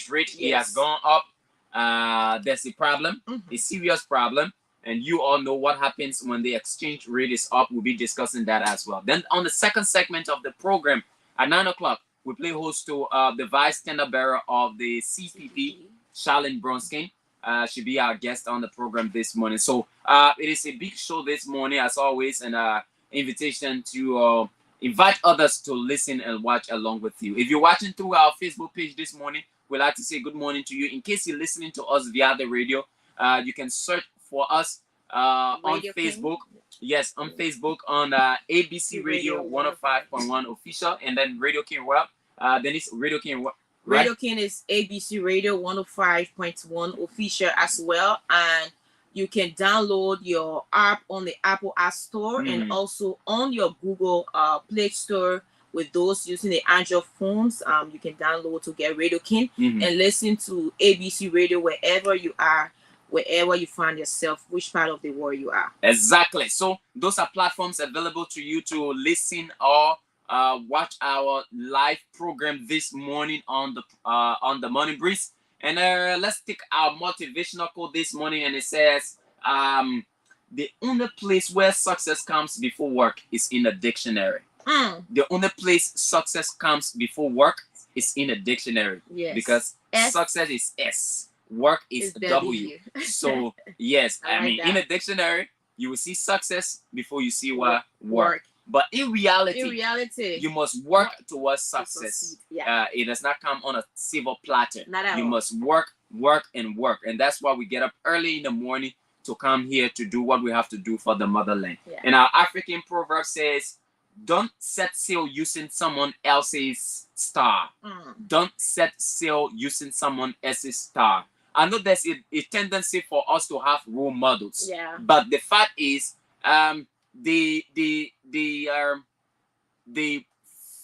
rate, it has gone up. There's a problem, a serious problem, and you all know what happens when the exchange rate is up. We'll be discussing that as well. Then on the second segment of the program at 9 o'clock, we play host to the vice tender bearer of the CPP, Charlene Bronskin. Should be our guest on the program this morning. So it is a big show this morning, as always, and invitation to invite others to listen and watch along with you. If you're watching through our Facebook page this morning, we'd like to say good morning to you. In case you're listening to us via the radio, you can search for us on Facebook. Yes, on Facebook on ABC Radio 105.1 official, and then Radio King Dennise, Radio King right? Radio King is ABC Radio 105.1 official as well, and you can download your app on the Apple App Store and also on your Google Play Store. With those using the Android phones, you can download to get Radio King and listen to ABC Radio wherever you are, wherever you find yourself, which part of the world you are. Exactly. So those are platforms available to you to listen or watch our live program this morning on the Morning Breeze. And let's take our motivational quote this morning, and it says, the only place where success comes before work is in a dictionary. The only place success comes before work is in a dictionary. Yes. Because success is S, work is W. So yes, I mean, in a dictionary, you will see success before you see what work. But in reality, you must work towards success. It does not come on a silver platter. You must work, and that's why we get up early in the morning to come here to do what we have to do for the motherland. And our African proverb says, don't set sail using someone else's star. Don't set sail using someone else's star. I know there's a tendency for us to have role models. But the fact is, the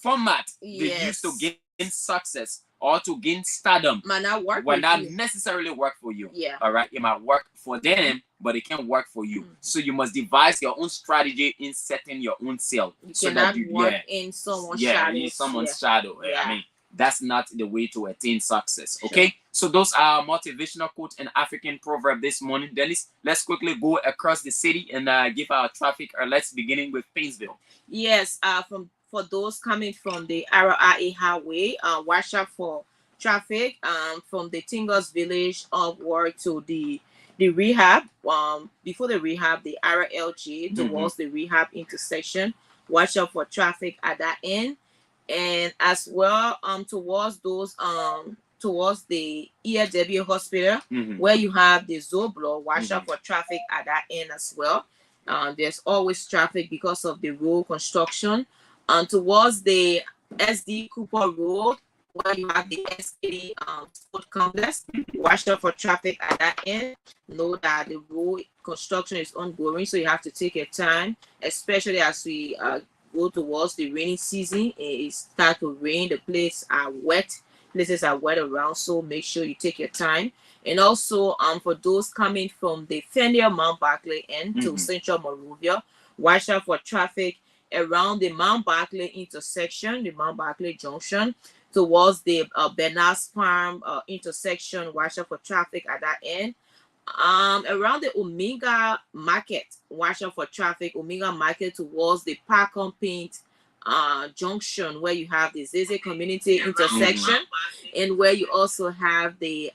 format they used to gain success or to gain stardom will not necessarily work for you. All right, it might work for them, but it can't work for you. So you must devise your own strategy in setting your own sail. So that you work in someone's shadow. In someone's shadow. I mean, that's not the way to attain success. Okay, so those are motivational quotes and African proverb this morning. Dennise, let's quickly go across the city and give our traffic alerts, beginning with Painesville. Yes, for those coming from the RIA highway, watch out for traffic from the Tingles Village upward to the rehab. Before the rehab, the RLG towards the rehab intersection. Watch out for traffic at that end. And as well towards those towards the ELW hospital where you have the Zoblo, watch out for traffic at that end as well. There's always traffic because of the road construction. Towards the SD Cooper Road where you have the S80 sport complex, watch out for traffic at that end. Know that the road construction is ongoing, so you have to take your time, especially as we go towards the rainy season. It starts to rain, the places are wet around, so make sure you take your time. And also for those coming from the Fendel Mount Barclay end to Central Monrovia, watch out for traffic around the Mount Barclay intersection, the Mount Barclay junction, towards the Bernard's Farm intersection. Watch out for traffic at that end. Around the Omega Market, watch out for traffic. Omega Market towards the Park on Paint junction where you have the Zeze Community intersection and where you also have the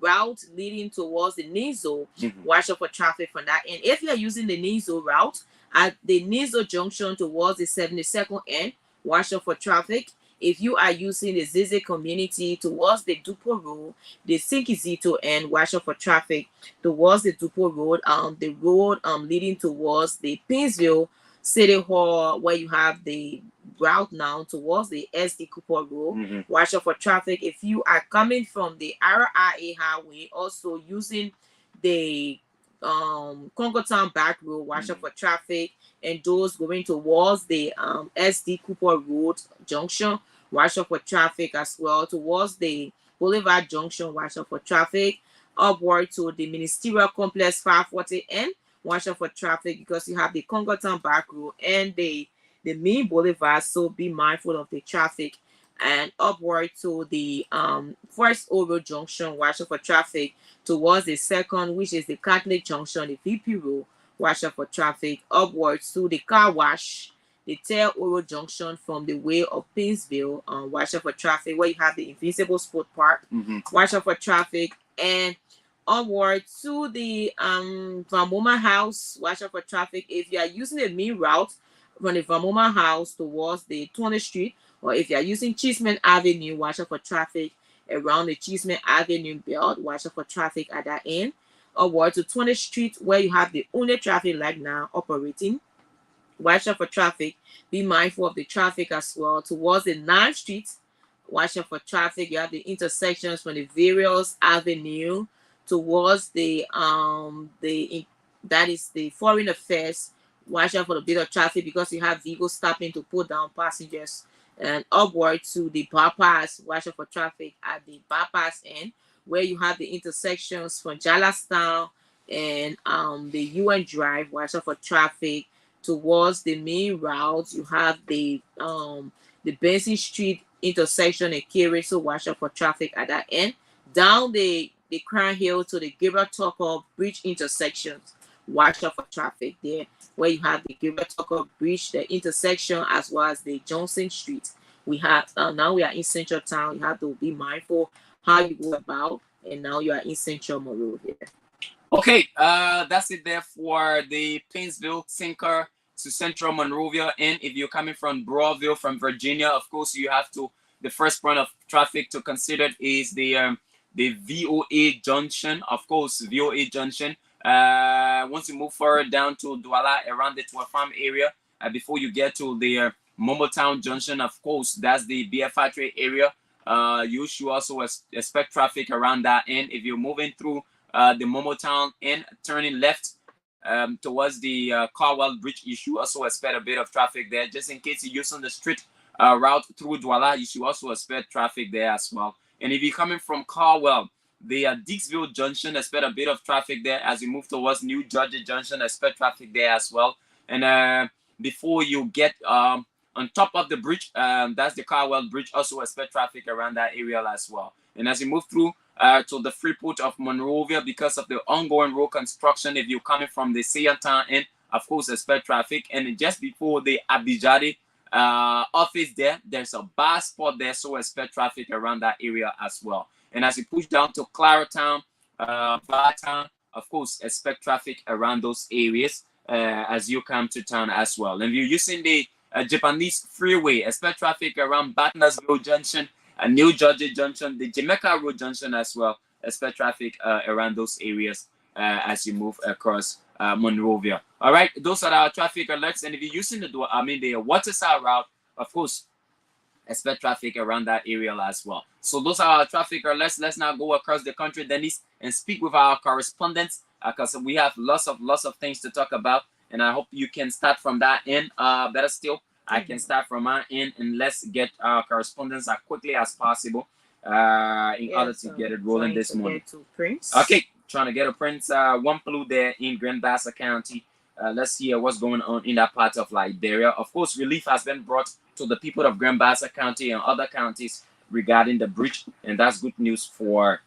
route leading towards the Nizo. Watch out for traffic from that end. If you are using the Nizo route at the Nizo junction towards the 72nd end, watch out for traffic. If you are using the Zeze Community towards the Dupo Road, the Sinkizito end, watch out for traffic towards the Dupo Road. The road leading towards the Painesville City Hall where you have the route now towards the SD Cooper Road. Watch out for traffic. If you are coming from the RIA highway, also using the Congo Town back road, watch out for traffic. And those going towards the SD Cooper Road junction, watch out for traffic as well. Towards the Boulevard junction, watch out for traffic. Upward to the Ministerial Complex 540N, watch out for traffic because you have the Congo Town back road and the main boulevard, so be mindful of the traffic and upward to the first Oro Junction, watch out for traffic, towards the second, which is the Catholic Junction, the VP Road, watch out for traffic, upwards to the car wash, the Tail Oro Junction from the way of Pinsville, watch out for traffic, where you have the Invincible Sport Park, watch out for traffic, and onward to the Vamoma House, watch out for traffic. If you are using the main route from the Vamoma House towards the 20th Street, or if you are using Cheeseman Avenue, watch out for traffic around the Cheeseman Avenue belt, watch out for traffic at that end. Onward to 20th Street, where you have the only traffic light now operating. Watch out for traffic. Be mindful of the traffic as well. Towards the 9th Street, watch out for traffic. You have the intersections from the various avenue towards that is the foreign affairs. Watch out for a bit of traffic because you have vehicles stopping to put down passengers, and upward to the bypass. Watch out for traffic at the bypass end, where you have the intersections from Jalastown and the UN Drive. Watch out for traffic. Towards the main route, you have the Benson Street intersection and Kerry, so watch out for traffic at that end. Down the Crown Hill to the Gabriel Tucker Bridge intersections, watch out for traffic there, where you have the Gabriel Tucker Bridge, the intersection, as well as the Johnson Street. We have now we are in Central Town. You have to be mindful how you go about, and now you are in Central Monrovia. Okay, that's it there for the Painesville Tinker to Central Monrovia. And if you're coming from Broadville, from Virginia, of course, you have to, the first point of traffic to consider is the VOA Junction. Of course, VOA Junction. Once you move forward down to Douala, around the Tua Farm area, before you get to the Momotown Junction, of course, that's the beer factory area. You should also expect traffic around that end. If you're moving through the Momotown and turning left towards the Carwell Bridge, you should also expect a bit of traffic there. Just in case you're using the street route through Douala, you should also expect traffic there as well. And if you're coming from Carwell, the Dixville Junction, expect a bit of traffic there. As you move towards New Georgia Junction, expect traffic there as well. And before you get on top of the bridge, that's the Carwell Bridge, also expect traffic around that area as well. And as you move through to the Freeport of Monrovia, because of the ongoing road construction, if you're coming from the Sayantan end, of course, expect traffic. And just before the Abijadi office there's a bar spot there, so expect traffic around that area as well. And as you push down to Claratown, Bartown, of course, expect traffic around those areas as you come to town as well. And if you're using the Japanese freeway, expect traffic around Batnasville Junction, New Georgia Junction, the Jamaica Road Junction as well. Expect traffic around those areas as you move across Monrovia. All right, those are our traffic alerts. And if you're using the Waterside route, of course, expect traffic around that area as well. So those are our traffic alerts. Let's now go across the country, Dennise, and speak with our correspondents because we have lots of things to talk about. And I hope you can start from that end. Better still, I can start from my end, and let's get our correspondence as quickly as possible in order to get it rolling this morning. Okay, trying to get a Prince Wampelu there in Grand Bassa County. Let's see what's going on in that part of Liberia. Of course, relief has been brought to the people of Grand Bassa County and other counties regarding the bridge, and that's good news for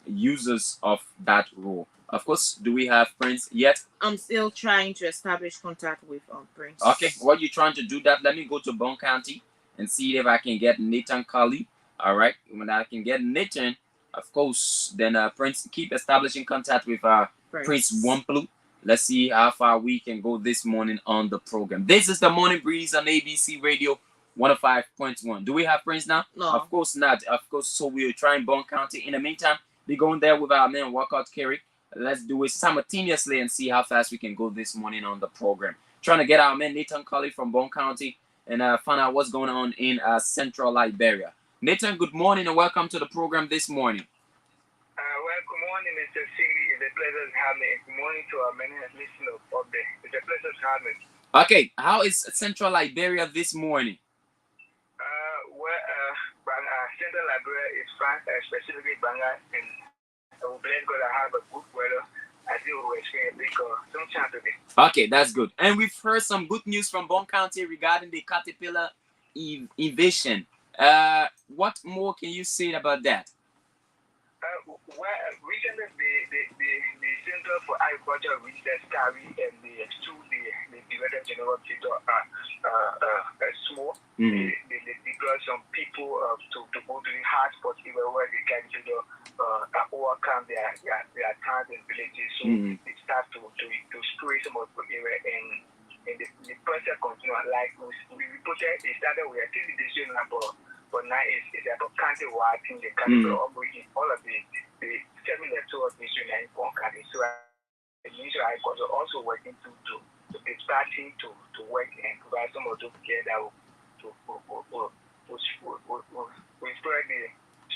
users of that road. Of course, do we have Prince yet? I'm still trying to establish contact with Prince. Okay, while you're trying to do that, let me go to Bone County and see if I can get Nathan Colley. All right, when I can get Nathan, of course, then Prince, keep establishing contact with Prince Wampelu. Let's see how far we can go this morning on the program. This is the Morning Breeze on ABC Radio 105.1. Do we have Prince now? No. Of course not. Of course, so we'll try in Bone County. In the meantime, be going there with our man Walkout Kerry. Let's do it simultaneously and see how fast we can go this morning on the program. Trying to get our man Nathan Colley from Bone County and find out what's going on in Central Liberia. Nathan, good morning and welcome to the program this morning. Well, good morning, Mr. Saydee. It's a pleasure to have me. Good morning to our many listeners up there. It's a pleasure to have me. Okay, how is Central Liberia this morning? Central Liberia is fine, specifically Banga, and we bless God I have a good weather. I think we will experience some chance today. Okay, that's good. And we've heard some good news from Bone County regarding the caterpillar invasion. What more can you say about that? Recently, the Center for Agriculture Research carry and the Director General of small. They deploy some people to go to the hotspot where they can overcome their towns and villages. So they start to spray some of the area and the process continues. Like we reported, it started with a decision about. But now it's about county-wide in the country operating all of the 7 letters of the United County. So the Ministry of Agriculture also working to be starting to work and provide some of those care that will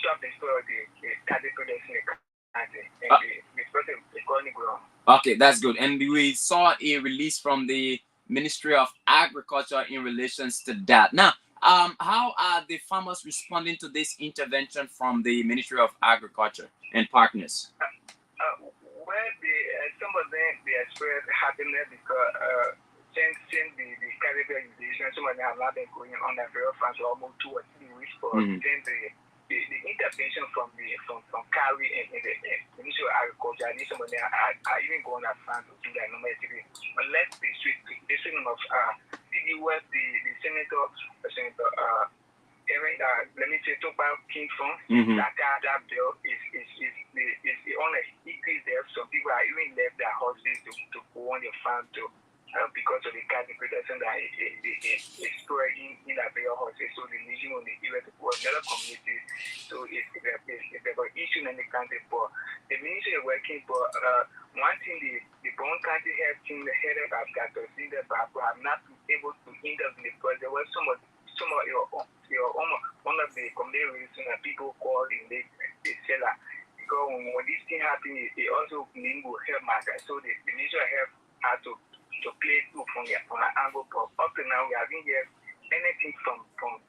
stop the spread of the cattle production in the country and the spread of the economic growth. Okay, that's good. And we saw a release from the Ministry of Agriculture in relations to that. Now, how are the farmers responding to this intervention from the Ministry of Agriculture and partners? Some of them, they express happiness because since the Caribbean invasion, some of them have not been going on that very fast for almost 2 or 3 weeks. But then the intervention from Cari and the Ministry of Agriculture, I think some of them are even going as far to do that normally. Unless the system of CDUS, the Senator, let me say, talk about King Fund, that bill is on a increase there. Some people are even left their houses to go on their farm to because of the cattle production that is spreading in that very houses. So the nation on the area to go another community. So it's an issue in the country. But the ministry is working for one thing the Bon County health team headed up that to see that people have not been able to intervene because there was some of your one of the community reasons that people call in the seller. Because when this thing happened, it also lingo health matter. So the ministry of health had to play through from an angle. But up to now, we haven't heard anything from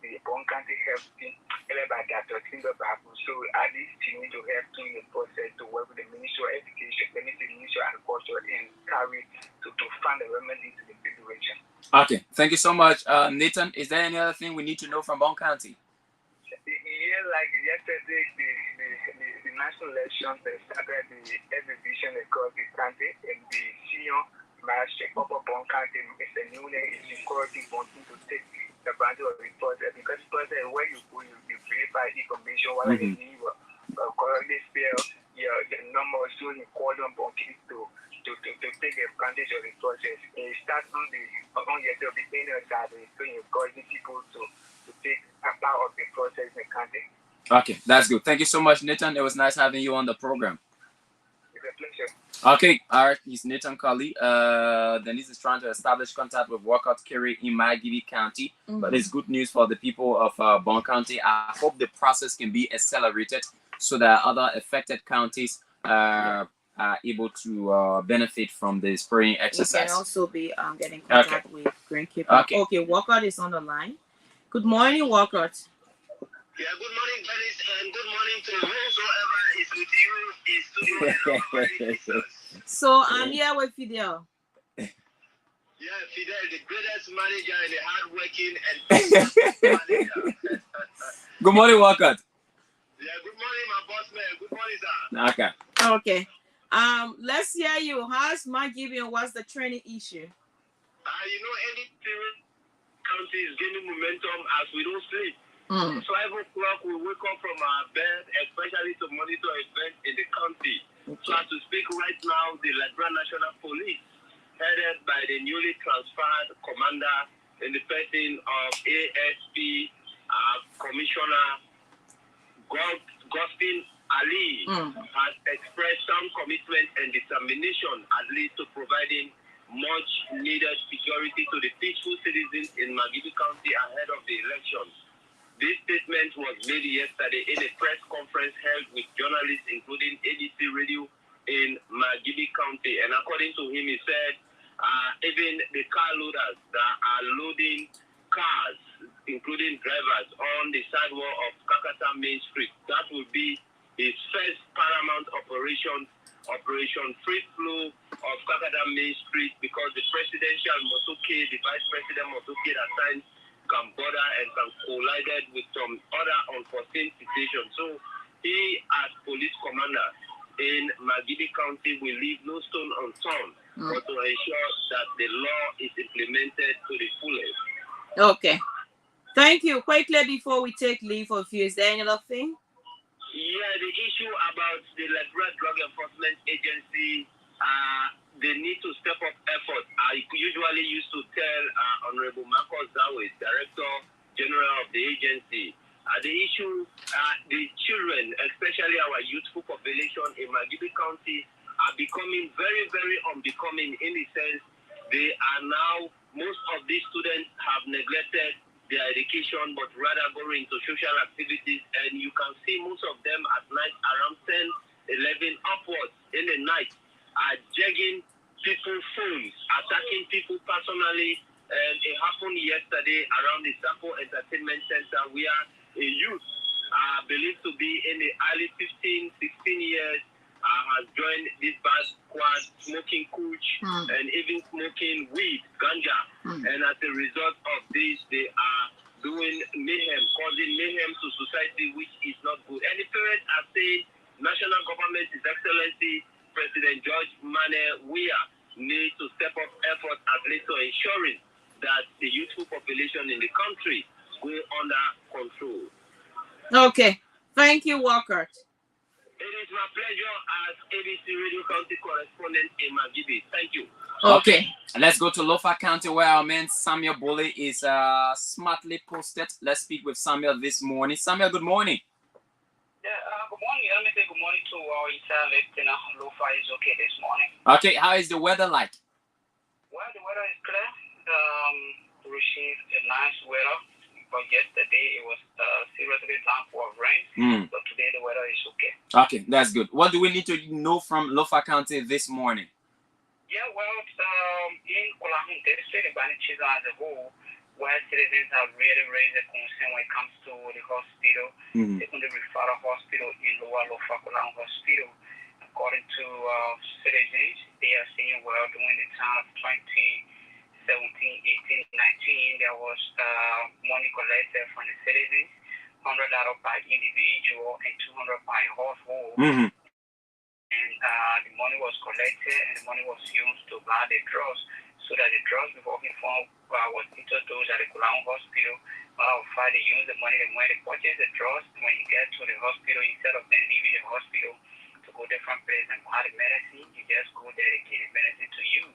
the Bon County health team about that to think about. So at least you need to help in the process to work with the Ministry of Education, the Ministry of Agriculture, and carry to find a remedy to the situation. Okay, thank you so much. Nathan, is there any other thing we need to know from Bon County? Yeah, like yesterday, the national elections, they started the exhibition across the country, and the senior magistrate of Bon County, Mr. Newland, is encouraging Bonton to take advantage of the process because where you go, you verify information, whether you need correctly spell your number, so you call on Bonton to take advantage of the process. And it starts on the beginning side, so you're encouraging people to take a part of the process in the country. Okay, that's good. Thank you so much, Nathan. It was nice having you on the program. It's a pleasure. Okay, all right. He's Nathan Colley. Dennise is trying to establish contact with Workout Kerry in Margibi County, but it's good news for the people of Bon County. I hope the process can be accelerated so that other affected counties are able to benefit from the spraying exercise. You can also be getting contact with Greenkeeper. Okay, Workout is on the line. Good morning, Workout. Yeah, good morning, Dennise, and good morning to whosoever is with you in studio. So I'm here with Fidel. Yeah, Fidel, the greatest manager and the hardworking and manager. Good morning, Workout. Yeah, good morning, my boss man. Good morning, Okay. sir. Okay. Let's hear you. How's Margibi and what's the training issue? Any county is gaining momentum as we don't sleep. 5 o'clock, we wake up from our bed, especially to monitor events in the county. Okay. So as to speak right now, the Liberia National Police, headed by the newly transferred commander in the person of ASP Commissioner Gostin Ali, has expressed some commitment and determination, at least to providing much needed security to the peaceful citizens in Margibi County ahead of the elections. This statement was made yesterday in a press conference held with journalists, including ABC Radio in Margibi County. And according to him, he said even the car loaders that are loading cars, including drivers, on the sidewalk of Kakata Main Street, that will be his first paramount operation free flow of Kakata Main Street, because the presidential motorcade, the vice president motorcade assigned can bother and can collide with some other unforeseen situations. So he, as police commander in Magidi County, will leave no stone unturned but to ensure that the law is implemented to the fullest. Okay. Thank you. Quickly before we take leave of you, is there any other thing? Yeah, the issue about the Liberia Drug Enforcement Agency, they need to step up effort. I usually used to tell Honorable Marcos Zawis, Director General of the agency, the issue, the children, especially our youthful population in Magidi County, are becoming very, very unbecoming in the sense they are now, most of these students have neglected their education, but rather going into social activities, and you can see most of them at night around 10, 11 upwards in the night are jagging people's phones, attacking people personally, and it happened yesterday around the Sapo Entertainment Center where a youth believed to be in the early 15, 16 years has joined this bad squad, smoking kuch and even smoking weed, ganja. And as a result of this, they are doing mayhem, causing mayhem to society, which is not good. And the parents are saying, national government, His Excellency President George Mane Weah, need to step up effort at least to ensuring that the youthful population in the country go under control. Okay. Thank you, Walker. It is my pleasure as ABC Radio County correspondent in Magidi. Thank you. Okay, let's go to Lofa County where our man Samuel Bully is smartly posted. Let's speak with Samuel this morning. Samuel, good morning. Yeah, good morning. Let me say good morning to our entire listener. Lofa is okay this morning. Okay, how is the weather like? Well, the weather is clear. We received a nice weather. But yesterday it was seriously downpour of rain. But today the weather is okay. Okay, that's good. What do we need to know from Lofa County this morning? Yeah, well, in Oklahoma District, in Dennise as a whole, where citizens have really raised a concern when it comes to the hospital, secondary referral hospital in Lower Lofa Oklahoma Hospital. According to citizens, they are saying, well, during the time of 2017, 18, 19, there was money collected from the citizens, $100 by individual and $200 by household. And the money was collected and the money was used to buy the drugs, so that the drugs before he found was introduced at the Kulang Hospital. They use the money when they purchase the drugs. When you get to the hospital, instead of them leaving the hospital to go different places and buy the medicine, you just go there and give the medicine to you.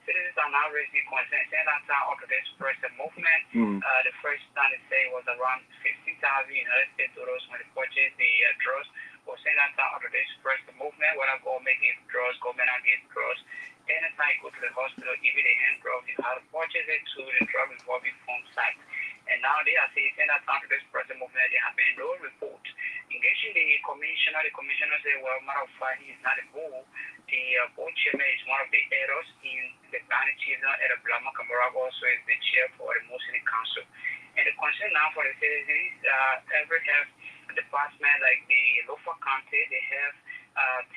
Citizens are now raising concerns. Since that time, after this first movement, the first time they say was around 15,000 United States dollars when they purchased the drugs. But since that time, after this first movement, when I government give drugs, government give drugs, anytime you go to the hospital, even the hand drugs, you have to purchase it to the drug revolving fund site. And now they are saying, since that time, after this first movement, there have been no report. Engaging the commissioner said, well, matter of fact, he is not involved. The board chairman is one of the errors in the county chief, at Blama Kamara also is the chair for the Muslim Council. And the concern now for the citizens, every health department like the Lofa County, they have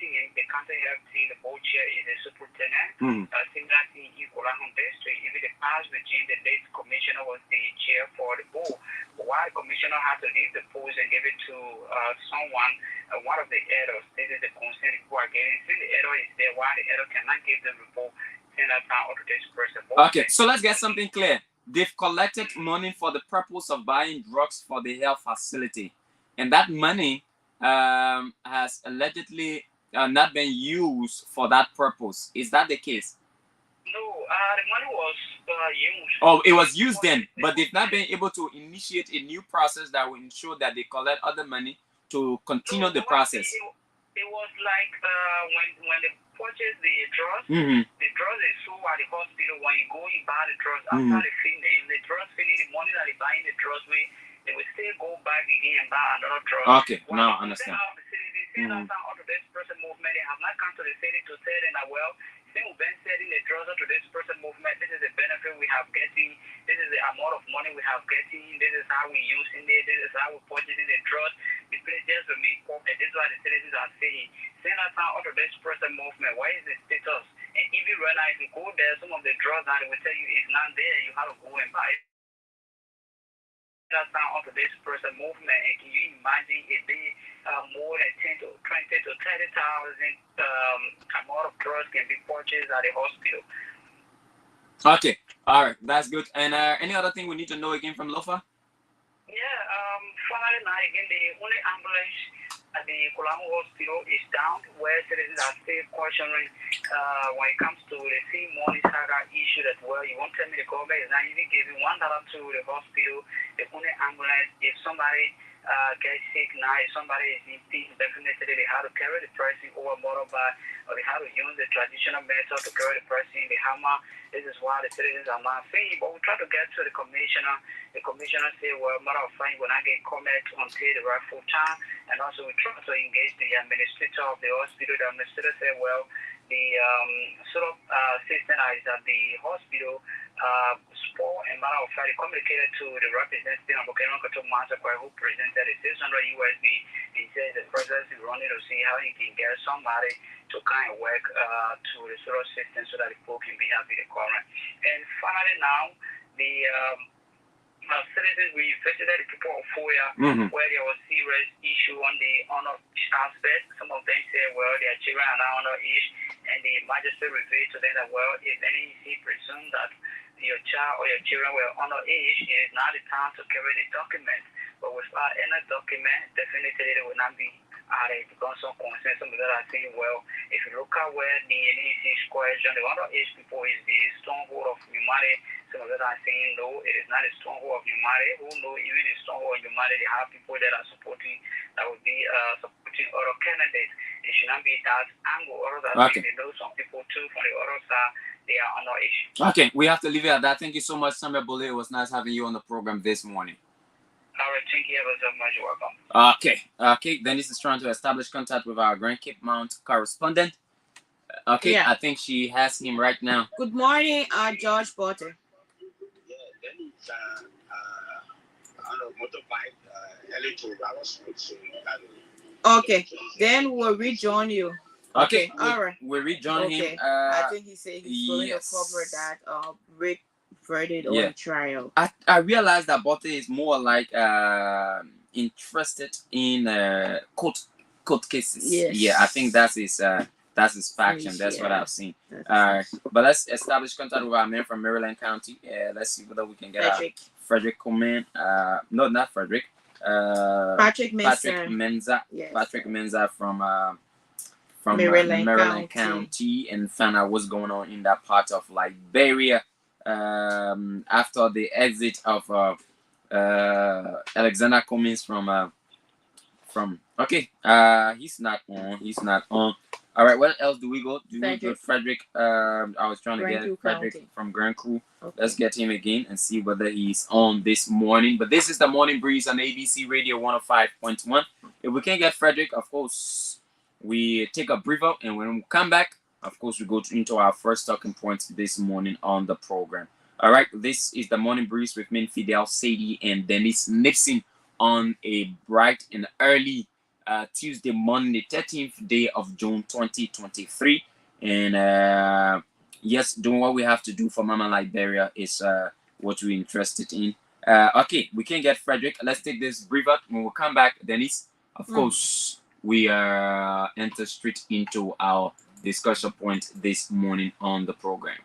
team, the county health team, the board chair is the superintendent. Similar in Oklahoma District, even the past regime, the late commissioner was the chair for the board. But why the commissioner had to leave the post and give it to someone, one of the errors, this is the concern people are getting. Since the error is there, why the error cannot give the report, send that out to this person. Okay, so let's get something clear. They've collected money for the purpose of buying drugs for the health facility. And that money has allegedly not been used for that purpose. Is that the case? No, the money was used. Oh, it was used then, but they've not been able to initiate a new process that will ensure that they collect other money to continue the process. It was like when they purchase the drugs, the drugs is sold at the hospital. When you go, you buy the drugs. After the drugs finish, the money that they buy in the drugs with, they will still go back again and buy another drug. Okay, now I understand. Since after this person movement, they have not come to the city to tell them that, well, since we've been selling the drugs to this person movement, this is the benefit we have getting, this is the amount of money we have getting, this is how we using it, this is how we purchasing the drugs. The place just remain poor, and this is what the citizens are saying. Since that time after this person movement, what is the status? And even right now, if you go there, some of the drugs that they will tell you is not there, you have to go and buy it. sound of this person movement, and can you imagine if they more than 10 to 20 to 30,000 amount of drugs can be purchased at the hospital? Okay, all right, that's good. And any other thing we need to know again from Lofa? Yeah, finally now again the only ambulance at the Kulamu hospital is down, where citizens are still questioning when it comes to the same money saga issue that, well, you won't tell me the government is not even giving $1 to the hospital, the only ambulance. If somebody gets sick now, if somebody is in pain, definitely they have to carry the person over motorbike, or they have to use the traditional method to carry the person in the hammer. This is why the citizens are not saying, but we try to get to the commissioner. The commissioner say, well, matter of fact, when I get comment until the rightful time, and also we try to engage the administrator of the hospital. The administrator say, well, the sort of system is at the hospital sport, and matter of fact, they communicated to the representative of Bukeno Kato Masakwa, who presented the 600 USD. He said the process is running to see how he can get somebody to kind of work to the sort of system so that the people can be happy with the current. And finally now, the citizens, we visited the people of Foya, where there was serious issue on the honor aspect. Some of them say, well, their children are now honor age, and the magistrate revealed to them that, well, if any he presume that your child or your children were honor age, it is not the time to carry the document. But without any document, definitely they will not be added, because some concern, some of them are saying, well, if you look at where the NEC question, the honor age people is the stronghold of humanity. Some of them are saying, no, it is not a stronghold of humanity. Who know, even the stronghold of humanity, they have people that are supporting, that would be supporting other candidates. It should not be that angle. Others are saying they know some people too from the other side, they are on our issue. Okay, we have to leave it at that. Thank you so much, Samuel Bole. It was nice having you on the program this morning. All right, thank you ever so much. You're welcome. Okay. Dennise is trying to establish contact with our Grand Cape Mount correspondent. Okay, yeah. I think she has him right now. Good morning, George Potter. Yeah, Dennise on a motorbike, early to okay, then we'll rejoin you. Okay, all right. We'll rejoin him. I think he said he's going to cover that Rick verdict on trial. I realized that Botte is more like interested in court cases. Yes. Yeah, I think that's his faction. That's what I've seen. But let's establish contact with our man from Maryland County. Let's see whether we can get Frederick Coleman. No, not Frederick. Patrick Menza. Yes. Patrick Menza from Maryland County, and find out what's going on in that part of Liberia after the exit of Alexander Cummings from he's not on. All right, what else do we go? We go Frederick? I was trying to get Frederick from Grand Crew. Okay. Let's get him again and see whether he's on this morning. But this is the Morning Breeze on ABC Radio 105.1. If we can't get Frederick, of course, we take a breather, and when we come back, of course, we go into our first talking points this morning on the program. All right, this is the Morning Breeze with me, Fidel, Saydee, and Dennise Nimpson on a bright and early Tuesday morning, the 13th day of June 2023. And yes, doing what we have to do for Mama Liberia is what we're interested in. Okay, we can get Frederick. Let's take this breather. When we come back, Dennise, of course, we enter straight into our discussion point this morning on the program.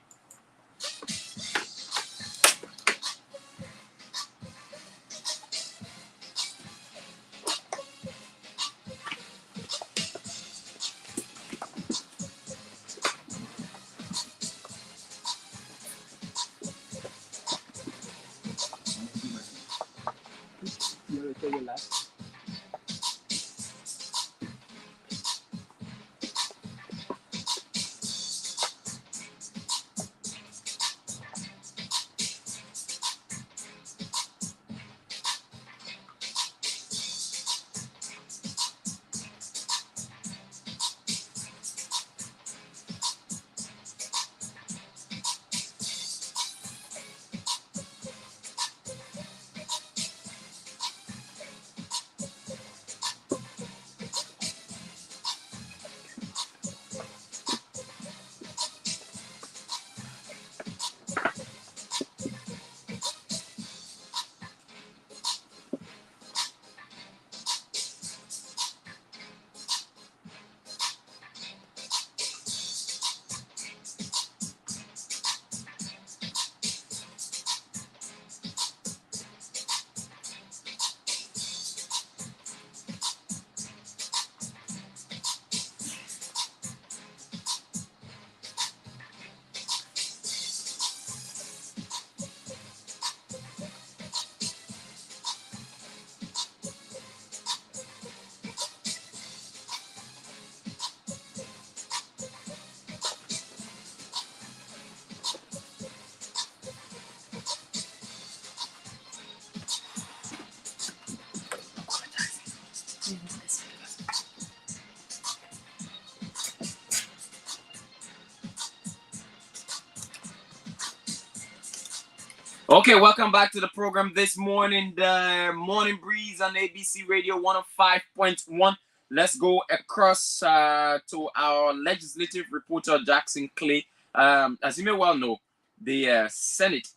Okay, welcome back to the program this morning. The Morning Breeze on ABC Radio 105.1. Let's go across to our legislative reporter, Jackson Clay. As you may well know, the Senate,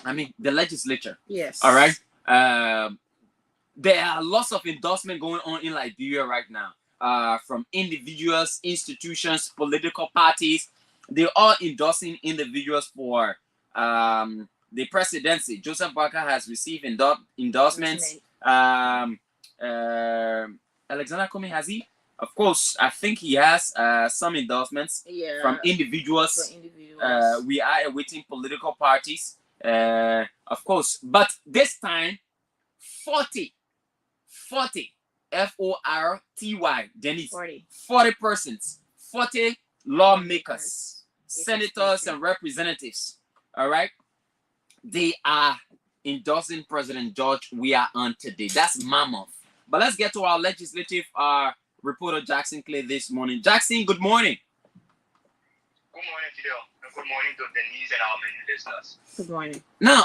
the legislature. Yes. All right. There are lots of endorsement going on in Liberia right now, from individuals, institutions, political parties. They're all endorsing individuals for the presidency. Joseph Barker has received endorsements. Alexander Comey, has he? Of course, I think he has some endorsements from individuals. We are awaiting political parties, of course. But this time, 40 F-O-R-T-Y, Dennise, 40 persons, 40 lawmakers, senators and representatives, all right? They are endorsing President George we are on today. That's mammoth. But let's get to our legislative reporter, Jackson Clay, this morning. Jackson, good morning. Good morning, Fidel. And good morning to Dennise and our many listeners. Good morning. Now,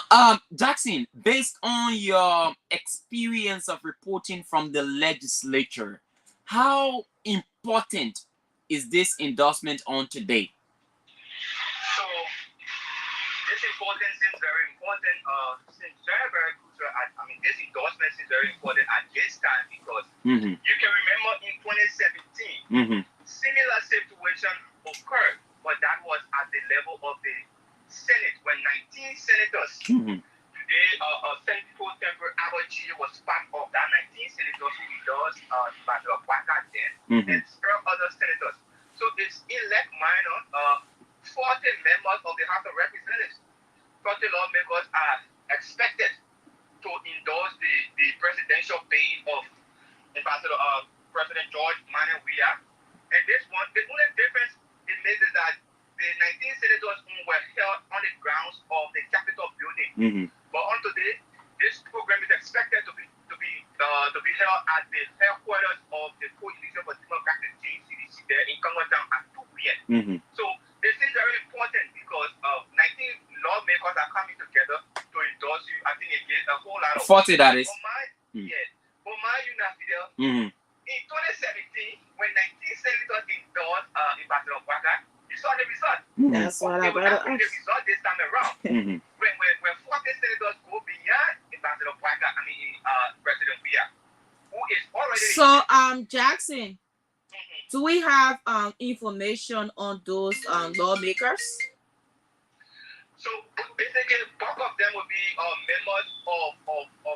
Jackson, based on your experience of reporting from the legislature, how important is this endorsement on today? So, this importance seems very important. Seems very, very crucial. This endorsement is very important at this time because you can remember in 2017, similar situation occurred, but that was at the level of the Senate when 19 senators, today Senate Pro Temper Abachi was part of that 19 senators who endorsed Ambassador Barker then, and several other senators. So it's elect minor, 40 members of the House of Representatives, 40 lawmakers are expected to endorse the presidential bid of Ambassador President George Manuel Weah. And this one, the only difference it makes is that the 19 senators who were held on the grounds of the Capitol building. But on today, this program is expected to be held at the headquarters of the Coalition for Democratic Change CDC there in Congotown at 2 p.m. So this is very important because 19 lawmakers are coming together to endorse you. I think it gives a whole lot of 40 that is. For my Fidel, in 2017, when 19 senators endorsed Ambassador Barker, you saw the result. That's what I better the result this time around. When 40 senators go beyond Ambassador Barker, President Weah, who is already. So, Jackson, do we have information on those lawmakers? So basically, bulk of them will be members of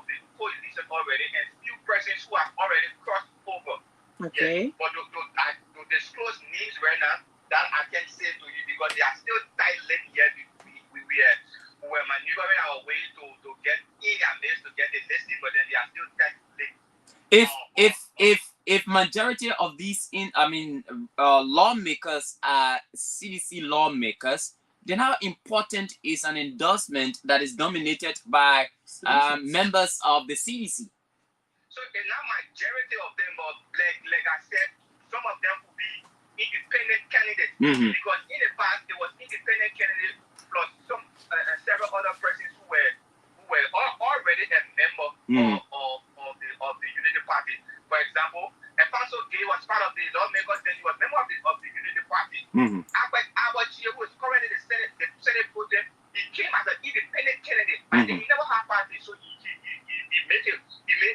the coalition already, and few persons who have already crossed over. Okay. Yes. But to disclose names right now, that I can't say to you because they are still tight-lipped yet. We were maneuvering our way to get in and this to get the listing, but then they are still tight-lipped. If majority of these lawmakers are CDC lawmakers, then how important is an endorsement that is dominated by members of the CDC? So now majority of them, like I said, some of them will be independent candidates because in the past there was independent candidates plus some several other persons who were already a member of the Unity Party. For example, Alfonso Gay was part of the lawmakers, then he was member of the Unity Party. Abachi, who is currently the Senate Pro Tem, he came as an independent candidate, and he never had party, so he made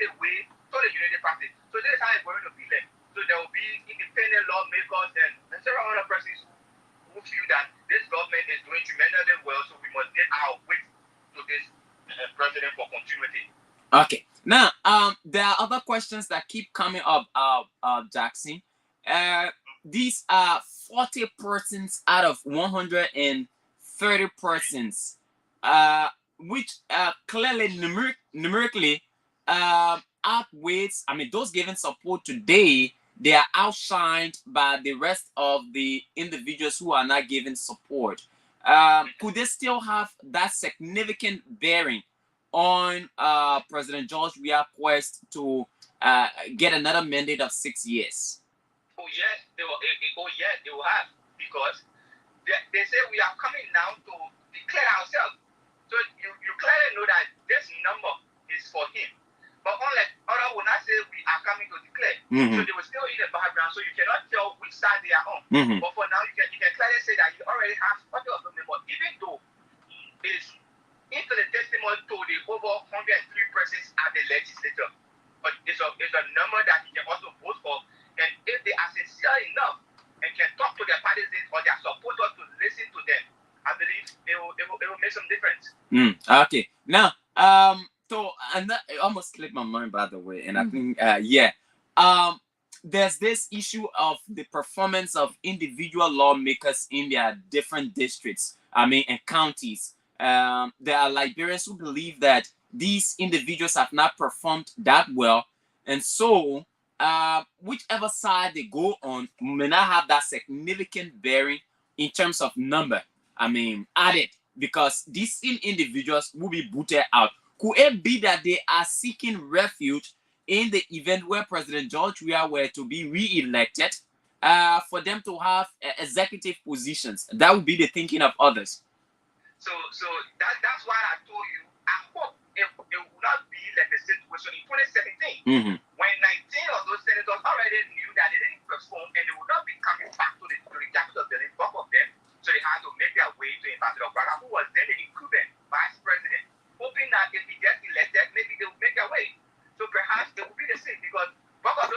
a way to the Unity Party. So this is how it's going to be like. So there will be independent lawmakers and several other persons who feel that this government is doing tremendously well, so we must get our way to this president for continuity. Okay. Now, there are other questions that keep coming up, Jackson. These are 40 persons out of 130 persons, which clearly numerically outweighs, those giving support today, they are outshined by the rest of the individuals who are not giving support. Could they still have that significant bearing on President George Weah's quest to get another mandate of 6 years? Oh yes, they will have, because they say we are coming now to declare ourselves. So you clearly know that this number is for him. But unlike other will not say we are coming to declare. So they will still in the background, so you cannot tell which side they are on. But for now, you can clearly say that you already have 40 of them, but even though it's into the testimony to the over 103 persons at the legislature, but it's a number that he can also vote for. And if they are sincere enough and can talk to their partisans or their supporters to listen to them, I believe it will make some difference. Okay. Now, so and that, it almost slipped my mind, by the way, and I think there's this issue of the performance of individual lawmakers in their different districts, and counties. There are Liberians who believe that these individuals have not performed that well, and so whichever side they go on may not have that significant bearing in terms of number. Added, because these individuals will be booted out. Could it be that they are seeking refuge in the event where President George Weah were to be re-elected, for them to have executive positions? That would be the thinking of others. So that's why I told you, I hope it will not be like the situation in 2017, when 19 of those senators already knew that they didn't perform and they would not be coming back to the capital building, both of them. So they had to make their way to Ambassador Braga, who was then the incumbent vice president, hoping that if he gets elected, maybe they will make their way. So perhaps they will be the same, because both of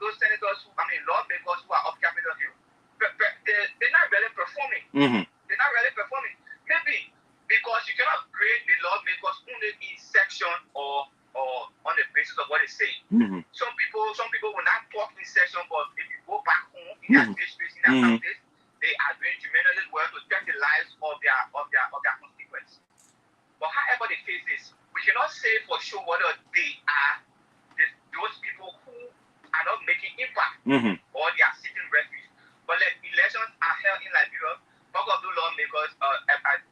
those senators lawmakers who are up Capitol Hill, they're not really performing. They're not really performing. Maybe because you cannot grade the lawmakers only in section or on the basis of what they say. Some people will not talk in section, but if you go back home in their districts, in their counties, they are doing tremendously well to touch the lives of their constituents. But however the case is, we cannot say for sure whether they are those people who are not making impact or they are seeking refuge. But like elections are held in Liberia, both of those lawmakers,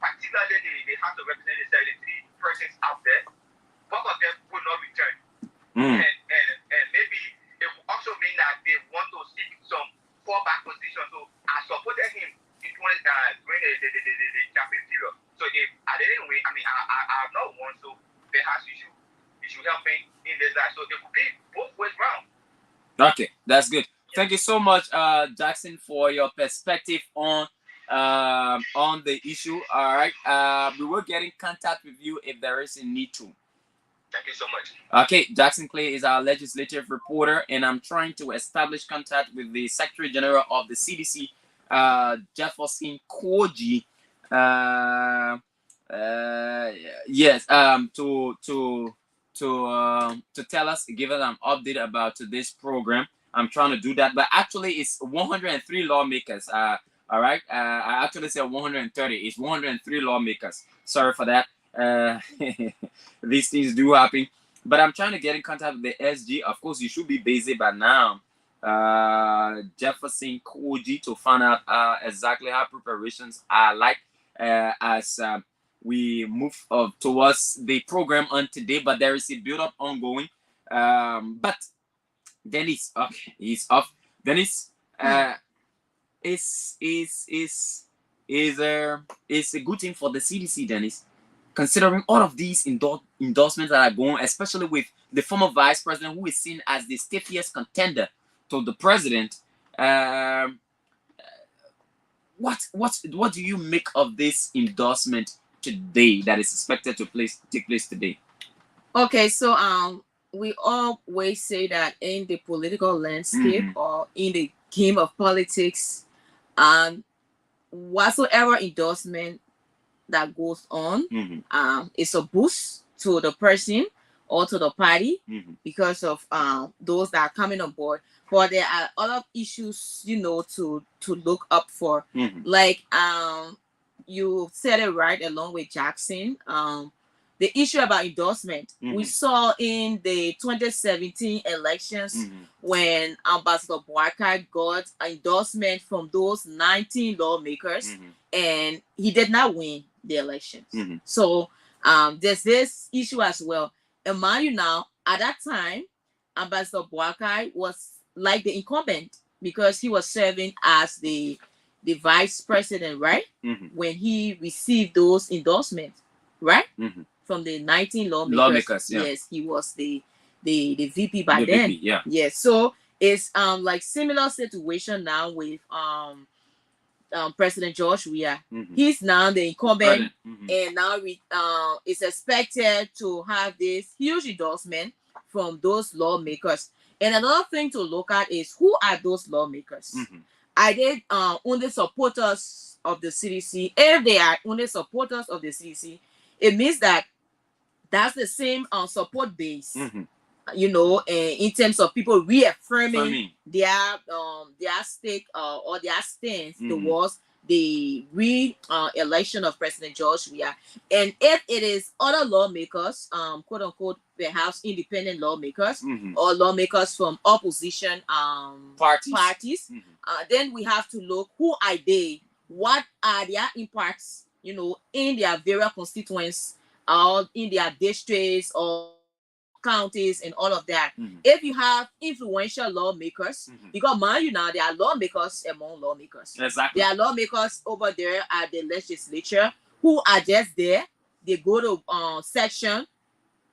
particularly the House of Representatives, the three persons out there, both of them will not return. And maybe it will also mean that they want to seek some fallback position. So I supported him in during the campaign period. So if I didn't win, I'm not one, so perhaps you should help me in this life. So it could be both ways round. Okay, that's good. Thank you so much, Jackson, for your perspective on the issue. All right, we will get in contact with you if there is a need to. Thank you so much. Okay, Jackson Clay is our legislative reporter, and I'm trying to establish contact with the Secretary General of the CDC, Jefferson Koji. Yes, to tell us, give us an update about this program. I'm trying to do that, but actually it's 103 lawmakers. All right, I actually said 130. It's 103 lawmakers. Sorry for that. These things do happen, but I'm trying to get in contact with the SG. Of course, you should be busy by now, Jefferson Koji, to find out exactly how preparations are like as we move towards the program on today. But there is a build-up ongoing. But Dennise, okay, he's off. Dennise, is a good thing for the CDC, Dennise, considering all of these endorsements that are going, especially with the former vice president, who is seen as the stiffiest contender to the president. What do you make of this endorsement today that is expected to take place today? Okay, so we always say that in the political landscape or in the game of politics, whatsoever endorsement that goes on, it's a boost to the person or to the party because of those that are coming on board. But there are other issues, to look up for. Like you said it right along with Jackson. The issue about endorsement, we saw in the 2017 elections when Ambassador Boakai got endorsement from those 19 lawmakers, and he did not win the elections. So there's this issue as well. And mind you now, at that time, Ambassador Boakai was like the incumbent because he was serving as the vice president, right? When he received those endorsements. right? From the 19 lawmakers. Yeah. Yes, he was the VP by then. VP, yeah. Yes, so it's like similar situation now with President George Weah. He's now the incumbent, and now we it's expected to have this huge endorsement from those lawmakers. And another thing to look at is who are those lawmakers? Are they only supporters of the CDC? If they are only supporters of the CDC, it means that that's the same support base. You know, in terms of people reaffirming their stake or their stance towards the election of President George Weah. And if it is other lawmakers, quote unquote, perhaps independent lawmakers or lawmakers from opposition parties, then we have to look who are they, what are their impacts, you know, in their various constituents or in their districts or counties and all of that. If you have influential lawmakers, because mind you now, there are lawmakers among lawmakers. Exactly. There are lawmakers over there at the legislature who are just there. They go to session,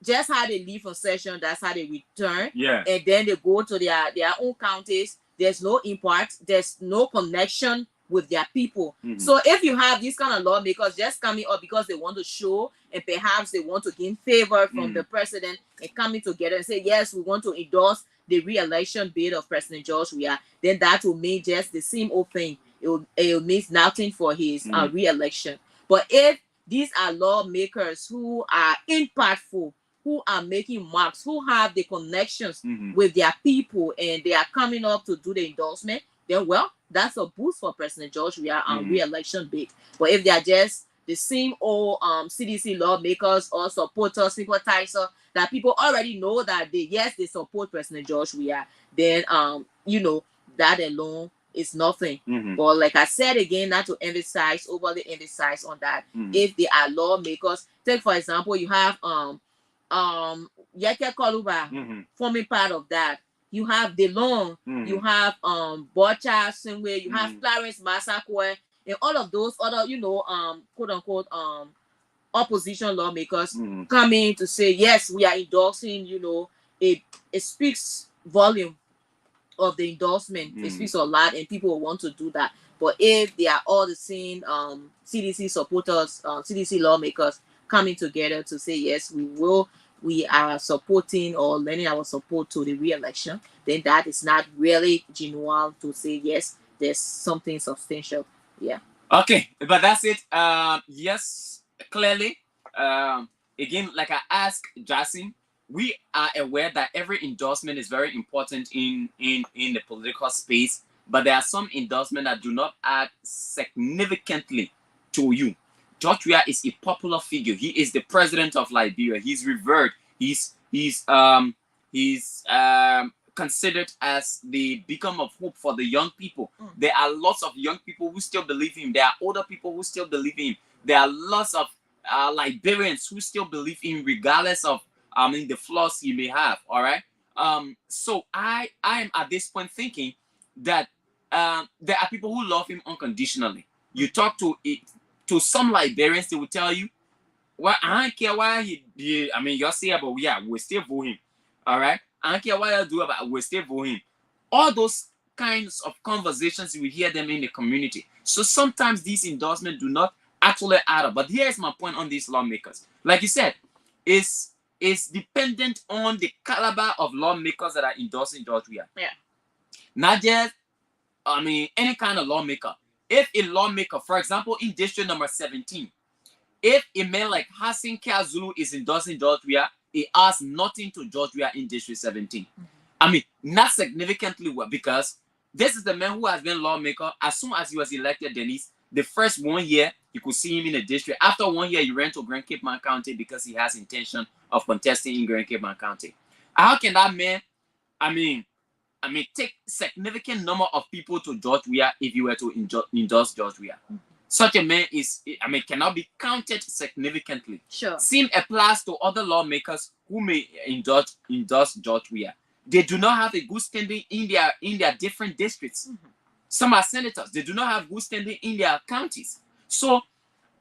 just how they leave from session, that's how they return. Yeah. And then they go to their own counties. There's no impact, there's no connection with their people. So if you have these kind of lawmakers just coming up because they want to show and perhaps they want to gain favor from the president and coming together and say, yes, we want to endorse the re-election bid of President George Weah, then that will mean just the same old thing. It will mean nothing for his re-election. But if these are lawmakers who are impactful, who are making marks, who have the connections with their people, and they are coming up to do the endorsement, then well, that's a boost for President George Weah on re-election bid. But if they are just the same old CDC lawmakers or supporters, sympathizers, that people already know that they support President George Weah, then you know, that alone is nothing. But like I said again, not to overly emphasize on that. If they are lawmakers, take for example, you have Yeke Koluba forming part of that. You have DeLong, you have Bocha Singwe, you have Clarence Masakwe, and all of those other, you know, quote unquote opposition lawmakers coming to say, yes, we are endorsing, you know, it speaks volume of the endorsement. It speaks a lot, and people will want to do that. But if they are all the same CDC supporters, CDC lawmakers coming together to say, yes, we are supporting or lending our support to the re-election, then that is not really genuine to say, yes, there's something substantial. Yeah. Okay, but that's it. Yes, clearly. Again, like I asked Jasim, we are aware that every endorsement is very important in the political space, but there are some endorsements that do not add significantly to you. George Weah is a popular figure. He is the president of Liberia. He's revered. He's considered as the beacon of hope for the young people. There are lots of young people who still believe in him. There are older people who still believe in him. There are lots of Liberians who still believe in him, regardless of the flaws he may have. All right. So I am at this point thinking that there are people who love him unconditionally. You talk to some Liberians, they will tell you, well, I don't care why he I mean, you're saying, but yeah, we still vote him. All right. I don't care what you do about, we still vote him. All those kinds of conversations, you will hear them in the community. So sometimes these endorsements do not actually add up. But here's my point on these lawmakers. Like you said, it's dependent on the caliber of lawmakers that are endorsing George Weah. Yeah. Not just, any kind of lawmaker. If a lawmaker, for example, in district number 17, if a man like Hassan Kiazulu is endorsing George Weah, it adds nothing to George Weah in district 17. Not significantly well, because this is the man who has been lawmaker. As soon as he was elected, Dennise, the first 1 year, you could see him in the district. After 1 year, he ran to Grand Cape Man County because he has intention of contesting in Grand Cape Man County. How can that man, take significant number of people to George Weah if you were to endorse George Weah? Such a man cannot be counted significantly. Sure. Same applies to other lawmakers who may endorse George Weah. They do not have a good standing in their different districts. Some are senators. They do not have good standing in their counties. So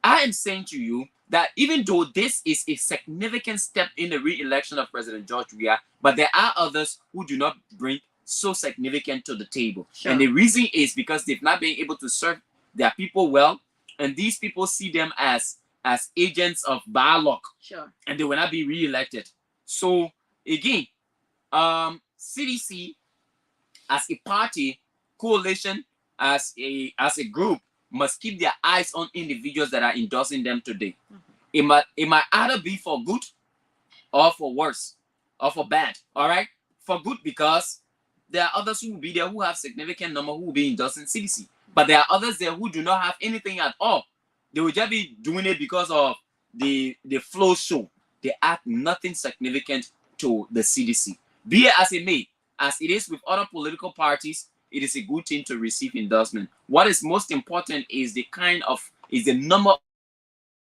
I am saying to you that even though this is a significant step in the re-election of President George Weah, but there are others who do not bring so significant to the table. Sure. And the reason is because they've not been able to serve their people well, and these people see them as agents of bad luck. Sure. And they will not be re-elected. So again, CDC as a party, coalition, as a group, must keep their eyes on individuals that are endorsing them today. It might either be for good or for worse or for bad. All right, for good because there are others who will be there who have significant number who will be endorsing CDC, but there are others there who do not have anything at all. They will just be doing it because of the flow show. They add nothing significant to the CDC. Be it as it may, as it is with other political parties, it is a good thing to receive endorsement. What is most important is the number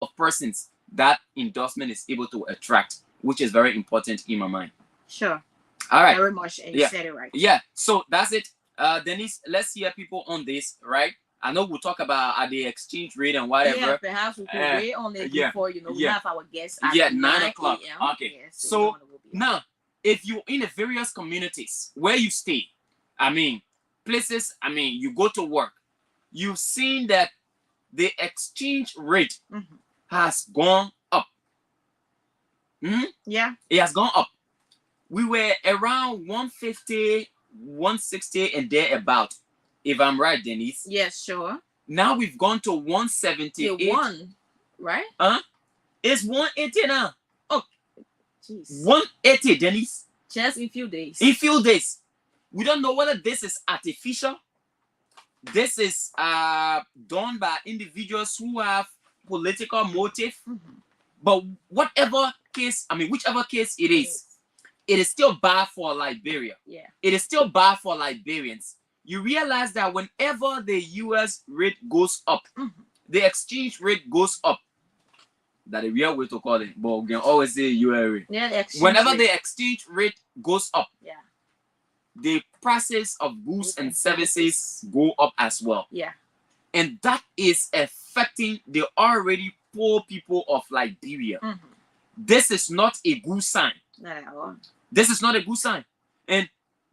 of persons that endorsement is able to attract, which is very important in my mind. Sure. All right. Very much. And you said it right. Yeah. So that's it. Dennise, let's hear people on this, right? I know we'll talk about the exchange rate and whatever. Yeah, perhaps we could wait on it before, we have our guests at 9 o'clock. Okay. Yeah, so now, if you're in the various communities where you stay, places, you go to work, you've seen that the exchange rate has gone up. Yeah. It has gone up. We were around 150, 160 and thereabout. If I'm right, Dennise. Yes, sure. Now we've gone to 178. The one, right? It's 180 now. Oh, jeez. 180, Dennise. Just in few days. In few days. We don't know whether this is artificial. This is done by individuals who have political motive. But whichever case it is still bad for Liberia. Yeah. It is still bad for Liberians. You realize that whenever the US rate goes up, the exchange rate goes up. That's the real way to call it, but we can always say US rate. Yeah, whenever the exchange rate goes up, yeah, the prices of goods and services go up as well. Yeah. And that is affecting the already poor people of Liberia. This is not a good sign. Not at all. This is not a good sign. And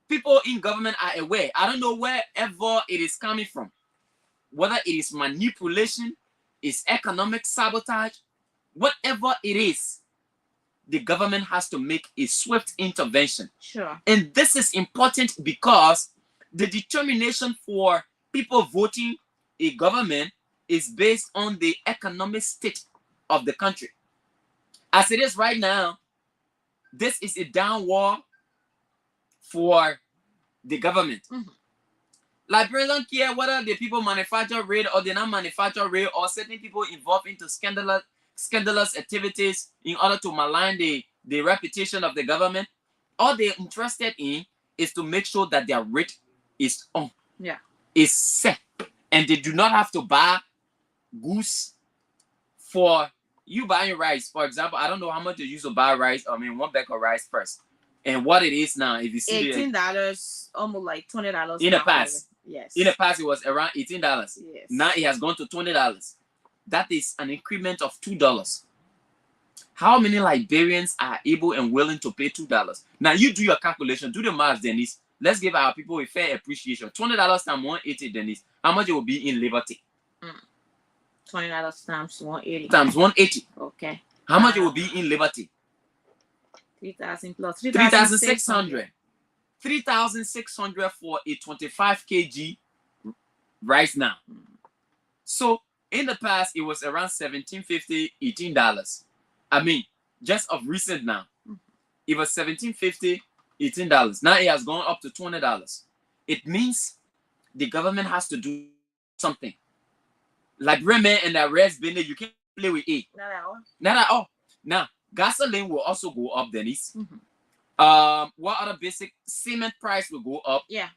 people in government are aware. I don't know wherever it is coming from. Whether it is manipulation, it's economic sabotage, whatever it is, the government has to make a swift intervention. Sure. And this is important because the determination for people voting a government is based on the economic state of the country. As it is right now, this is a downward for the government. Liberia don't care whether the people manufacture raid or they not manufacture raid, or certain people involved into scandalous activities in order to malign the reputation of the government. All they're interested in is to make sure that their rate is on. Yeah. Is set. And they do not have to buy goods for you buying rice. For example, I don't know how much you used to buy rice. One bag of rice first. And what it is now, if you see $18, almost like $20 in the past. Yes. In the past, it was around $18. Yes. Now it has gone to $20. That is an increment of $2. How many Liberians are able and willing to pay $2? Now you do your calculation, do the math, Dennise. Let's give our people a fair appreciation. $20 times 180, Dennise. How much it will be in Liberty? $20 times 180. Times 180. Okay. How much it will be in Liberty? 3,000 plus 3,600. 3,600 for a 25 kg rice now. So in the past, it was around $17.50, $18. Just of recent now. It was $17.50, $18. Now it has gone up to $20. It means the government has to do something. Like Bremen and the rest, you can't play with it. Not at all. Not at all. Now, gasoline will also go up, Dennise. What other basic? Cement price will go up. Yeah.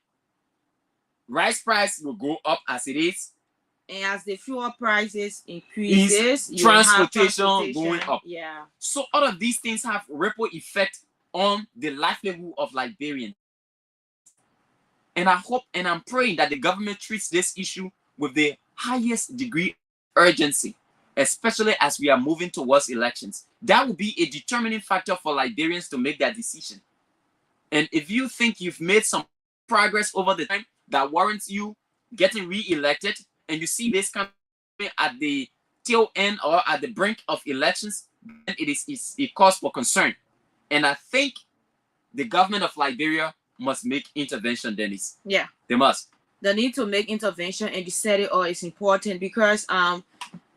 Rice price will go up as it is. And as the fuel prices increases, transportation going up. Yeah. So all of these things have ripple effect on the livelihood of Liberians. And I hope and I'm praying that the government treats this issue with the highest degree of urgency. especially as we are moving towards elections. That will be a determining factor for Liberians to make that decision. And if you think you've made some progress over the time that warrants you getting re-elected, and you see this coming at the tail end or at the brink of elections, then it's a cause for concern. And I think the government of Liberia must make intervention, Dennise. Yeah. They must. The need to make intervention, and you said it all, is important because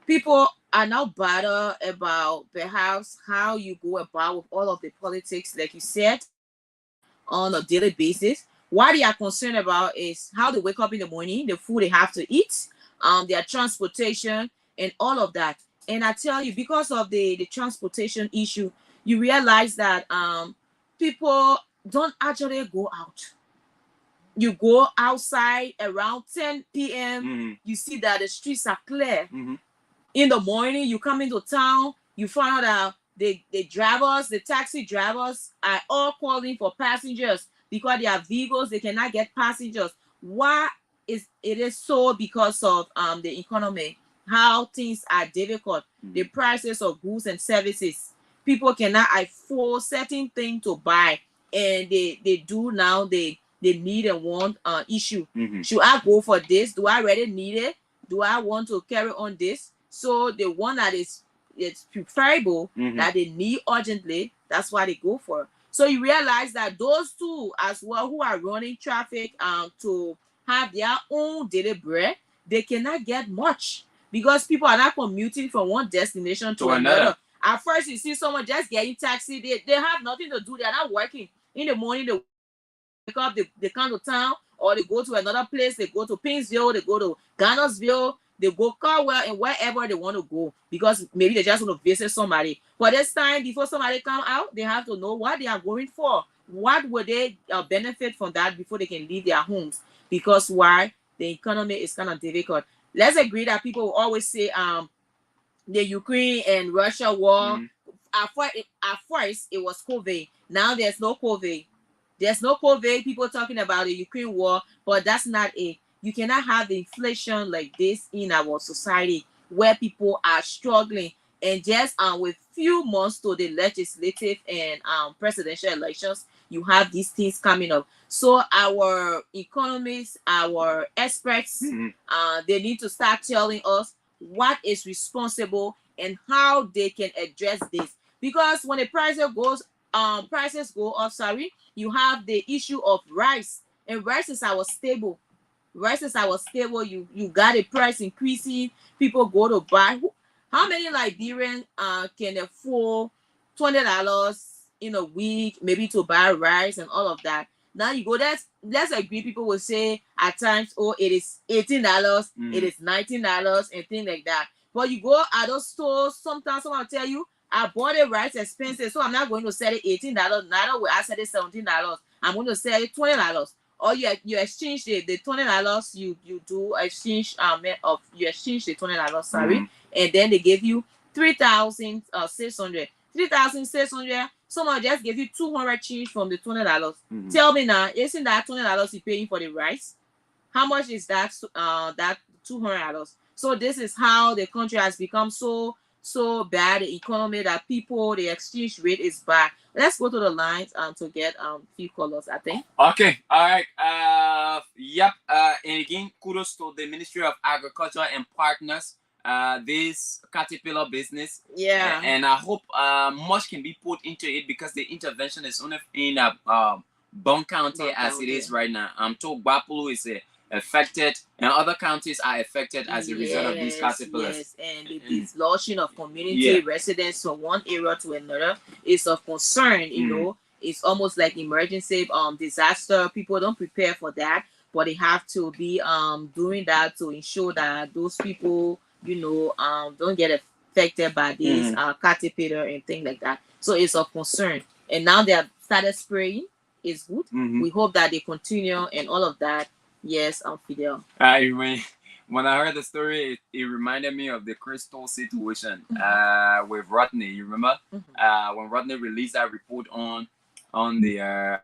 people are now bothered about perhaps how you go about with all of the politics, like you said, on a daily basis. What they are concerned about is how they wake up in the morning, the food they have to eat, their transportation, and all of that. And I tell you, because of the transportation issue, you realize that people don't actually go out. You go outside around 10 p.m., you see that the streets are clear. In the morning, you come into town, you find out that the drivers, the taxi drivers are all calling for passengers because their vehicles, they cannot get passengers. Why is it is so? Because of the economy, how things are difficult, the prices of goods and services. People cannot afford certain things to buy, and they do now, they need and want issue. Should I go for this? Do I really need it? Do I want to carry on this? So the one that is preferable, that they need urgently, that's why they go for. So you realize that those two as well who are running traffic to have their own daily bread, they cannot get much because people are not commuting from one destination to another. At first, you see someone just getting taxi, they have nothing to do. They are not working. In the morning, they wake up, they come to town, or they go to another place. They go to Pinsville, they go to Garnersville, they go Carwell, and wherever they want to go because maybe they just want to visit somebody. But this time, before somebody come out, they have to know what they are going for. What would they benefit from that before they can leave their homes? Because why? The economy is kind of difficult. Let's agree that people will always say the Ukraine and Russia war. At first, it was COVID. Now there's no COVID. There's no COVID. People talking about the Ukraine war, but that's not it. You cannot have the inflation like this in our society where people are struggling. And just with few months to the legislative and presidential elections, you have these things coming up. So our economists, our experts, they need to start telling us what is responsible and how they can address this. Because when the prices go up, you have the issue of rice, and rice is our staple. Rice is our staple. You got a price increasing. People go to buy. How many Liberians can afford $20 in a week, maybe to buy rice and all of that? Now you go, let's agree. People will say at times, oh, it is $18, it is $19, and things like that. But you go at those stores, sometimes someone will tell you, I bought it rice expensive, so I'm not going to sell it $18. Neither will I sell it $17. I'm going to sell it $20. Or you exchange the $20, you do exchange you exchange the $20, and then they give you 3,600. 3,600. Someone just gave you 200 change from the $20. Tell me now, isn't that $20 you're paying for the rice? How much is that? That $200. So this is how the country has become so bad, the economy, that people, the exchange rate is bad. Let's go to the lines to get few callers, I think. Okay, all right. Yep. And again, kudos to the Ministry of Agriculture and partners. This caterpillar business. Yeah. And I hope much can be put into it because the intervention is only in Bon County as it is right now. I'm told Guapulu is affected, and other counties are affected as a result of these caterpillars. Yes, and the dislodging of community residents from one area to another is of concern. You know, it's almost like emergency disaster. People don't prepare for that, but they have to be doing that to ensure that those people, you know, don't get affected by this caterpillar and things like that. So it's of concern. And now they have started spraying. It's good. We hope that they continue and all of that. Yes, Fidel. When I heard the story, it reminded me of the Crystal situation with Rodney. You remember when Rodney released that report on the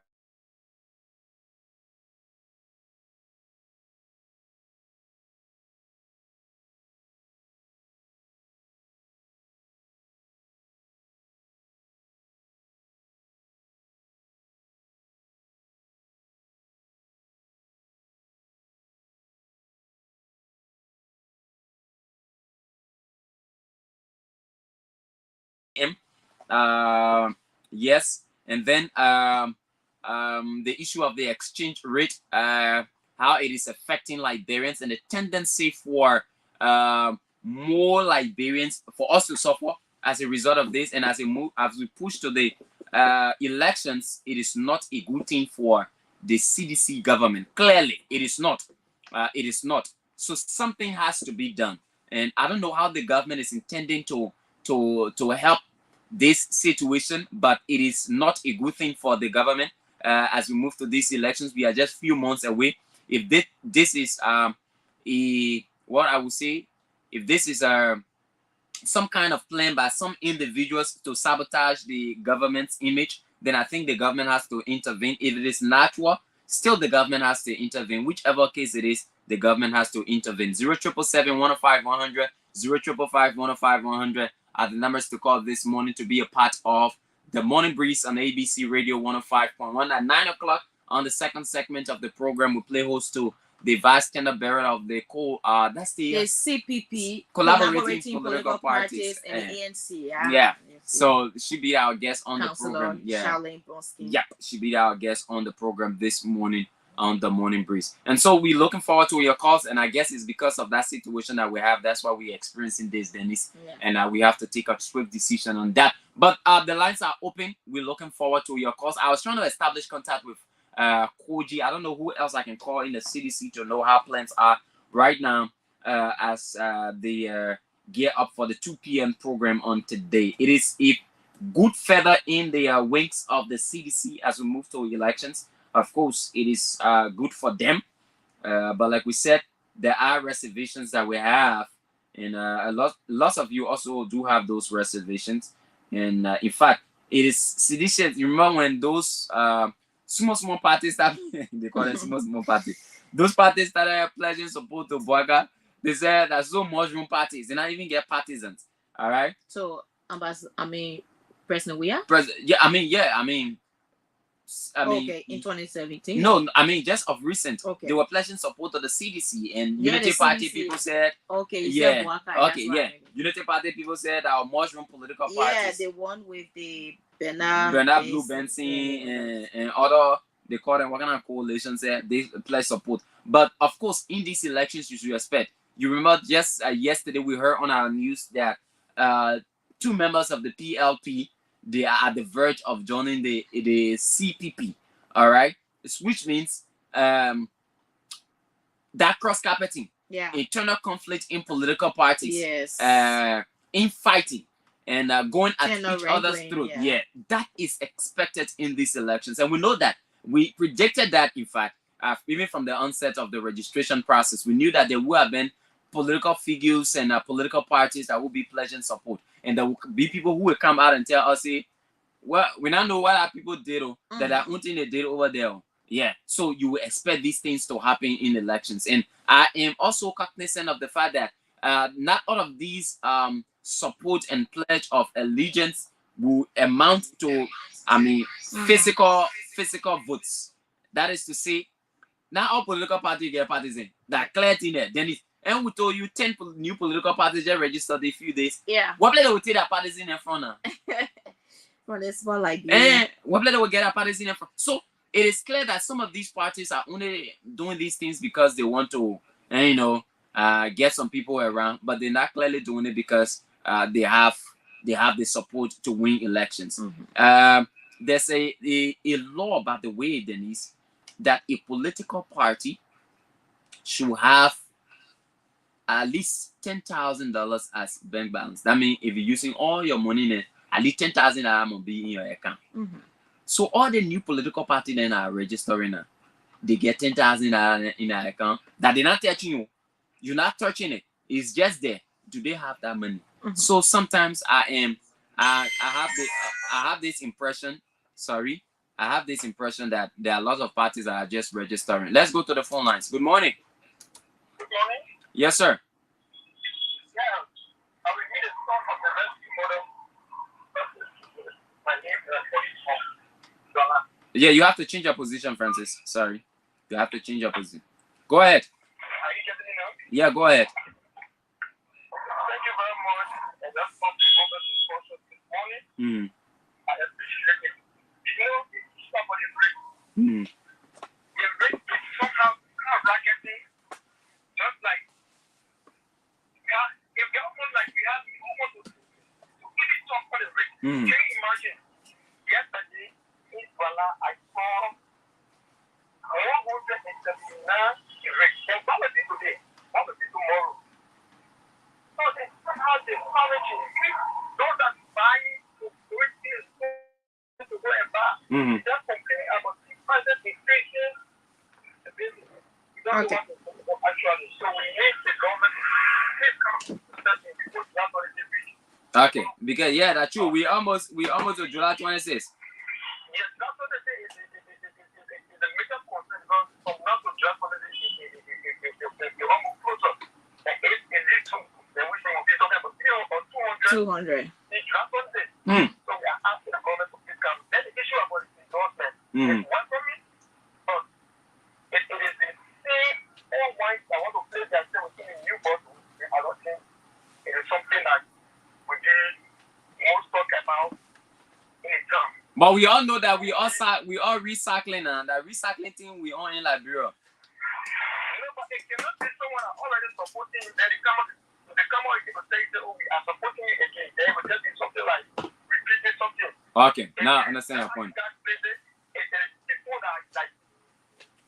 Yes, and then the issue of the exchange rate, how it is affecting Liberians, and the tendency for more Liberians, for us to suffer as a result of this, and as we push to the elections, it is not a good thing for the CDC government. Clearly, it is not. It is not. So something has to be done, and I don't know how the government is intending to help this situation, but it is not a good thing for the government. As we move to these elections, we are just few months away. If this is what I would say, if this is some kind of plan by some individuals to sabotage the government's image, then I think the government has to intervene. If it is natural, still the government has to intervene. Whichever case it is, the government has to intervene. 0777-105-100, 0555-105-100 are the numbers to call this morning to be a part of the Morning Breeze on ABC Radio 105.1. At 9 o'clock on the second segment of the program, we play host to the vice standard bearer of the that's the CPP, collaborating political parties and the ANC. Yeah. So she be our guest on Councilor the program. Yeah. Bonsky. Yep. She be our guest on the program this morning on the Morning Breeze. And so we're looking forward to your calls. And I guess it's because of that situation that we have. That's why we're experiencing this, Dennise. Yeah. And we have to take a swift decision on that. But the lines are open. We're looking forward to your calls. I was trying to establish contact with Koji. I don't know who else I can call in the CDC to know how plans are right now as they gear up for the 2 p.m. program on today. It is a good feather in the wings of the CDC as we move to elections. Of course, it is good for them. But like we said, there are reservations that we have. And lots of you also do have those reservations. And in fact, it is seditious. You remember when those small parties that they call them small parties. Those parties started pledging support to Boaga. They said there's so much room parties. They not even get partisans. All right. So President Weah? Okay, in 2017. No, I mean just of recent. Okay. They were pledging support to the CDC and Unity Party people said. Okay. Unity Party people said our mushroom political parties. Yeah, the one with the Bernard Blue Benson and other, they call them what kind of coalitions there, they pledge support. But of course, in these elections, you should expect. You remember just yesterday we heard on our news that 2 members of the PLP, they are at the verge of joining the CPP. All right, which means that cross-carpeting, internal conflict in political parties, infighting, and going at each other's throat. Yeah, that is expected in these elections, and we know that. We predicted that, in fact, even from the onset of the registration process. We knew that there would have been political figures and political parties that would be pledging support, and there would be people who would come out and tell us, "Hey, well, we now know what our people did, that are one thing they did over there." Yeah, so you would expect these things to happen in elections, and I am also cognizant of the fact that not all of these support and pledge of allegiance will amount to, physical votes. That is to say, not all political parties get parties in. That clear thing there. Then and we told you 10 new political parties just registered a few days. Yeah. What play they will take that parties in front now? For this one, like what play they will get that parties in front? So it is clear that some of these parties are only doing these things because they want to, get some people around, but they're not clearly doing it because they have the support to win elections. There's a law, by the way, Dennise, that a political party should have at least $10,000 as bank balance. That means if you're using all your money in, at least $10,000 will be in your account. So all the new political parties then are registering, they get $10,000 in their account that they're not touching you. You're not touching it. It's just there. Do they have that money? So sometimes I have this impression. I have this impression that there are lots of parties that are just registering. Let's go to the phone lines. Good morning. Good morning. Yes, sir. Yeah, I will need a song of the rescue model. My name is Donna. Yeah, you have to change your position, Francis. Sorry. You have to change your position. Go ahead. Are you getting it now? Yeah, go ahead. Thank you very much. And that's what we wanted to discuss this morning. Mm. The rich somehow bracketing, just like if government like we have, you want to really talk for the rich. Mm. Can you imagine? Yesterday in Bala, I saw 179 rich. And what was it today? What was it tomorrow? So they somehow discouraging those that buying to rich things to go and buy. Mm-hmm. Just complaining about the present inflation. We don't Okay. want to actually. So we need the government to come to certain people that are in the region. Okay, because yeah, that's true. We almost to July 26th. Yes, that's what they say is the major concern because from now to July 26th, the almost closer. And if it too, then we will be talking about 300 or 200. 200. In July 26th. Mm. So we are asking the government to please come. Then the issue about the endorsement Mm. is one for me. But it is the same old wines that want to place their same within a new bottle. I don't think it is something that we do most talk about in a term. But we all know that we all recycling, and that recycling thing we all in Liberia. But it cannot be someone already supporting you, then they come out again and say, oh, we are supporting you again. They will just be something like repeating something. Okay, now I understand your point. People that like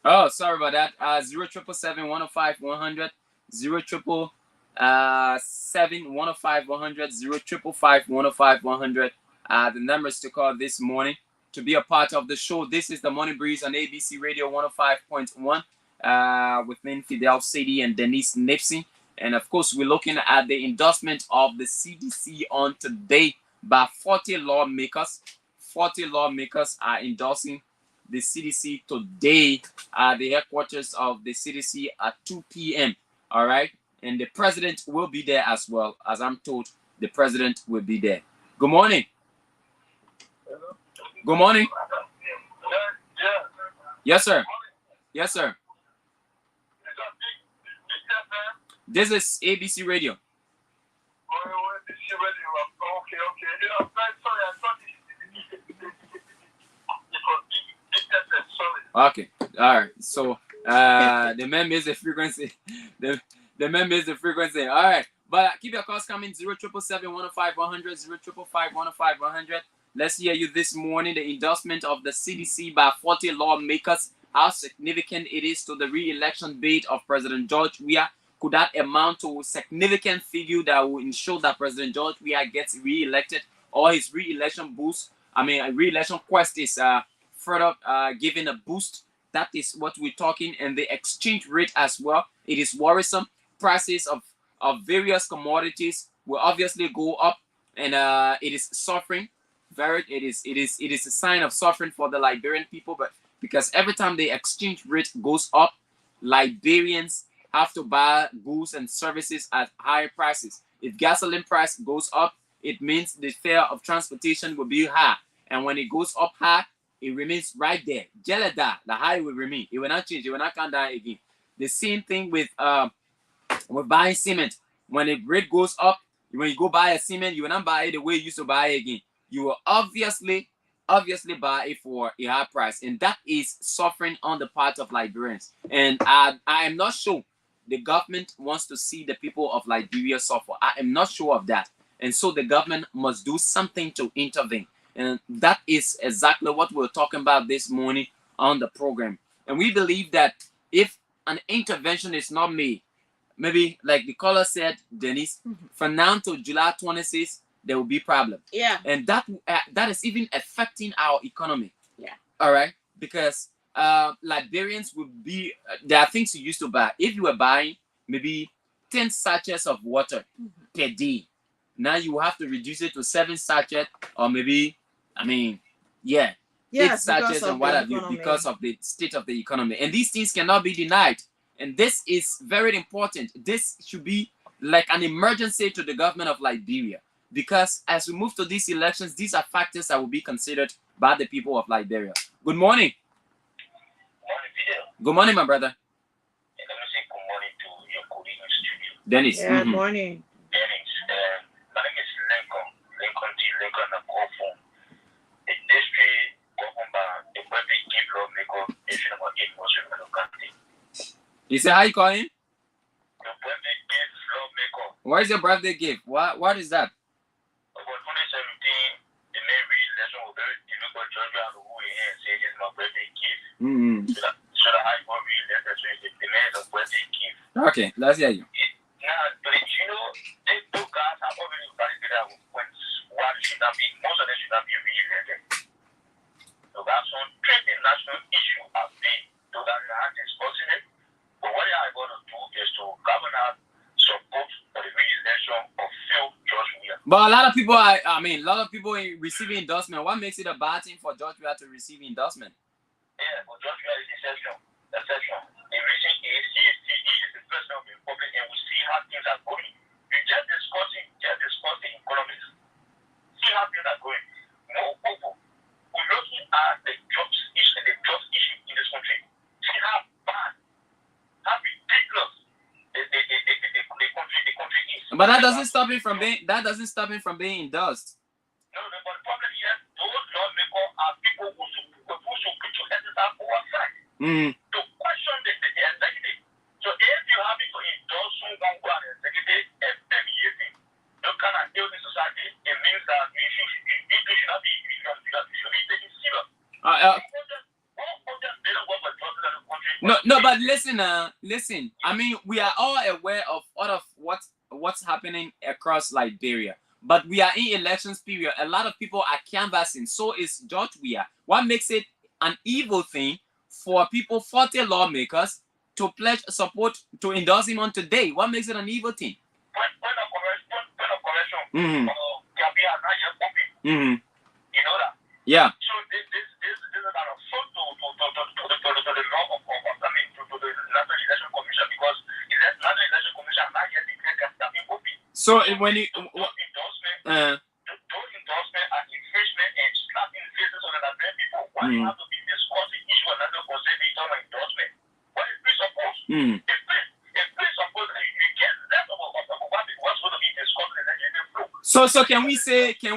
Oh, sorry about that. 0777 105 100 0777 105 100 0555 105 100. The numbers to call this morning to be a part of the show. This is the Morning Breeze on ABC Radio 105.1 within Fidel, Saydee, and Dennise Nimpson. And of course, we're looking at the endorsement of the CDC on today by 40 lawmakers. 40 lawmakers are endorsing the CDC today at the headquarters of the CDC at 2 p.m. All right. And the president will be there as well. As I'm told, the president will be there. Good morning. Good morning. Yes, sir. Yes, sir. This is ABC Radio. okay. I'm sorry, I thought Okay. All right. So the man missed the frequency. The man missed the frequency. All right. But keep your calls coming 0777 105 100 0555 105 100. Let's hear you this morning. The endorsement of the CDC by 40 lawmakers. How significant it is to the re-election bid of President George Weah. Could that amount to a significant figure that will ensure that President George Weah gets re-elected, or his re-election re-election quest is further given a boost? That is what we're talking. And the exchange rate as well. It is worrisome. Prices of various commodities will obviously go up, and it is suffering. It is a sign of suffering for the Liberian people, but because every time the exchange rate goes up, Liberians have to buy goods and services at higher prices. If gasoline price goes up, it means the fare of transportation will be high. And when it goes up high, it remains right there. Jelada, the high will remain. It will not change. It will not come down again. The same thing with buying cement. When the rate goes up, when you go buy a cement, you will not buy it the way you used to buy it again. You will obviously buy it for a high price. And that is suffering on the part of Liberians. And I am not sure the government wants to see the people of Liberia suffer. I am not sure of that. And so the government must do something to intervene. And that is exactly what we're talking about this morning on the program. And we believe that if an intervention is not made, maybe like the caller said, Dennise, from now to July 26th, there will be problem. Yeah. And that is even affecting our economy. Yeah. All right. Because Liberians will be, there are things you used to buy. If you were buying maybe 10 sachets of water per day, now you have to reduce it to 7 sachets, or maybe, 8 sachets and what have you, because of the state of the economy. And these things cannot be denied. And this is very important. This should be like an emergency to the government of Liberia. Because as we move to these elections, these are factors that will be considered by the people of Liberia. Good morning. Good morning, my brother. Good morning to your colleague in studio. Dennise. Yeah, good morning. Dennise, my name is Lincoln The district government by the public give lawmakers You say, how you call him? The birthday gift lawmaker. Where's your birthday gift? What is that? About 2017, the main election will be the local judge and who is here and say this is my birthday gift. So that I will be elected, so it's the main birthday gift. Okay, let's hear you. Now, but you know, these two guys have already validated that when one should not be, most of them should not be re-elected. So that's one national issue as they do that they are discussing it. But what they are going to do is to governor support for the re-election of Phil George Weah. But a lot of people are, a lot of people receiving endorsement. What makes it a bad thing for George Weah to receive endorsement? Yeah, but George Weah is exception. The reason is he is the president of the republic and we see how things are going. We just discussing economics. See how things are going. More people. We're looking at the jobs issue in this country. See how bad, how ridiculous the country is. But that doesn't stop him from being endorsed. No, but the problem is those lawmakers are people who should exercise oversight. To question the executive. So if you have to endorse someone who are executive and permeating those kind of building society, it means that you should not be taken serious. No, but listen. We are all aware of all of what's happening across Liberia. But we are in elections period. A lot of people are canvassing. So is George Weah. What makes it an evil thing for 40 lawmakers to pledge support to endorse him on today? What makes it an evil thing? Point of correction. You know that? Yeah. So this is an assault to the law of to the National Election Commission because the National Election Commission are not yet declared campaign open. So when you those endorsements are infringement and slapping faces on the people. Why you have to be discussing issue and not consider it on endorsement? What is presupposed? If presupposed you get less of what's going to be discussed in the legislative flow. So can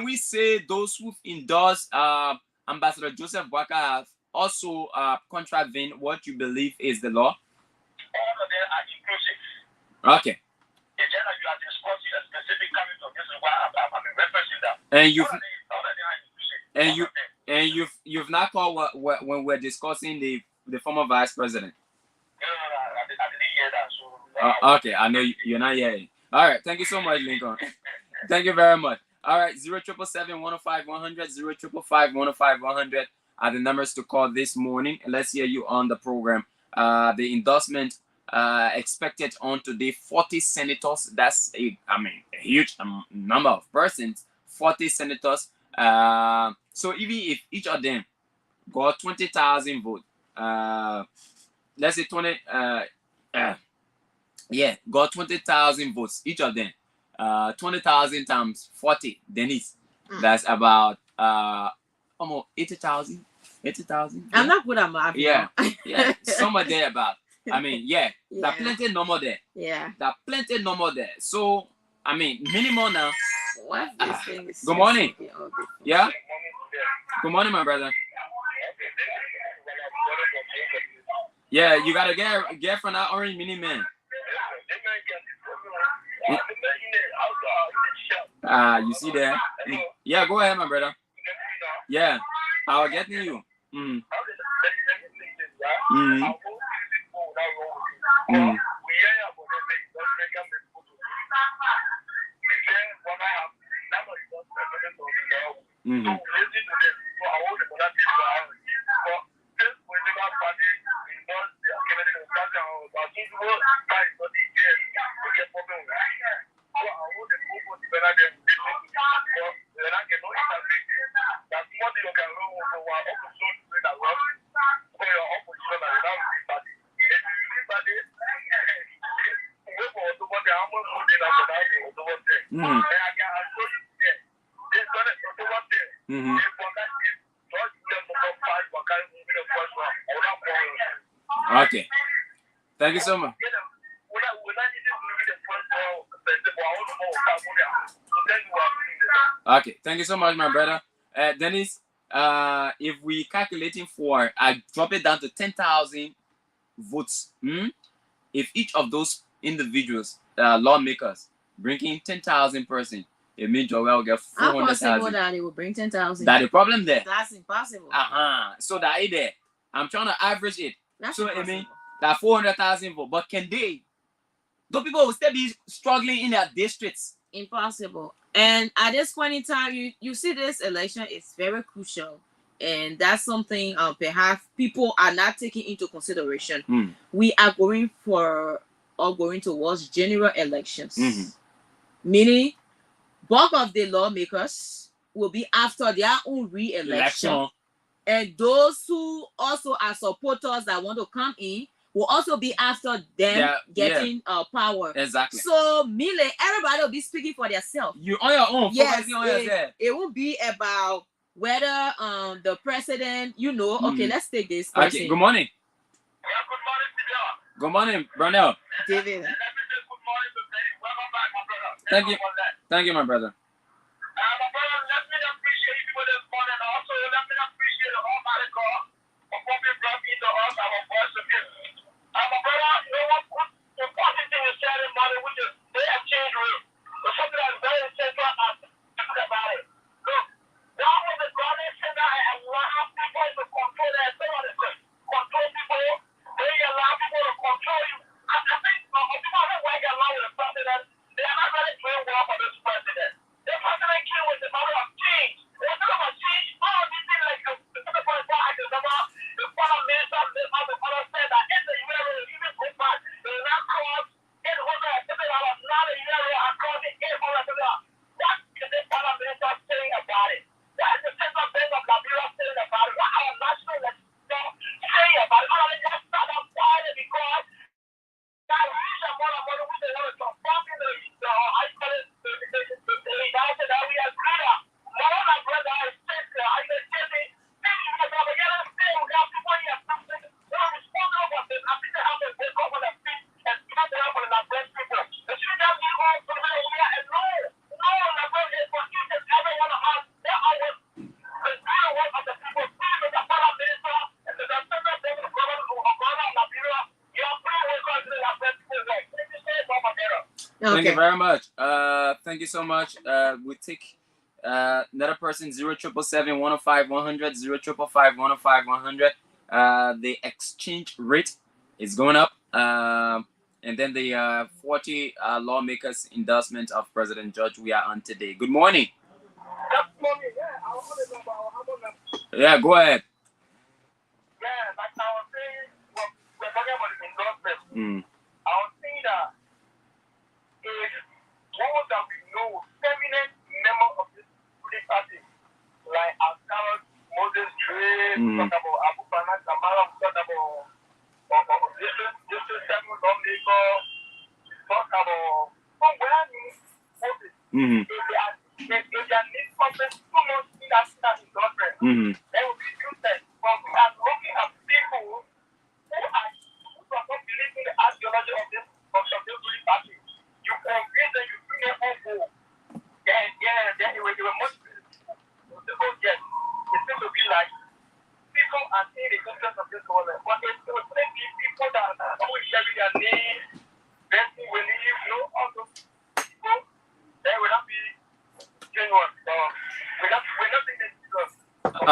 we say those who endorse Ambassador Joseph Boakai have also contravened what you believe is the law? All of them are inclusive. Okay. It's just that you are discussing a specific character. This is why I'm referencing that. And you've not called when we're discussing the former vice president. No, I didn't hear that. So okay, I know you're not hearing. All right, thank you so much, Lincoln. Thank you very much. All right, 0777-105-100, 0555-105-100 are the numbers to call this morning. And let's hear you on the program. The endorsement expected on today, 40 senators. That's a huge number of persons. 40 senators. So even if each of them got 20,000 votes, let's say 20, got 20,000 votes each of them. 20,000 times 40, Dennise. That's about almost 80,000. 80,000. I'm not good at math. Yeah, somewhere there about. There are plenty number there. Yeah. There are plenty number there. So, minimum now. What this thing is Good morning. Yeah? Good morning, my brother. Yeah, you gotta get from that orange mini man. You see there? Yeah, go ahead, my brother. Yeah, I was getting you. Okay. Thank you so much. Okay, thank you so much, my brother. Dennise, if we calculating for, I drop it down to 10,000 votes. if each of those individuals, lawmakers, bring in 10,000 person, it means Joel will get 400,000. Impossible that they will bring 10,000. That's the problem there. That's impossible. So that is there. I'm trying to average it. That's so impossible. I mean that 400,000 vote, but can they? Those people will still be struggling in their districts. Impossible. And at this point in time, you see this election is very crucial, and that's something perhaps people are not taking into consideration. We are going towards general elections, meaning bulk of the lawmakers will be after their own re-election, and those who also are supporters that want to come in will also be after them getting power. Exactly. So, everybody will be speaking for themselves. You on your own. Yes, on yourself. It won't be about whether the president, okay, let's take this person. Okay, good morning. Yeah, good morning, Fidel. Good morning, Brunel. David. Let me say good morning to Dennise. Welcome back, my brother. Thank you. Thank you, my brother. My brother, let me appreciate you this morning. Also, let me appreciate the Almighty God for what brought me to us, our voice of His. My brother, you know what? The important thing you said in morning, which is the exchange rate. It's something that's very essential as think about it. Look, that was the government center and allow people to control their control people. They allow people to control you. I think people who work along with the president, they are not really doing well for this president. The president came with the matter of change. It's not about change. All these things like the minister, the other said that in the year, even go back, they will not cause $870, not a year, are causing $800. What is the minister saying about it? What is the central bank of Liberia saying about it? What our national legislature saying about it? All of them just start up quiet because that huge amount of money which they want to transform in the that we agree on. One of my brother is sick. I can say this. Thank you very much. Thank you so much. We take another person 0777 105 100 0555 105 100. The exchange rate is going up. And then the 40 lawmakers endorsement of President George we are on today. Good morning. Yeah, go ahead. Yeah, like I was saying, we're talking about the endorsement. I was saying that if those that we know, eminent member of this party, like Ascaros, Moses Trey, talk about Abu Banak, Kamala, talk about District 7 lawmaker, talk about Moses. If they need something too much in that endorsement, they will be useless. But we are looking at people who are not believing the ideology of this party. You convince them, you bring them on board. Then it will much yes. It seems to be like people are seeing the interest of this government. But it will be people that are always sharing their name, Benson will leave, all those people, they will not be genuine. So we're not taking this because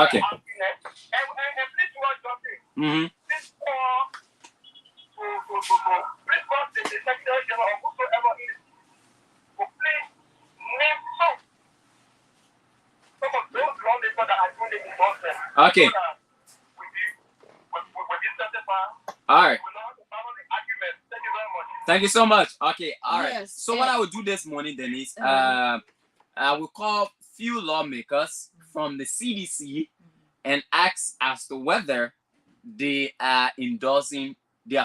okay. And please watch something. Please call the Secretary General or whosoever is. Please name some of those lawmakers that are doing the endorsement. Okay. All right. Thank you very much. Thank you so much. Okay. All right. Yes, So what I will do this morning, Dennise, I will call few lawmakers from the CDC and ask as to whether they are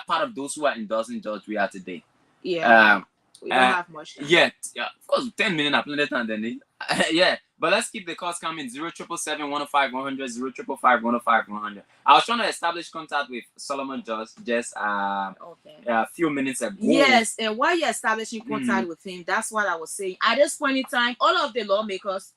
part of those who are endorsing George we are today. Yeah. We don't have much time. Yeah, of course, 10 minutes are plenty time, then. Yeah, but let's keep the calls coming. 0777 105 100 0555 105 100. I was trying to establish contact with Solomon just a few minutes ago. Yes, and while you're establishing contact with him, that's what I was saying. At this point in time, all of the lawmakers,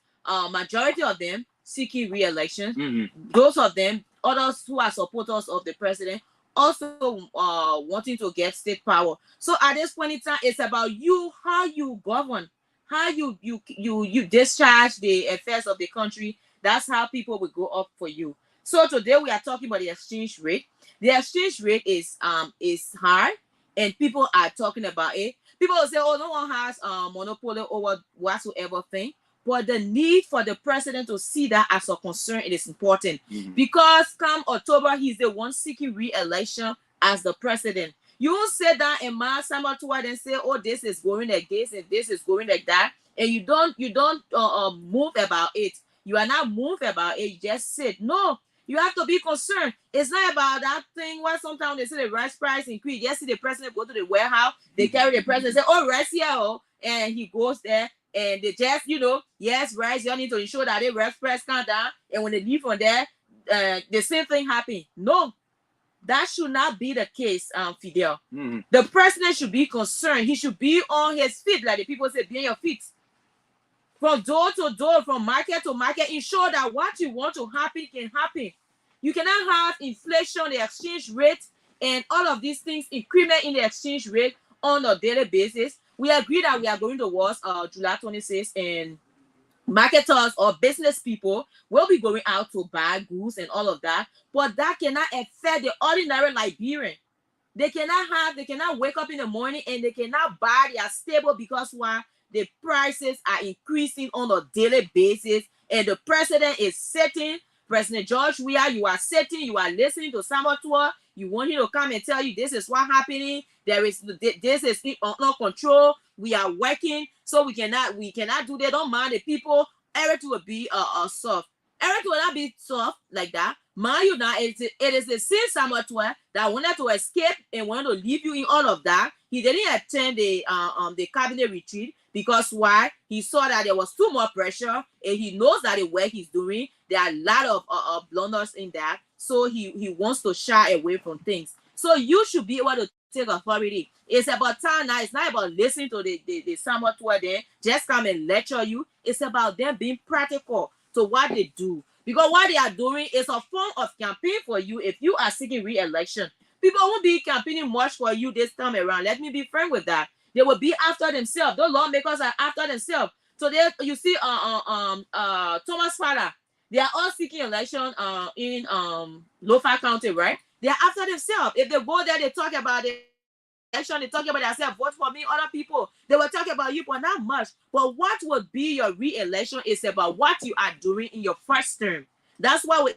majority of them seeking re-election. Those of them, others who are supporters of the president, also wanting to get state power. So at this point in time, it's about you, how you govern, how you discharge the affairs of the country. That's how people will go up for you. So today we are talking about the exchange rate. The exchange rate is high, and people are talking about it. People will say, "Oh, no one has monopoly over whatsoever thing." But the need for the president to see that as a concern, it is important. Because come October, he's the one seeking re-election as the president. You won't sit down and mark someone toward and say, "Oh, this is going like this and this is going like that," and you don't move about it. You are not moved about it. You just sit. No, you have to be concerned. It's not about that thing where sometimes they say the rice price increase. Yesterday, the president go to the warehouse. They carry the president, say, "Oh, rice here," oh, and he goes there. And they just, yes, rice, you need to ensure that the rice price come down. And when they leave from there, the same thing happen. No, that should not be the case, Fidel. The president should be concerned. He should be on his feet, like the people say, be on your feet. From door to door, from market to market, ensure that what you want to happen can happen. You cannot have inflation, the exchange rate, and all of these things, increment in the exchange rate on a daily basis. We agree that we are going towards July 26th, and marketers or business people will be going out to buy goods and all of that, but that cannot affect the ordinary Liberian. They cannot wake up in the morning and they cannot buy their stable because why? The prices are increasing on a daily basis, and the president is sitting. President George Weah, you are sitting, you are listening to Samotua. You want him to come and tell you this is what's happening. This is under control. We are working, so we cannot do that. Don't mind the people. Everything will be soft. Everything will not be soft like that. Mind you, now it is the same Samotua that wanted to escape and wanted to leave you in all of that. He didn't attend the cabinet retreat because why? He saw that there was too much pressure, and he knows that the work he's doing, there are a lot of blunders in that. So he wants to shy away from things. So you should be able to take authority. It's about time now. It's not about listening to the Samotua there. Just come and lecture you. It's about them being practical to what they do. Because what they are doing is a form of campaign for you if you are seeking re-election. People won't be campaigning much for you this time around. Let me be frank with that. They will be after themselves. Those lawmakers are after themselves. So you see Thomas Fada. They are all seeking election in Lofa County, right? They are after themselves. If they go there, they talk about the election, they talk about themselves, vote for me, other people. They will talk about you, but not much. But what would be your re-election is about what you are doing in your first term. That's why we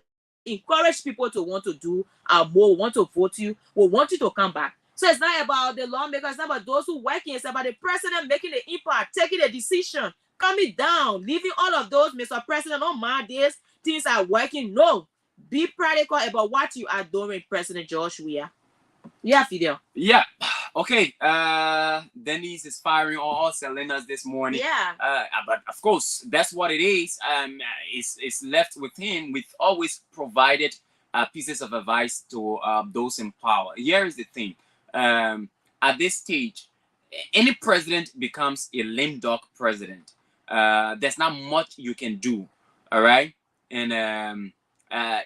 encourage people to want to do more, want to vote you, we want you to come back. So it's not about the lawmakers, it's not about those who working, it's about the president making the impact, taking a decision, coming down, leaving all of those, Mr. President, don't mind this, things are working. No, be practical about what you are doing, President George Weah. Yeah, Fidel. Yeah. Okay. Dennise is firing on all cylinders this morning. Yeah. But of course, that's what it is. It's left with him. We've always provided pieces of advice to those in power. Here is the thing. At this stage, any president becomes a lame duck president. There's not much you can do. All right. And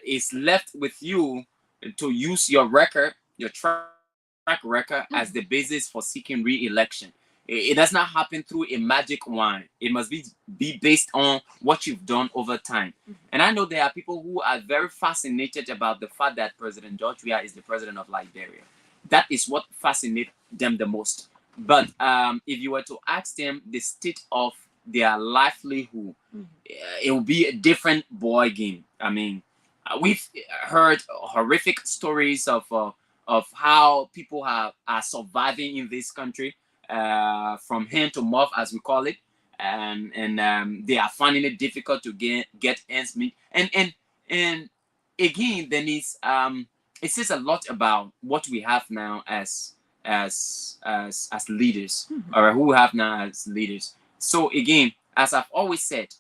it's left with you to use your record, your track record as the basis for seeking re-election. It does not happen through a magic wand. It must be based on what you've done over time. And I know there are people who are very fascinated about the fact that President George Weah is the president of Liberia. That is what fascinates them the most. But if you were to ask them the state of their livelihood, it will be a different ball game. I mean, we've heard horrific stories of how people are surviving in this country, from hand to mouth, as we call it, and they are finding it difficult to get ends meet. And again, Dennise, it says a lot about what we have now as leaders, or who we have now as leaders. So again, as I've always said,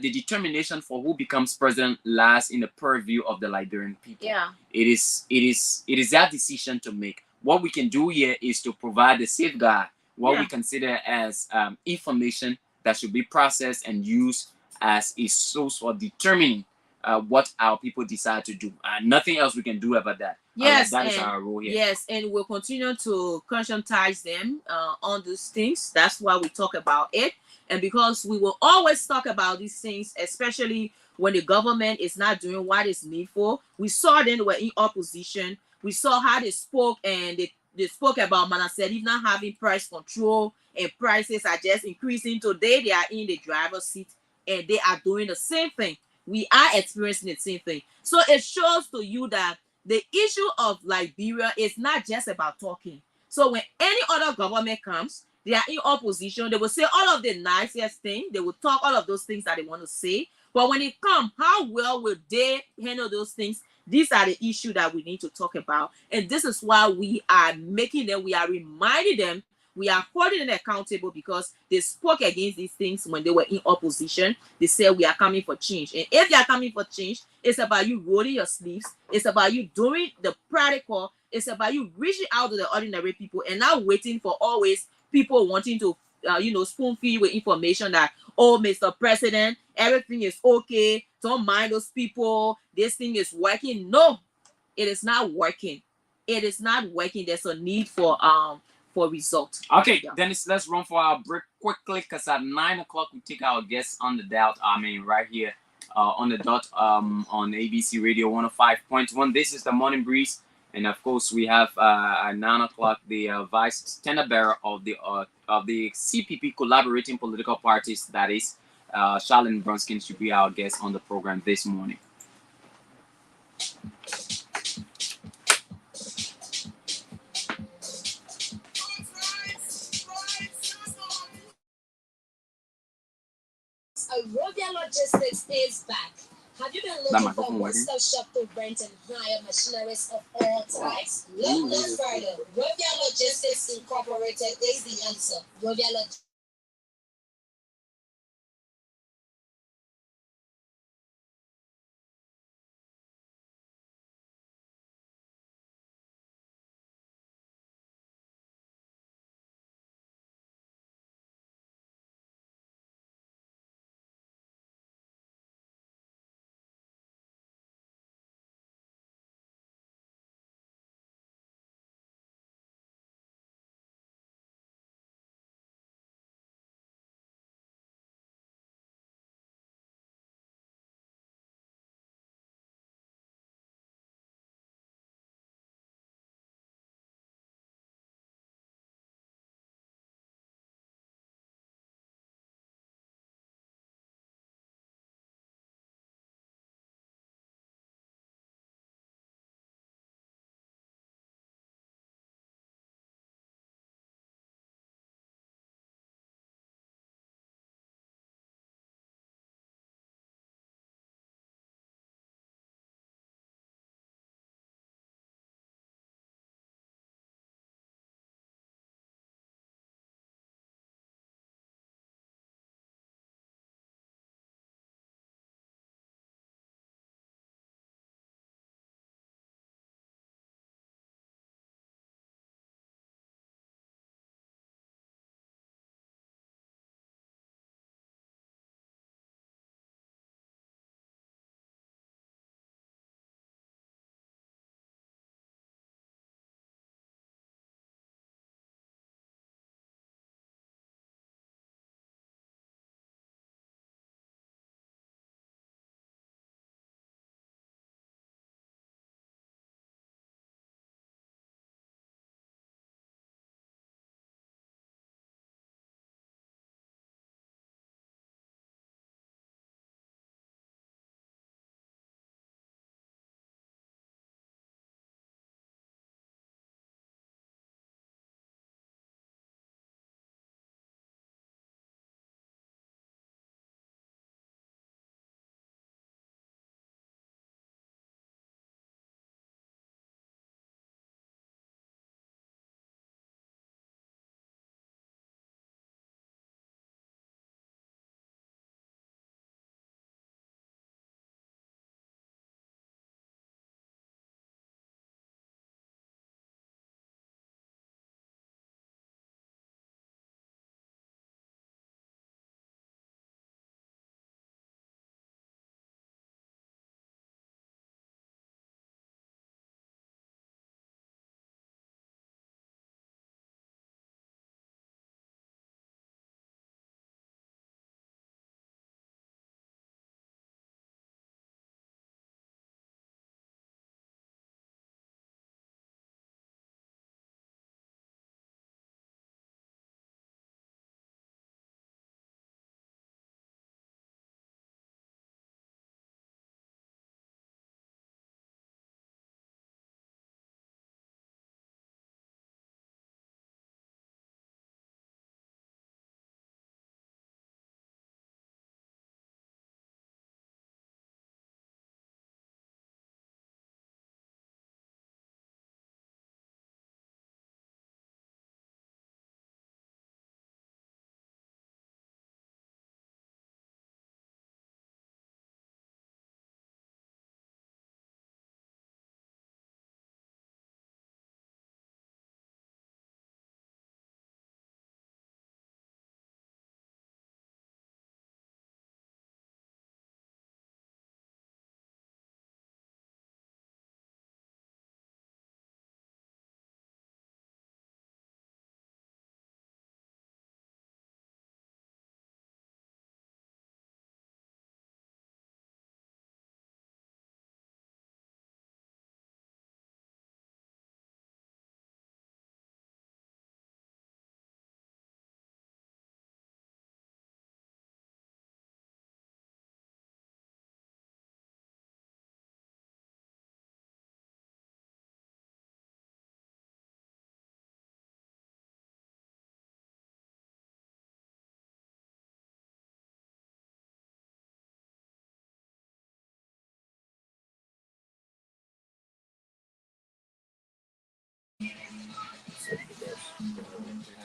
the determination for who becomes president lies in the purview of the Liberian people. Yeah. It is their decision to make. What we can do here is to provide the safeguard, what we consider as information that should be processed and used as a source for determining what our people decide to do. Nothing else we can do about that. Yes, that is and our role here. yes, and we'll continue to conscientize them on these things. That's why we talk about it, and because we will always talk about these things, especially when the government is not doing what is needful. We saw them were in opposition. We saw how they spoke, and they spoke about Manasseh not having price control, and prices are just increasing. Today they are in the driver's seat, and they are doing the same thing. We are experiencing the same thing. So it shows to you that the issue of Liberia is not just about talking. So when any other government comes, they are in opposition, they will say all of the nicest things, they will talk all of those things that they want to say. But when it comes, how well will they handle those things? These are the issues that we need to talk about. And this is why we are making them, we are reminding them, we are holding them accountable because they spoke against these things when they were in opposition. They said we are coming for change. And if you are coming for change, it's about you rolling your sleeves. It's about you doing the practical. It's about you reaching out to the ordinary people and not waiting for always people wanting to, spoon feed you with information that, oh, Mr. President, everything is okay. Don't mind those people. This thing is working. No, it is not working. It is not working. There's a need for result. Okay, Yeah. Dennise, let's run for our break quickly because at 9 o'clock we take our guests on the dot. Right here on the dot on ABC Radio 105.1. This is the Morning Breeze, and of course we have at 9 o'clock the vice standard bearer of the CPP collaborating political parties. That is Charlene Brunskin should be our guest on the program this morning. Rovia Logistics is back. Have you been looking for a one-stop shop to rent and hire machineries of all types? Look no further. Rovia Logistics Incorporated is the answer. Rovia Logistics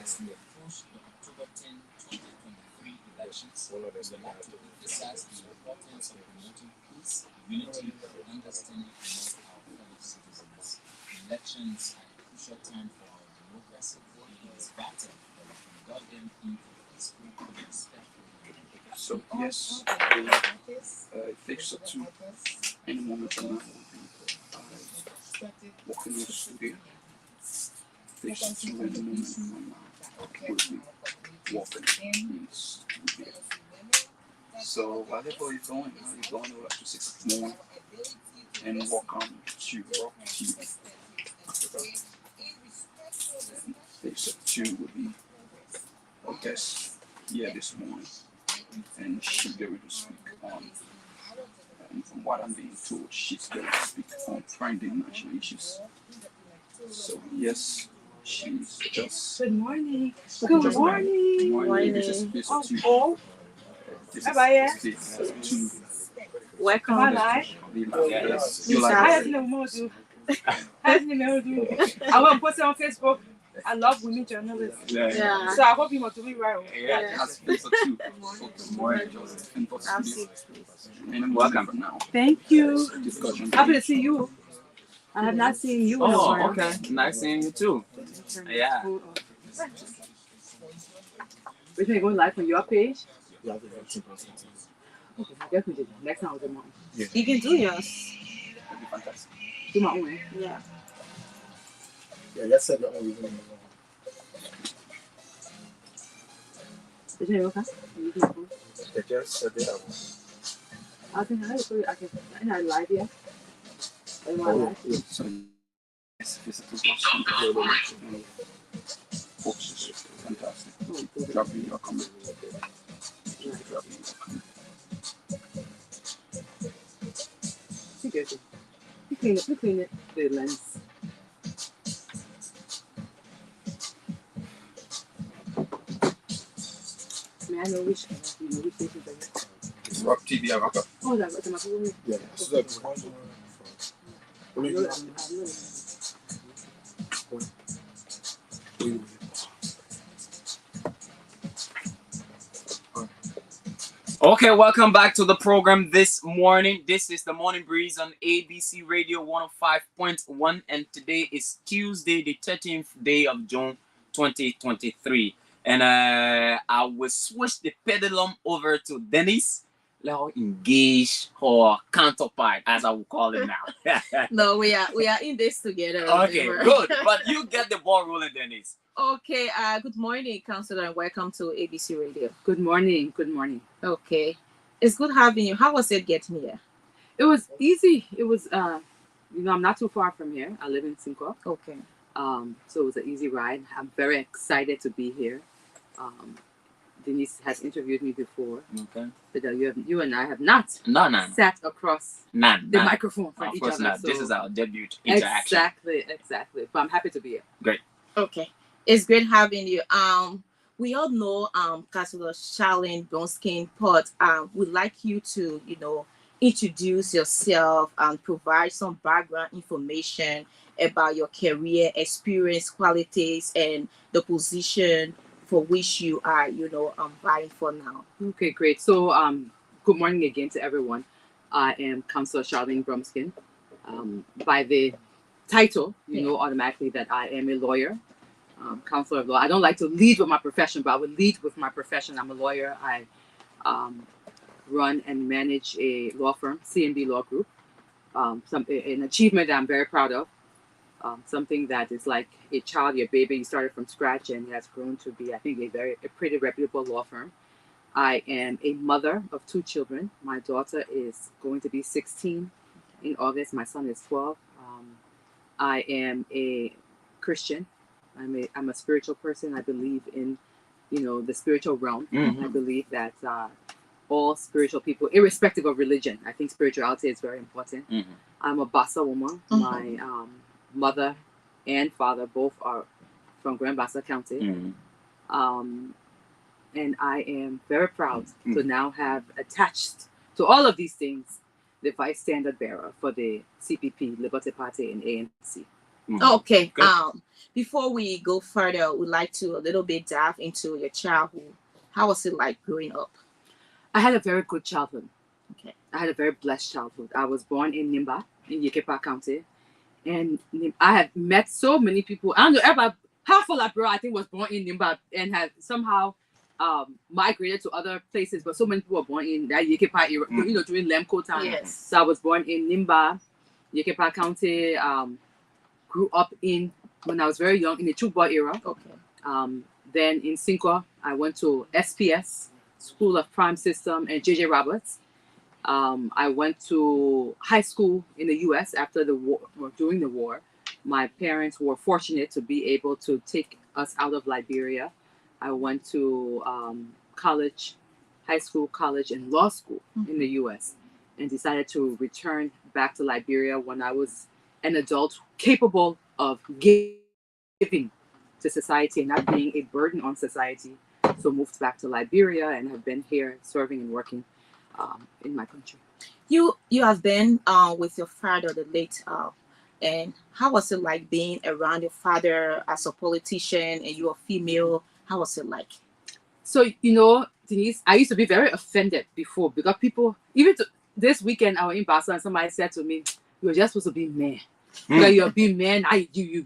As we approach the October 10, 2023 elections, we would like to emphasize the importance of promoting peace, unity, and understanding among our fellow citizens. Elections are a crucial time for our democracy. It is vital that we conduct them in a peaceful and respectful manner. So yes, it takes up to any moment from now will be walking in the studio. Takes up to any moment from now will be walking in the studio. So whatever you're doing, how you're going up to 6 in the morning and walk on to Rock TV Africa. And takes up to will be a guest here this morning, and she'll be able to speak on, and from what I'm being told, she's going to speak on trending national issues. So yes, she's just. Good morning. Good morning. This is Space of Two. This is Space of Two. Welcome. Yes. You like I it? have no more do. I will post it on Facebook. I love women journalists. Yeah. So I hope you want to be right. Yeah, that's Space of Two. So good morning, Joseph. And welcome now. Thank you. Discussion. Happy to see you. I have not seen you in a Oh, while. okay. Nice seeing you too. Yeah. Which one you going live on your page? Okay, I guess we did. Next time I'll do mine. You can do yours. That'd be fantastic. Do my own. Yeah. Yeah, that's it. Which one you okay? Use my phone. They just said they have. I think I can. I'm not live yet. Am I live? So yes, this is the folks is fantastic. Keep dropping your comment. Keep dropping your comment. You clean it. The lens. May I know which stations are you? Rock TV Africa. Oh, that's my phone. Yeah, this is like Okay, welcome back to the program this morning. This is the Morning Breeze on ABC Radio 105.1, and today is Tuesday, the 13th day of June 2023. And I will switch the pendulum over to Dennise. Let her engage her counterpart, as I will call it now. No, we are in this together. Okay, remember? good. But you get the ball rolling, Dennise. Okay. Good morning, Counselor, and welcome to ABC Radio. Good morning. Good morning. Okay. It's good having you. How was it getting here? It was easy. It was, I'm not too far from here. I live in Cinco. Okay. So it was an easy ride. I'm very excited to be here. Dennise has interviewed me before. Okay. Fidel, you and I have not sat across the microphone from Of each course other. not. So This is our debut interaction. Exactly. But I'm happy to be here. Great. Okay. It's great having you. We all know Counselor Charlene Bronskin, but we'd like you to, introduce yourself and provide some background information about your career, experience, qualities, and the position for which you are, vying for now. Okay, great. So, good morning again to everyone. I am Counselor Charlene Bronskin. By the title, you know automatically that I am a lawyer, counselor of law. I don't like to lead with my profession, but I would lead with my profession. I'm a lawyer. I run and manage a law firm, C&B Law Group. An achievement that I'm very proud of. Something that is like a child, your baby, you started from scratch and it has grown to be, I think, a pretty reputable law firm. I am a mother of 2 children. My daughter is going to be 16 in August. My son is 12. I am a Christian. I'm a spiritual person. I believe in, the spiritual realm. Mm-hmm. I believe that all spiritual people, irrespective of religion, I think spirituality is very important. Mm-hmm. I'm a Bassa woman. Mm-hmm. My mother and father both are from Grand Bassa County. Mm-hmm. And I am very proud to now have attached to all of these things the vice standard bearer for the CPP, Liberty Party, and ANC. Okay. Good. Before we go further, we'd like to a little bit dive into your childhood. How was it like growing up? I had a very good childhood. Okay. I had a very blessed childhood. I was born in Nimba, in Yekepa County. And I have met so many people. I don't know, about half of Labrador, I think, was born in Nimba and had somehow migrated to other places. But so many people were born in that Yekepa era, during Lemco time. Yes. So I was born in Nimba, Yekepa County. Grew up when I was very young in the Chukba era. Okay. Then in Cinco, I went to SPS, School of Prime System, and JJ Roberts. I went to high school in the U.S. after the war, or during the war. My parents were fortunate to be able to take us out of Liberia. I went to college, high school, college, and law school in the U.S. and decided to return back to Liberia when I was an adult capable of giving to society and not being a burden on society. So moved back to Liberia and have been here serving and working in my country. You have been with your father, the late, and how was it like being around your father as a politician and you're a female? How was it like? So, Dennise, I used to be very offended before because people, even this weekend, I was in Basel and somebody said to me, "You were just supposed to be man. You're a big man. You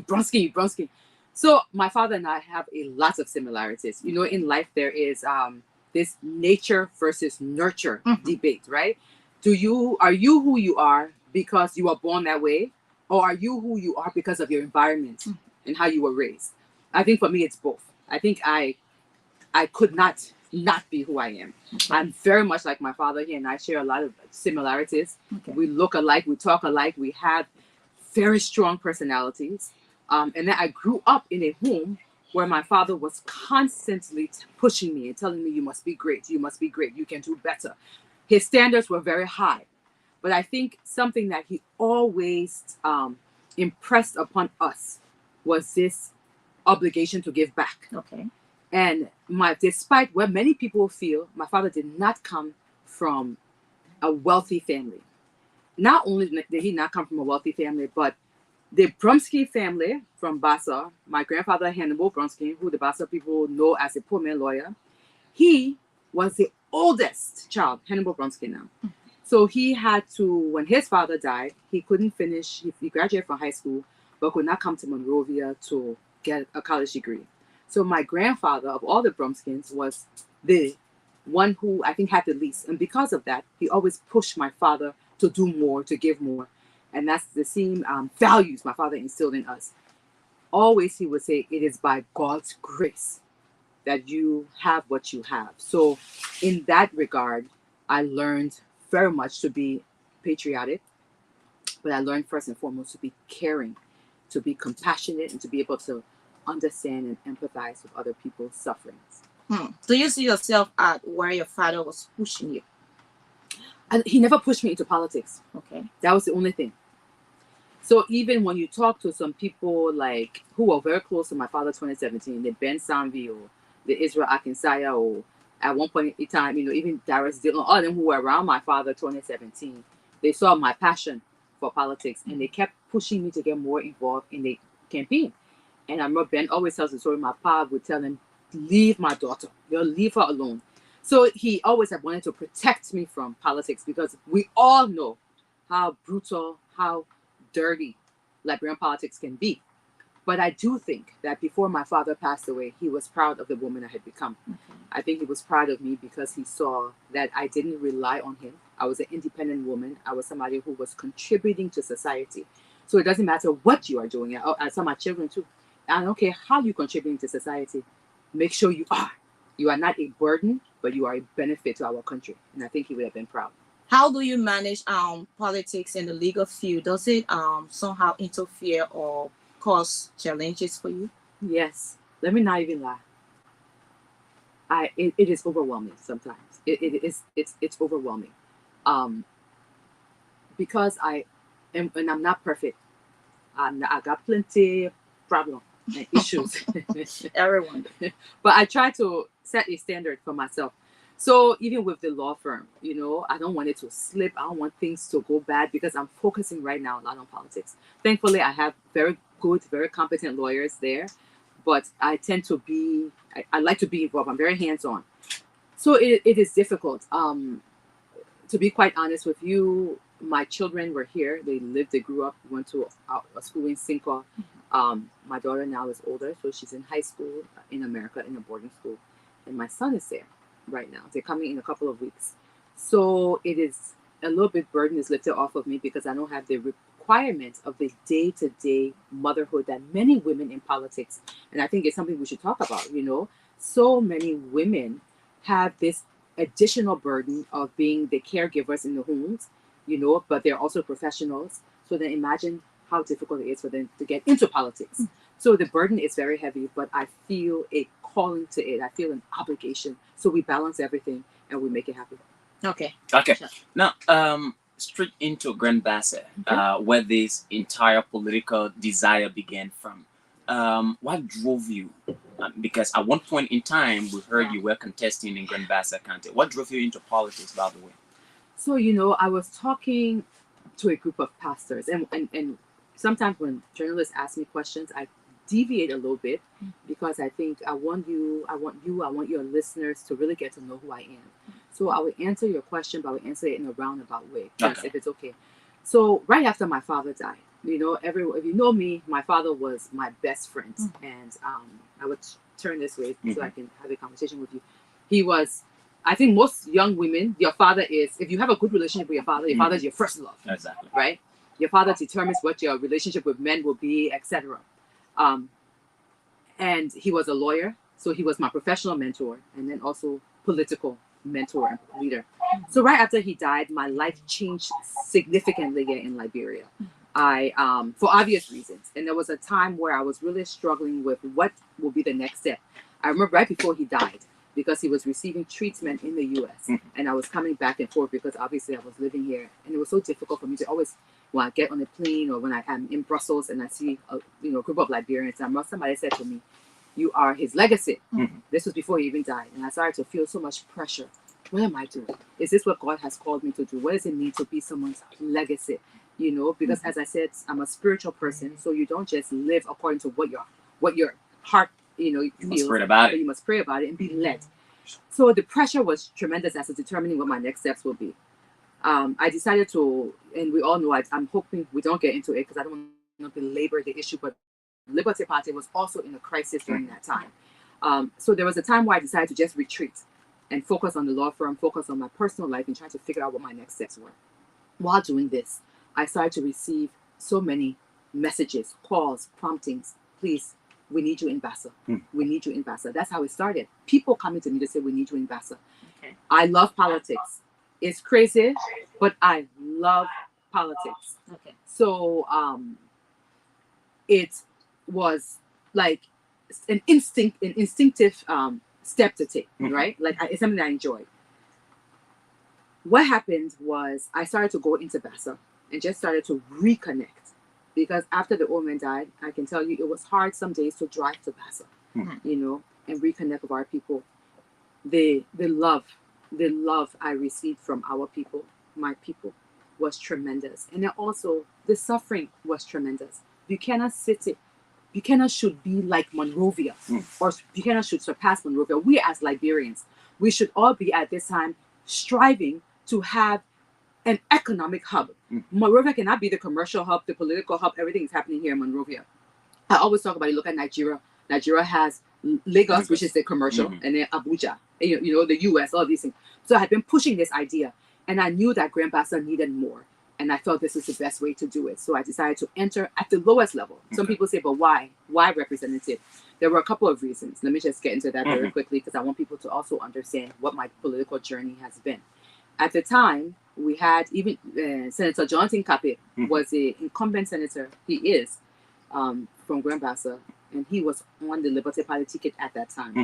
bronsky. So my father and I have a lot of similarities. In life there is this nature versus nurture debate, right? Are you who you are because you were born that way, or are you who you are because of your environment and how you were raised? I think for me it's both. I think I could not be who I am. I'm very much like my father. He and I share a lot of similarities. Okay. We look alike, we talk alike, we have very strong personalities. And then I grew up in a home where my father was constantly pushing me and telling me, you must be great, you can do better. His standards were very high. But I think something that he always impressed upon us was this obligation to give back. Okay. And despite what many people feel, my father did not come from a wealthy family. Not only did he not come from a wealthy family, but the Bromsky family from Bassa, my grandfather Hannibal Bromsky, who the Bassa people know as a poor man lawyer, he was the oldest child, Hannibal Bromsky now. So he had to, when his father died, he couldn't finish, he graduated from high school, but could not come to Monrovia to get a college degree. So my grandfather, of all the Bromskins, was the one who I think had the least. And because of that, he always pushed my father to do more, to give more. And that's the same values my father instilled in us. Always he would say, it is by God's grace that you have what you have. So in that regard, I learned very much to be patriotic, but I learned first and foremost to be caring, to be compassionate, and to be able to understand and empathize with other people's sufferings. Do you see yourself at where your father was pushing you? And he never pushed me into politics. Okay. That was the only thing. So even when you talk to some people like who were very close to my father 2017, the Ben Sanvi or the Israel Akinsaya, or at one point in time, even Darius Dillon, all of them who were around my father 2017, they saw my passion for politics and they kept pushing me to get more involved in the campaign. And I remember Ben always tells the story, my pa would tell him, leave my daughter, leave her alone. So he always had wanted to protect me from politics because we all know how brutal, how dirty Liberian politics can be. But I do think that before my father passed away, he was proud of the woman I had become. I think he was proud of me because he saw that I didn't rely on him. I was an independent woman. I was somebody who was contributing to society. So it doesn't matter what you are doing. I saw my children too. I don't care how you're contributing to society. Make sure you are. You are not a burden, but you are a benefit to our country. And I think he would have been proud. How do you manage politics in the legal field? Does it somehow interfere or cause challenges for you? Yes. Let me not even lie. It is overwhelming sometimes. It's overwhelming. Because and I'm not perfect. I got plenty of problems and issues. Everyone. But I try to set a standard for myself. So even with the law firm, I don't want it to slip. I don't want things to go bad because I'm focusing right now a lot on politics. Thankfully, I have very good, very competent lawyers there, but I tend to be, I like to be involved. I'm very hands-on. So it is difficult. To be quite honest with you, my children were here. They grew up, went to a school in Cinco. My daughter now is older, so she's in high school in America in a boarding school. And my son is there right now. They're coming in a couple of weeks. So it is a little bit burden is lifted off of me because I don't have the requirements of the day-to-day motherhood that many women in politics, and I think it's something we should talk about, So many women have this additional burden of being the caregivers in the homes, but they're also professionals. So then imagine how difficult it is for them to get into politics. So the burden is very heavy, but I feel a calling to it. I feel an obligation. So we balance everything and we make it happen. Okay. Sure. Now, straight into Grand Bassett, where this entire political desire began from. What drove you? Because at one point in time, we heard you were contesting in Grand Bassett County. What drove you into politics, by the way? So, I was talking to a group of pastors, and sometimes when journalists ask me questions, I deviate a little bit because I think I want your listeners to really get to know who I am. So I will answer your question, but I will answer it in a roundabout way, if it's okay. So right after my father died, if you know me, my father was my best friend, and I would turn this way so I can have a conversation with you. He was, I think most young women, your father is, if you have a good relationship with your father is your first love. Exactly. Right? Your father determines what your relationship with men will be, etc. And he was a lawyer, so he was my professional mentor and then also political mentor and leader. So right after he died, my life changed significantly here in Liberia. I, for obvious reasons. And there was a time where I was really struggling with what will be the next step. I remember right before he died, because he was receiving treatment in the U.S. And I was coming back and forth because obviously I was living here. And it was so difficult for me to always, when I get on a plane or when I am in Brussels and I see a group of Liberians, and somebody said to me, "You are his legacy." This was before he even died. And I started to feel so much pressure. What am I doing? Is this what God has called me to do? What does it mean to be someone's legacy? Because as I said, I'm a spiritual person. So you don't just live according to what your heart, feels. You must pray about it. You must pray about it and be led. So the pressure was tremendous as to determining what my next steps will be. I decided to, and we all know I'm hoping we don't get into it because I don't want to belabor the issue, but Liberty Party was also in a crisis during that time. So there was a time where I decided to just retreat and focus on the law firm, focus on my personal life and try to figure out what my next steps were. While doing this, I started to receive so many messages, calls, promptings. Please, we need you in Bassa. We need you in Bassa. That's how it started. People coming to me to say, we need you in Bassa. Okay. I love politics. It's crazy, but I love politics. Okay. So it was like an instinctive step to take, right? Like it's something I enjoyed. What happened was I started to go into Bassa and just started to reconnect, because after the old man died, I can tell you it was hard some days to drive to Bassa, and reconnect with our people. The love I received from our people, my people, was tremendous, and then also the suffering was tremendous. Buchanan City, Buchanan should be like Monrovia, or Buchanan should surpass Monrovia. We as Liberians, we should all be at this time striving to have an economic hub. Monrovia cannot be the commercial hub, the political hub. Everything is happening here in Monrovia. I always talk about it. Look at Nigeria. Nigeria has Lagos, which is the commercial, and then Abuja, the US, all these things. So I had been pushing this idea, and I knew that Grand Bassa needed more. And I thought this was the best way to do it. So I decided to enter at the lowest level. Some people say, but why? Why representative? There were a couple of reasons. Let me just get into that very quickly, because I want people to also understand what my political journey has been. At the time, we had even Senator Jonathan Kape was an incumbent senator. He is from Grand Bassa, and he was on the Liberty Party ticket at that time.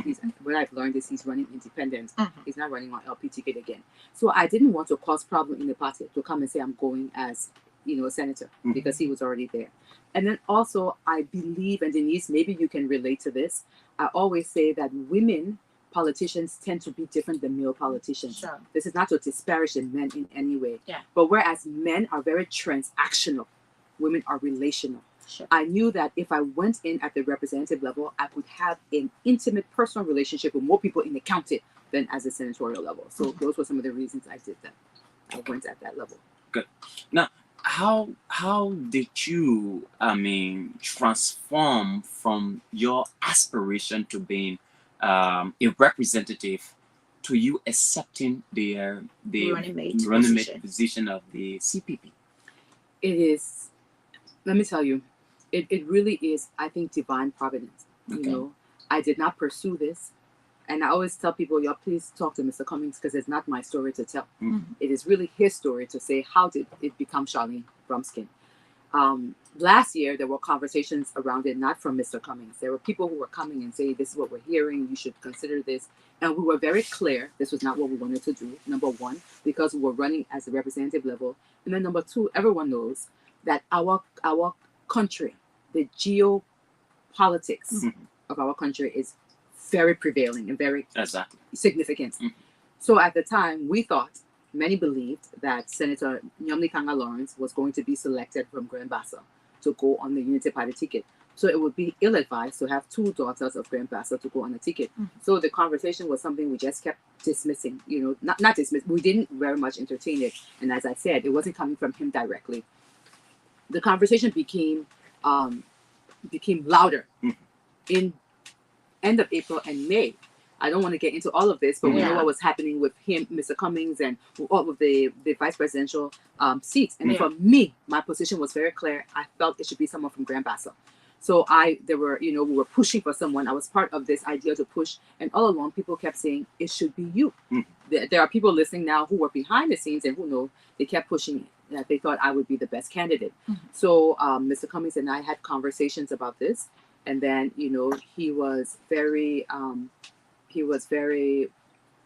What I've learned is he's running independent. He's not running on LP ticket again. So I didn't want to cause problem in the party to come and say I'm going as a senator, because he was already there. And then also I believe, and Dennise, maybe you can relate to this. I always say that women politicians tend to be different than male politicians. Sure. This is not to disparage the men in any way. Yeah. But whereas men are very transactional, women are relational. Sure. I knew that if I went in at the representative level, I would have an intimate personal relationship with more people in the county than as a senatorial level. So those were some of the reasons I did that. I went at that level. Good. Now, how did you, transform from your aspiration to being a representative to you accepting the Running mate position of the CPP? It is, let me tell you, it really is, I think, divine providence. Okay. You know, I did not pursue this. And I always tell people, y'all, please talk to Mr. Cummings because it's not my story to tell. It is really his story to say, how did it become Charlene Brumskin? Last year, there were conversations around it, not from Mr. Cummings. There were people who were coming and saying, this is what we're hearing, you should consider this. And we were very clear this was not what we wanted to do, number one, because we were running as a representative level. And then number two, everyone knows that our country, the geopolitics of our country is very prevailing and very significant. So at the time, we thought, many believed that Senator Nyamli Kanga Lawrence was going to be selected from Grand Bassa to go on the Unity Party ticket. So it would be ill-advised to have two daughters of Grand Bassa to go on the ticket. So the conversation was something we just kept dismissing, you know, not dismiss. We didn't very much entertain it. And as I said, it wasn't coming from him directly. The conversation became louder in end of April and May. I don't want to get into all of this, but we know what was happening with him, Mr. Cummings, and all of the vice presidential seats. And for me, my position was very clear. I felt it should be someone from Grand Bassa. So we were pushing for someone. I was part of this idea to push. And all along, people kept saying, it should be you. There are people listening now who were behind the scenes and who know they kept pushing that they thought I would be the best candidate. So Mr. Cummings and I had conversations about this. And then, you know, he was very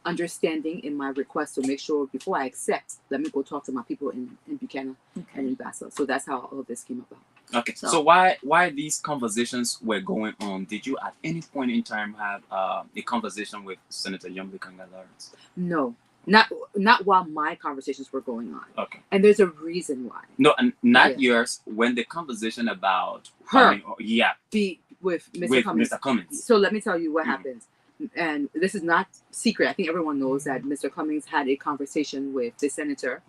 understanding in my request to make sure before I accept, let me go talk to my people in Buchanan and in Bassa. So that's how all of this came about. Okay. So why these conversations were going on? Did you at any point in time have a conversation with Senator Nyamli Kanga Lawrence? No. Not while my conversations were going on. Okay. And there's a reason why. No, and not yours. When the conversation about her, with Mr. Cummings. So let me tell you what happened. And this is not secret. I think everyone knows that Mr. Cummings had a conversation with the senator.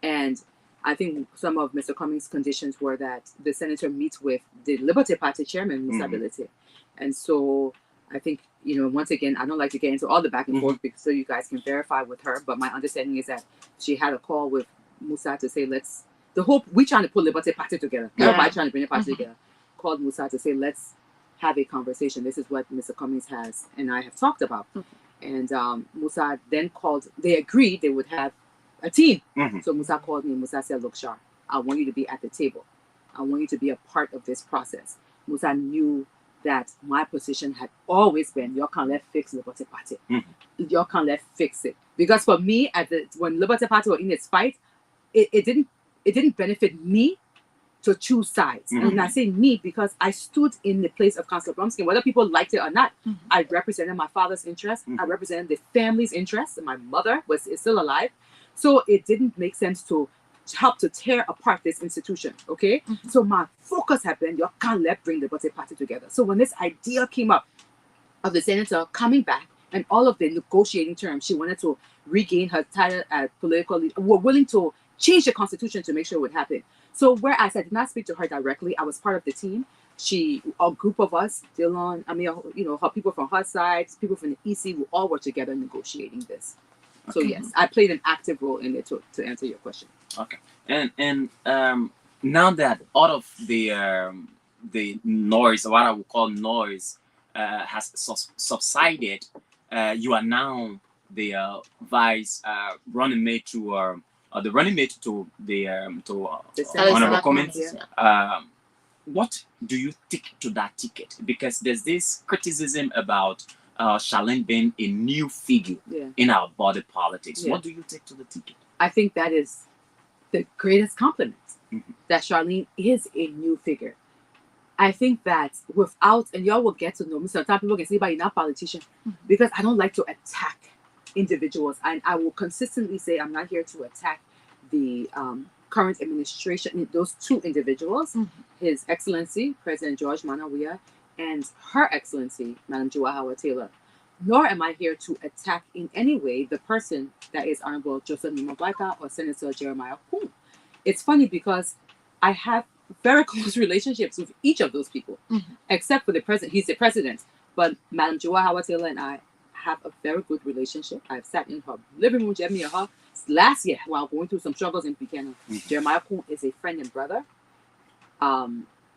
And I think some of Mr. Cummings' conditions were that the senator meets with the Liberty Party chairman, Mr. Ability. And so I think, you know, once again, I don't like to get into all the back and forth because so you guys can verify with her. But my understanding is that she had a call with Musa to say, we trying to put Liberty Party together. Everybody trying to bring the party together. Called Musa to say, let's have a conversation. This is what Mr. Cummings has and I have talked about. And Musa then called, they agreed they would have a team. So Musa called me and Musa said, look, Shar, I want you to be at the table. I want you to be a part of this process. Musa knew that my position had always been, y'all can't let fix Liberty Party. Y'all can't let fix it. Because for me, when Liberty Party were in its fight, it didn't benefit me to choose sides. And I say me because I stood in the place of Councillor Brumskin, whether people liked it or not. I represented my father's interests. I represented the family's interests. And my mother is still alive. So it didn't make sense to help to tear apart this institution, okay? So my focus had been, you can't bring the Liberty Party together. So when this idea came up of the senator coming back and all of the negotiating terms, she wanted to regain her title as political leader, were willing to change the constitution to make sure it would happen. So whereas I did not speak to her directly, I was part of the team. A group of us, Dylan, her people from her side, people from the EC, we all were together negotiating this. So yes, I played an active role in it to answer your question. Okay, and now that all of the noise, or what I would call noise, has subsided, you are now the vice running mate to the running mate to the Honorable Cummings. What do you take to that ticket? Because there's this criticism about Charlene being a new figure in our body politics. What do you take to the ticket? I think that is the greatest compliment, that Charlene is a new figure. I think that without, and y'all will get to know me, sometimes people can say, but you're not a politician, because I don't like to attack individuals. And I will consistently say I'm not here to attack the current administration, those two individuals, His Excellency, President George Manawia, and Her Excellency, Madam Joa Howard Taylor. Nor am I here to attack in any way the person that is Honorable Joseph Nimablaika or Senator Jeremiah Poon. It's funny because I have very close relationships with each of those people, except for the president. He's the president. But Madam Joa Howard Taylor and I have a very good relationship. I've sat in her living room, Jeremy, her last year while going through some struggles in Buchanan. Jeremiah Poon is a friend and brother.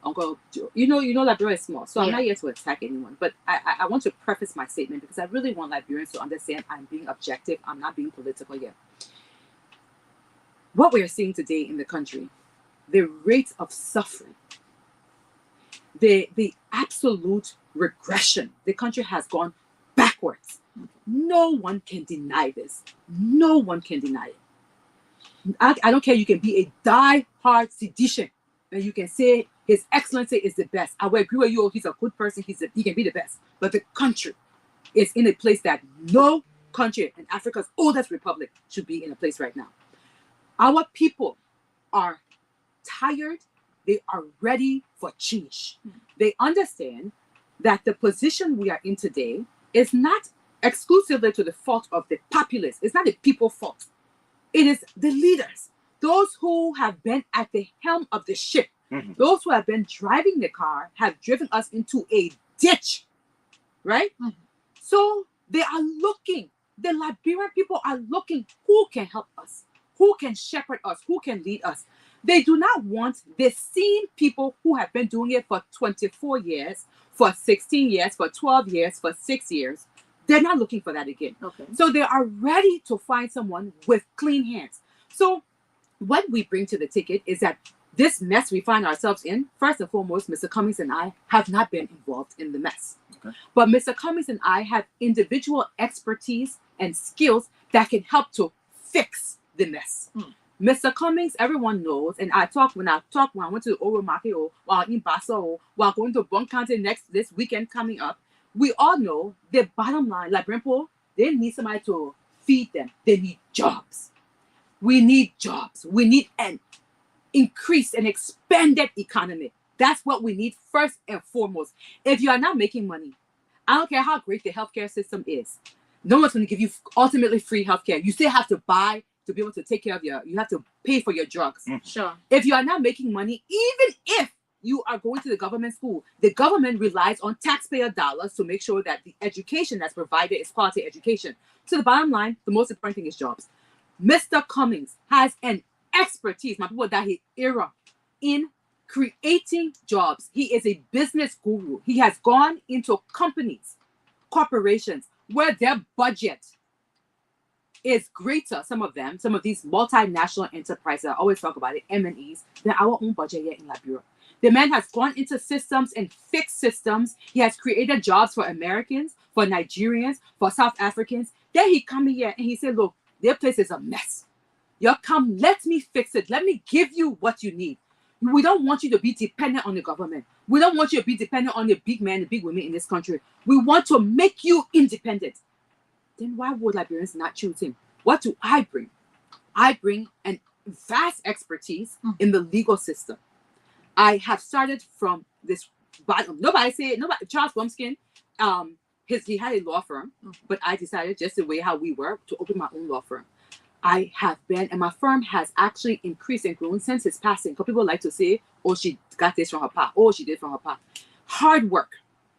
Uncle, you know, Liberia is small, so I'm not here to attack anyone. But I want to preface my statement because I really want Liberians to understand I'm being objective. I'm not being political here. What we are seeing today in the country, the rate of suffering, the absolute regression, the country has gone backwards. No one can deny this. No one can deny it. I don't care. You can be a die-hard sedition and you can say His Excellency is the best. I will agree with you. He's a good person. He can be the best. But the country is in a place that no country in Africa's oldest republic should be in a place right now. Our people are tired. They are ready for change. They understand that the position we are in today is not exclusively to the fault of the populace. It's not the people's fault. It is the leaders, those who have been at the helm of the ship, those who have been driving the car have driven us into a ditch, right? So they are looking, the Liberian people are looking, who can help us? Who can shepherd us? Who can lead us? They do not want the same people who have been doing it for 24 years, for 16 years, for 12 years, for 6 years. They're not looking for that again. So they are ready to find someone with clean hands. So what we bring to the ticket is that this mess we find ourselves in, first and foremost, Mr. Cummings and I have not been involved in the mess. But Mr. Cummings and I have individual expertise and skills that can help to fix the mess. Mr. Cummings, everyone knows, and when I went to the Oro Market or while in Basso, while going to Bon County this weekend coming up, we all know the bottom line, Liberian people, they need somebody to feed them. They need jobs. We need jobs. We need an increased and expanded economy. That's what we need first and foremost. If you are not making money, I don't care how great the healthcare system is. No one's going to give you ultimately free healthcare. You still have to buy to be able to take care of you have to pay for your drugs. Sure. If you are not making money, even if you are going to the government school, the government relies on taxpayer dollars to make sure that the education that's provided is quality education. So the bottom line, the most important thing is jobs. Mr. Cummings has an expertise, my people, that he era in creating jobs. He is a business guru. He has gone into companies, corporations, where their budget is greater, some of these multinational enterprises, I always talk about it, M&Es, than our own budget here in Liberia. The man has gone into systems and fixed systems. He has created jobs for Americans, for Nigerians, for South Africans. Then he come here and he said, look, their place is a mess. You come, let me fix it. Let me give you what you need. We don't want you to be dependent on the government. We don't want you to be dependent on the big men, the big women in this country. We want to make you independent. Then why would Liberians not choose him? What do I bring? I bring an vast expertise in the legal system. I have started from this bottom. Charles Bumskin, he had a law firm, but I decided just the way how we were to open my own law firm. I have been, and my firm has actually increased and grown since his passing. Because people like to say, oh, she got this from her pa. Oh, she did from her pa. Hard work,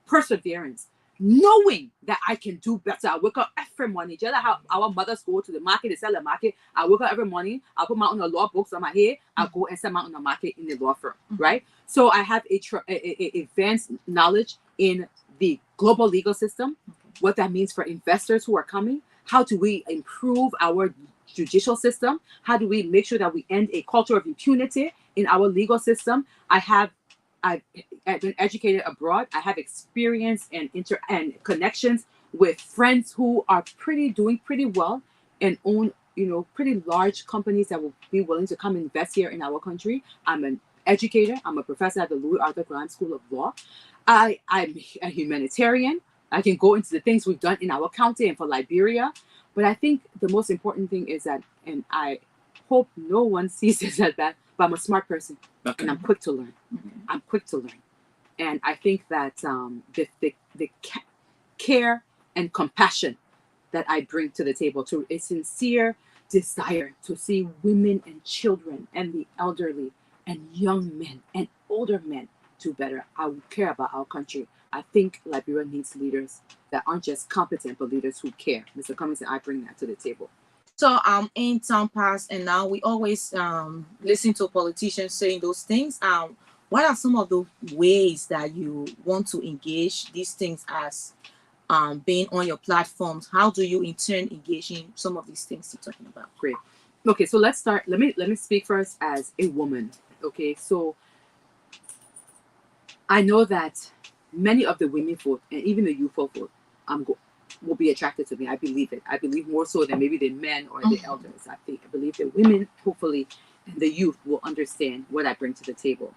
perseverance, knowing that I can do better. I wake up every morning, just like how our mothers go to the market, they sell the market. I wake up every morning, I put my own law books on my head, I go and sell my own market in the law firm, right? So I have a advanced knowledge in the global legal system, what that means for investors who are coming. How do we improve our judicial system? How do we make sure that we end a culture of impunity in our legal system? I've been educated abroad. I have experience and connections with friends who are doing pretty well and own, pretty large companies that will be willing to come invest here in our country. I'm an educator. I'm a professor at the Louis Arthur Graham School of Law. I'm a humanitarian. I can go into the things we've done in our county and for Liberia. But I think the most important thing is that, and I hope no one sees this as that, but I'm a smart person. Okay. And I'm quick to learn. I'm quick to learn. And I think that the care and compassion that I bring to the table, to a sincere desire to see women and children and the elderly and young men and older men do better. I would care about our country. I think Liberia needs leaders that aren't just competent, but leaders who care. Mr. Cummings and I bring that to the table. So in time past and now, we always listen to politicians saying those things. What are some of the ways that you want to engage these things as being on your platforms? How do you in turn engage in some of these things you're talking about? Great. Okay, so let's start. Let me speak first as a woman. Okay, so I know that many of the women folk and even the youthful folk will be attracted to me. I believe it. I believe more so than maybe the men or the elders. I believe the women, hopefully, and the youth will understand what I bring to the table.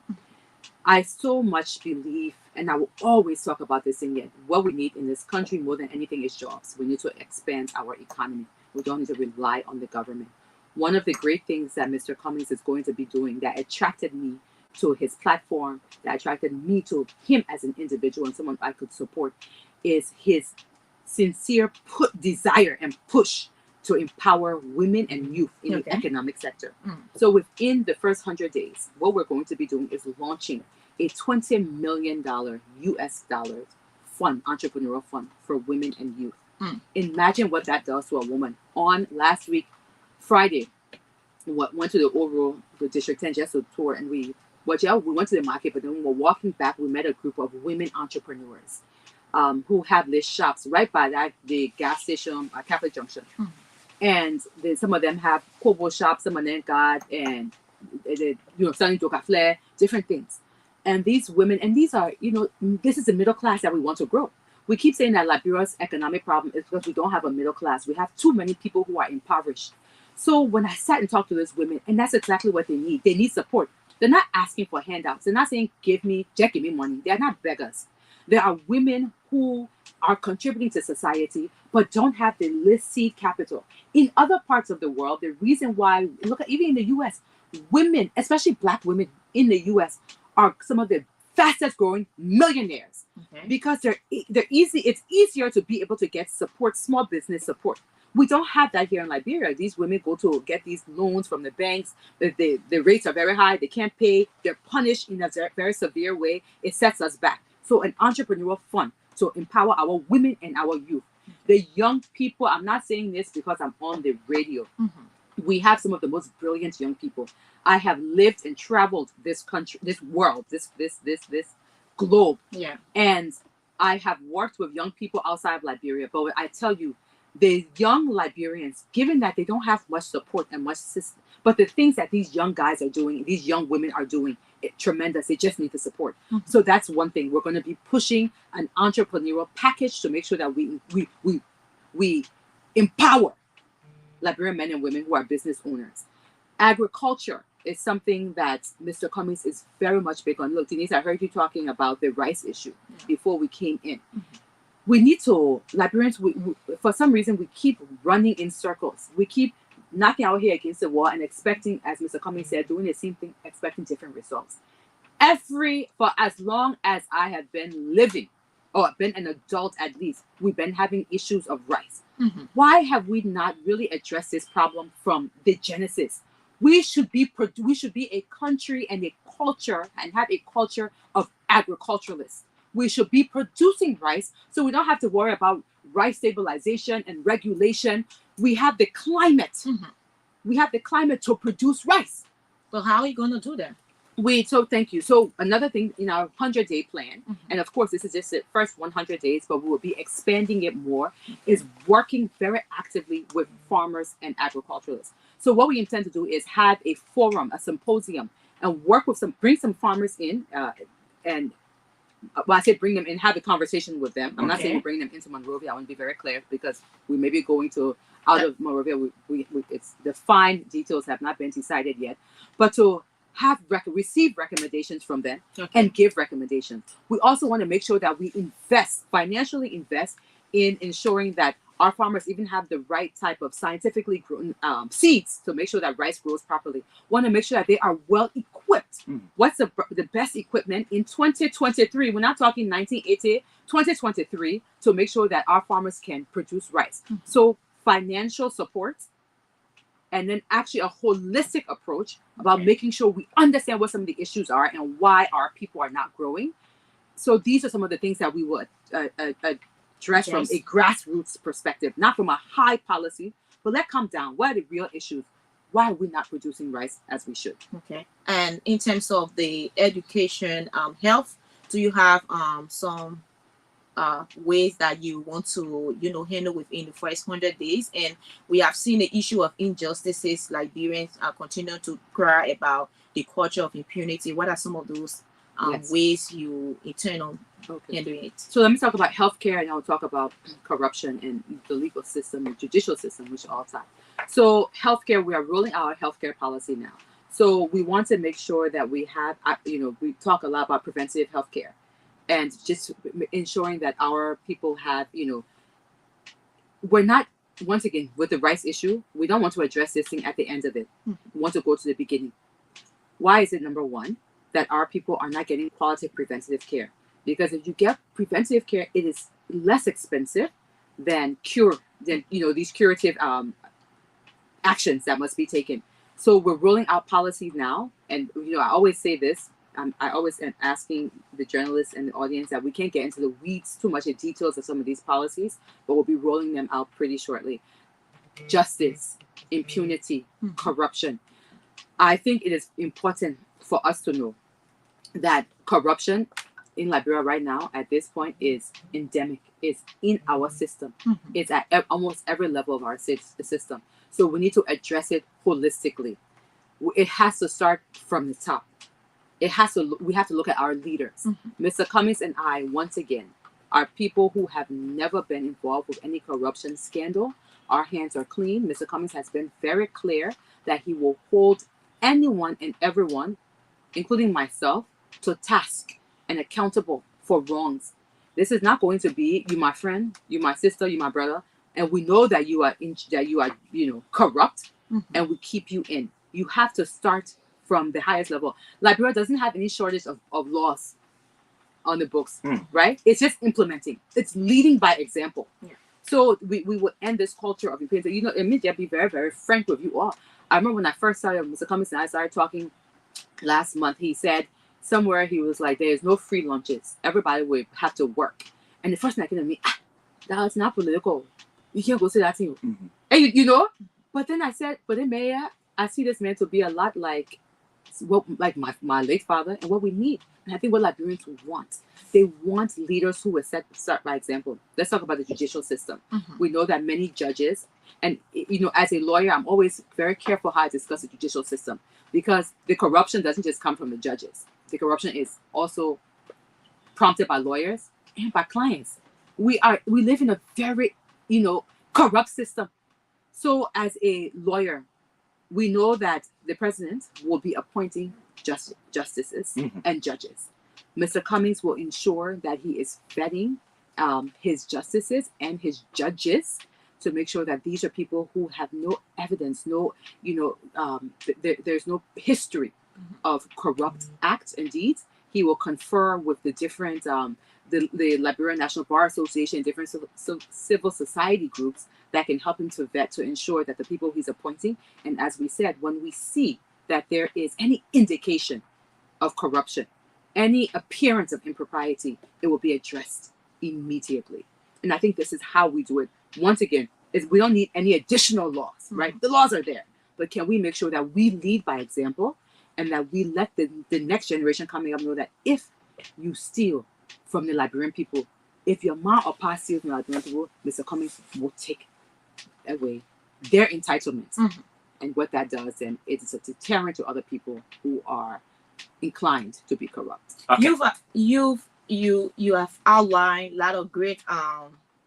I so much believe, and I will always talk about this thing, yet what we need in this country more than anything is jobs. We need to expand our economy. We don't need to rely on the government. One of the great things that Mr. Cummings is going to be doing that attracted me to his platform, that attracted me to him as an individual and someone I could support, is his sincere desire and push to empower women and youth in the economic sector. So within the first 100 days, what we're going to be doing is launching a $20 million US dollars fund, entrepreneurial fund for women and youth. Imagine what that does to a woman. On last week, Friday, went to the overall, the District 10 just to tour, and we went to the market, but then when we were walking back, we met a group of women entrepreneurs who have their shops right by the gas station, Catholic Junction. And then some of them have Kobo shops, some of them got, and selling Jokafle, different things. And these women, and these are, this is the middle class that we want to grow. We keep saying that Liberia's economic problem is because we don't have a middle class. We have too many people who are impoverished. So when I sat and talked to those women, and that's exactly what they need. They need support. They're not asking for handouts. They're not saying, give me money. They're not beggars. There are women who are contributing to society, but don't have the list seed capital. In other parts of the world, the reason why, look at even in the US, women, especially Black women in the US, are some of the fastest growing millionaires because it's easier to be able to get support, small business support. We don't have that here in Liberia. These women go to get these loans from the banks. The rates are very high. They can't pay. They're punished in a very severe way. It sets us back. So an entrepreneurial fund to empower our women and our youth. The young people, I'm not saying this because I'm on the radio. We have some of the most brilliant young people. I have lived and traveled this country, this world, this globe. Yeah. And I have worked with young people outside of Liberia. But I tell you, the young Liberians, given that they don't have much support and much system, but the things that these young guys are doing, these young women are doing, tremendous. They just need the support. So that's one thing. We're going to be pushing an entrepreneurial package to make sure that we empower Liberian men and women who are business owners. Agriculture is something that Mr. Cummings is very much big on. Look, Dennise, I heard you talking about the rice issue before we came in. We need to, Liberians, we, for some reason, we keep running in circles. We keep knocking our head against the wall and expecting, as Mr. Cummings said, doing the same thing, expecting different results. For as long as I have been living, or been an adult at least, we've been having issues of rice. Why have we not really addressed this problem from the genesis? We should be a country and a culture and have a culture of agriculturalists. We should be producing rice so we don't have to worry about rice stabilization and regulation. We have the climate. We have the climate to produce rice. Well, how are you going to do that? So thank you. So another thing in our 100-day plan, and of course this is just the first 100 days, but we will be expanding it more, is working very actively with farmers and agriculturalists. So what we intend to do is have a forum, a symposium, and bring some farmers in, and well, I say bring them in, have a conversation with them. I'm not saying bring them into Monrovia. I want to be very clear because we may be going out of Monrovia. It's the fine details have not been decided yet, but to receive recommendations from them and give recommendations. We also want to make sure that we financially invest in ensuring that our farmers even have the right type of scientifically grown seeds to make sure that rice grows properly. Want to make sure that they are well equipped. What's the best equipment in 2023? We're not talking 1980, 2023, to make sure that our farmers can produce rice. So financial support, and then actually a holistic approach about making sure we understand what some of the issues are and why our people are not growing. So these are some of the things that we will address from a grassroots perspective, not from a high policy, but let's come down. What are the real issues? Why are we not producing rice as we should? Okay. And in terms of the education, health, do you have some ways that you want to, handle within the first 100 days? And we have seen the issue of injustices. Liberians are continuing to cry about the culture of impunity. What are some of those ways you intend on handling it? So let me talk about healthcare, and I'll talk about corruption and the legal system and judicial system, which are all tied. So healthcare, we are rolling out our healthcare policy now. So we want to make sure that we have, we talk a lot about preventive healthcare, and just ensuring that our people have, we're not, once again, with the rice issue, we don't want to address this thing at the end of it. We want to go to the beginning. Why is it, number one, that our people are not getting quality preventative care? Because if you get preventive care, it is less expensive than these curative actions that must be taken. So we're rolling out policies now. And, I always say this, I always am asking the journalists and the audience that we can't get into the weeds too much in details of some of these policies, but we'll be rolling them out pretty shortly. Justice, impunity, corruption. I think it is important for us to know that corruption in Liberia right now at this point is endemic, is in our system. It's at almost every level of our system. So we need to address it holistically. It has to start from the top. We have to look at our leaders. Mr. Cummings and I, once again, are people who have never been involved with any corruption scandal. Our hands are clean. Mr. Cummings has been very clear that he will hold anyone and everyone, including myself, to task and accountable for wrongs. This is not going to be you, my friend, you, my sister, you, my brother, and we know that you are corrupt, and we keep you in. You have to start from the highest level. Liberia doesn't have any shortage of laws on the books, right? It's just implementing. It's leading by example. So we will end this culture of impunity. I'll be very, very frank with you all. I remember when I first started, Mr. Cummings and I started talking last month, he said somewhere, he was like, there's no free lunches. Everybody would have to work. And the first thing I came to me, that's not political. You can't go say that to you. And but then I said, but then Mayor, I see this man to be a lot like my late father, and what we need. And I think what Liberians want. They want leaders who will start by example. Let's talk about the judicial system. We know that many judges, and as a lawyer, I'm always very careful how I discuss the judicial system, because the corruption doesn't just come from the judges. The corruption is also prompted by lawyers and by clients. We live in a very, corrupt system. So as a lawyer, we know that the president will be appointing justices and judges. Mr. Cummings will ensure that he is vetting his justices and his judges to make sure that these are people who have no evidence, there's no history of corrupt acts and deeds. He will confer with the different, the Liberian National Bar Association, different civil society groups that can help him to vet, to ensure that the people he's appointing, and as we said, when we see that there is any indication of corruption, any appearance of impropriety, it will be addressed immediately. And I think this is how we do it. Once again, we don't need any additional laws, right? The laws are there, but can we make sure that we lead by example, and that we let the next generation coming up know that if you steal from the Liberian people, if your ma or pa steals from the Liberian people, Mr. Cummings will take away their entitlements. And what that does, then, it is a deterrent to other people who are inclined to be corrupt. You have outlined a lot of great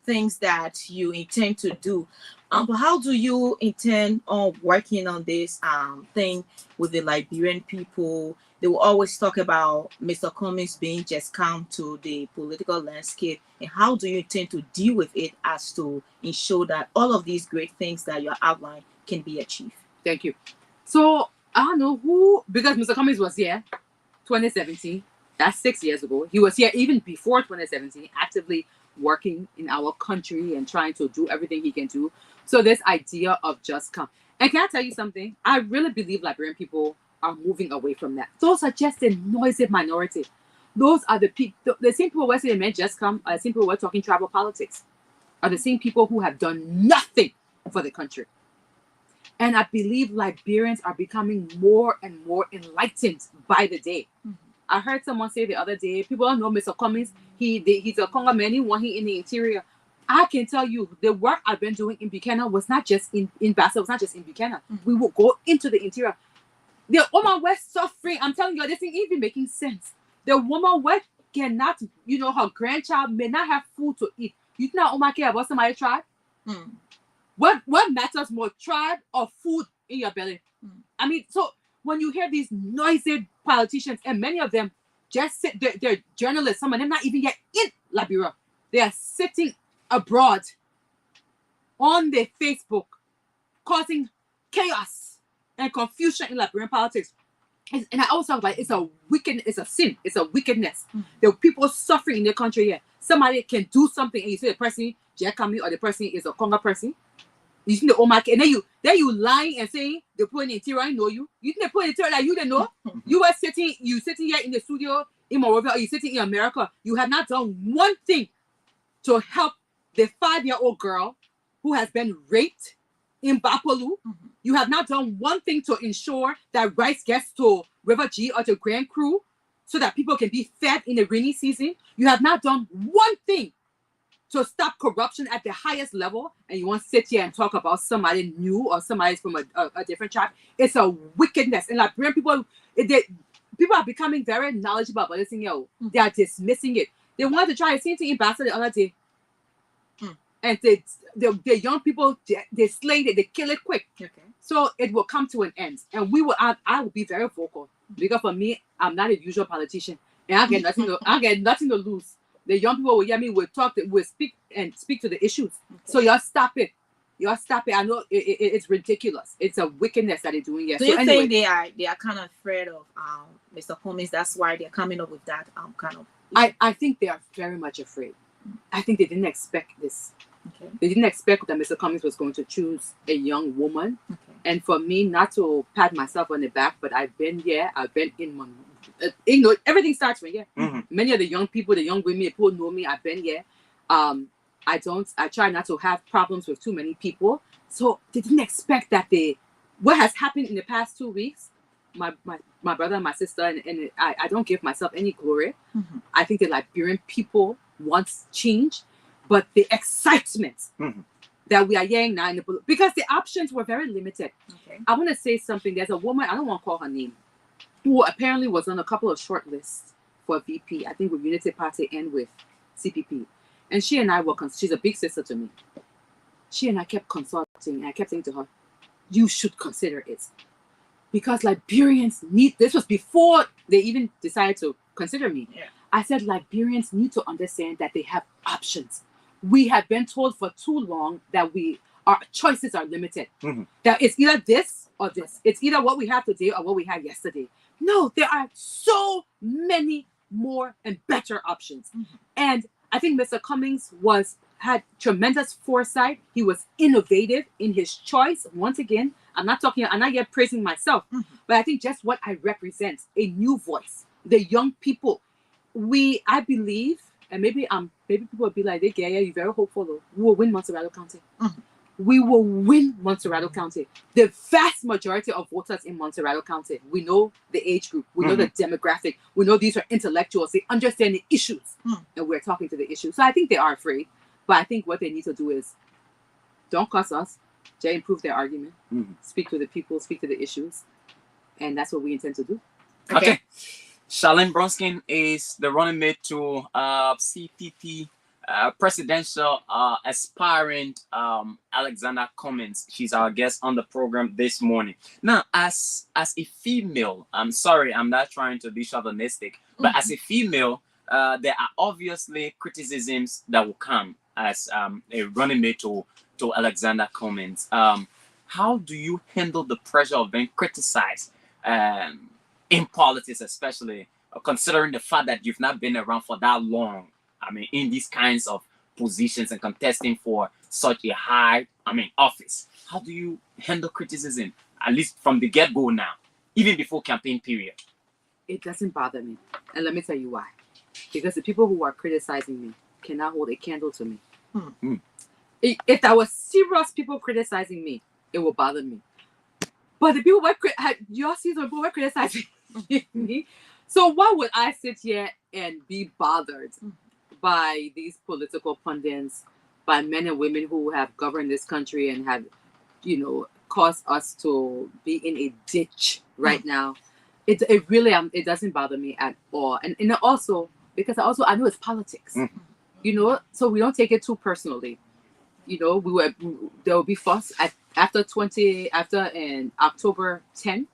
things that you intend to do. But how do you intend on working on this thing with the Liberian people? They will always talk about Mr. Cummings being just come to the political landscape. And how do you intend to deal with it as to ensure that all of these great things that you outlined can be achieved? Thank you. So I don't know who, because Mr. Cummings was here 2017. That's 6 years ago. He was here even before 2017, actively working in our country and trying to do everything he can do. So this idea of just come. And can I tell you something? I really believe Liberian people are moving away from that. Those are just a noisy minority. Those are the people, the same people who are saying men just come, are the same people who are talking tribal politics, are the same people who have done nothing for the country. And I believe Liberians are becoming more and more enlightened by the day. I heard someone say the other day, people don't know Mr. Cummings. He's a Congo man. He in the interior. I can tell you, the work I've been doing in Buchanan was not just in Basse, it was not just in Buchanan. We would go into the interior. The woman was suffering. I'm telling you, this thing even making sense. The woman was cannot, her grandchild may not have food to eat. You think that woman care about somebody tribe? What matters more, tribe or food in your belly? I mean, so when you hear these noisy politicians, and many of them just sit, they're journalists, some of them not even yet in Liberia. They are sitting abroad on their Facebook, causing chaos and confusion in Liberian politics. And I always talk about it's a wicked, it's a sin, it's a wickedness. There are people suffering in their country here. Somebody can do something, and you see the person, Jacami, or the person is a Congo person. You see the Omake, and then you lying and saying they put in the interior, I know you. You think they put in the interior like you didn't know? You sitting here in the studio in Morovia, or you sitting in America. You have not done one thing to help the 5-year-old girl who has been raped in Bapolu. You have not done one thing to ensure that rice gets to River G or to Grand Cru so that people can be fed in the rainy season. You have not done one thing to stop corruption at the highest level, and you want to sit here and talk about somebody new or somebody from a different tribe. It's a wickedness. And Liberian people, people are becoming very knowledgeable about this thing. They are dismissing it. They wanted to try the same thing in Bassa the other day. And the young people, they slay it, they kill it quick. So it will come to an end. And I will be very vocal. Because for me, I'm not a usual politician. And I get nothing to lose. The young people will hear me, will talk, will speak to the issues. So y'all stop it. I know it's ridiculous. It's a wickedness that they're doing here. Do you think they are kind of afraid of Mr. Cummings? That's why they're coming up with that kind of issue? I think they are very much afraid. I think they didn't expect this. They didn't expect that Mr. Cummings was going to choose a young woman. And for me, not to pat myself on the back, but I've been here. I've been in everything starts from here. Many of the young people, the young women, people know me. I've been here. I try not to have problems with too many people. So they didn't expect that what has happened in the past 2 weeks, my brother and my sister, and I don't give myself any glory. I think the Liberian people want change, but the excitement that we are hearing now because the options were very limited. I want to say something. There's a woman, I don't want to call her name, who apparently was on a couple of short lists for VP, I think with Unity Party and with CPP. And she and I she's a big sister to me. She and I kept consulting, and I kept saying to her, you should consider it. Because Liberians this was before they even decided to consider me. I said, Liberians need to understand that they have options. We have been told for too long that our choices are limited. That it's either this or this. It's either what we have today or what we had yesterday. No, there are so many more and better options. And I think Mr. Cummings had tremendous foresight. He was innovative in his choice. Once again, I'm not yet praising myself, but I think just what I represent, a new voice, the young people. I believe, and maybe people will be like, you're very hopeful though. We will win Montserrat County. We will win Montserrat County. The vast majority of voters in Montserrat County, we know the age group, we know the demographic, we know these are intellectuals, they understand the issues, and we're talking to the issues. So I think they are afraid, but I think what they need to do is don't cuss us, just improve their argument, speak to the people, speak to the issues, and that's what we intend to do. Okay. Charlene Bronskin is the running mate to CPP presidential aspirant Alexander Cummins. She's our guest on the program this morning. Now, as a female, I'm sorry, I'm not trying to be chauvinistic, but as a female, there are obviously criticisms that will come as a running mate to Alexander Cummins. How do you handle the pressure of being criticized in politics, especially considering the fact that you've not been around for that long? I mean, in these kinds of positions and contesting for such a high, office. How do you handle criticism, at least from the get-go now, even before campaign period? It doesn't bother me. And let me tell you why. Because the people who are criticizing me cannot hold a candle to me. If there was serious people criticizing me, it would bother me. But the people were criticizing me. So why would I sit here and be bothered by these political pundits, by men and women who have governed this country and have, caused us to be in a ditch right now? It really it doesn't bother me at all. And also because I know it's politics, so we don't take it too personally. There will be fuss after in October 10.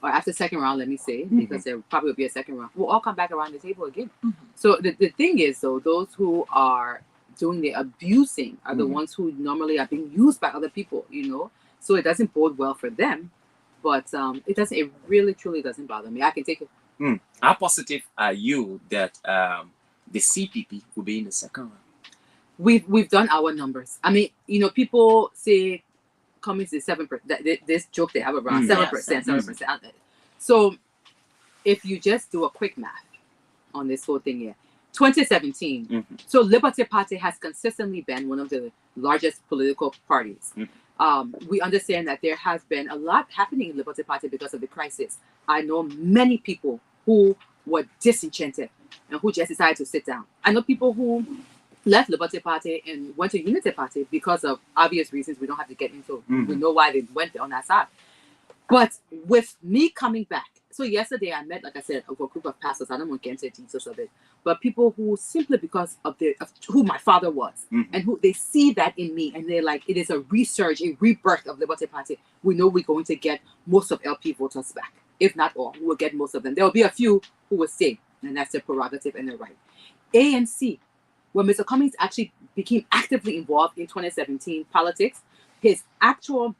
Or after second round, let me say, because there probably will be a second round. We'll all come back around the table again. So the thing is, though, those who are doing the abusing are the ones who normally are being used by other people, So it doesn't bode well for them. But it really, truly doesn't bother me. I can take it. How positive are you that the CPP will be in the second round? We've done our numbers. I mean, people say Cummins is 7%. This joke they have around 7%, 7%. So if you just do a quick math on this whole thing here, 2017. So Liberty Party has consistently been one of the largest political parties. We understand that there has been a lot happening in Liberty Party because of the crisis. I know many people who were disenchanted and who just decided to sit down. I know people who left Liberty Party and went to Unity Party because of obvious reasons we don't have to get into. We know why they went on that side. But with me coming back, so yesterday I met, like I said, a group of pastors. I don't want to get into the details of it, but people who simply because of who my father was and who they see that in me, and they're like, it is a resurge, a rebirth of Liberty Party. We know we're going to get most of LP voters back, if not all. We'll get most of them. There will be a few who will stay, and that's their prerogative and their right. ANC. When Mr. Cummins actually became actively involved in 2017 politics, his actual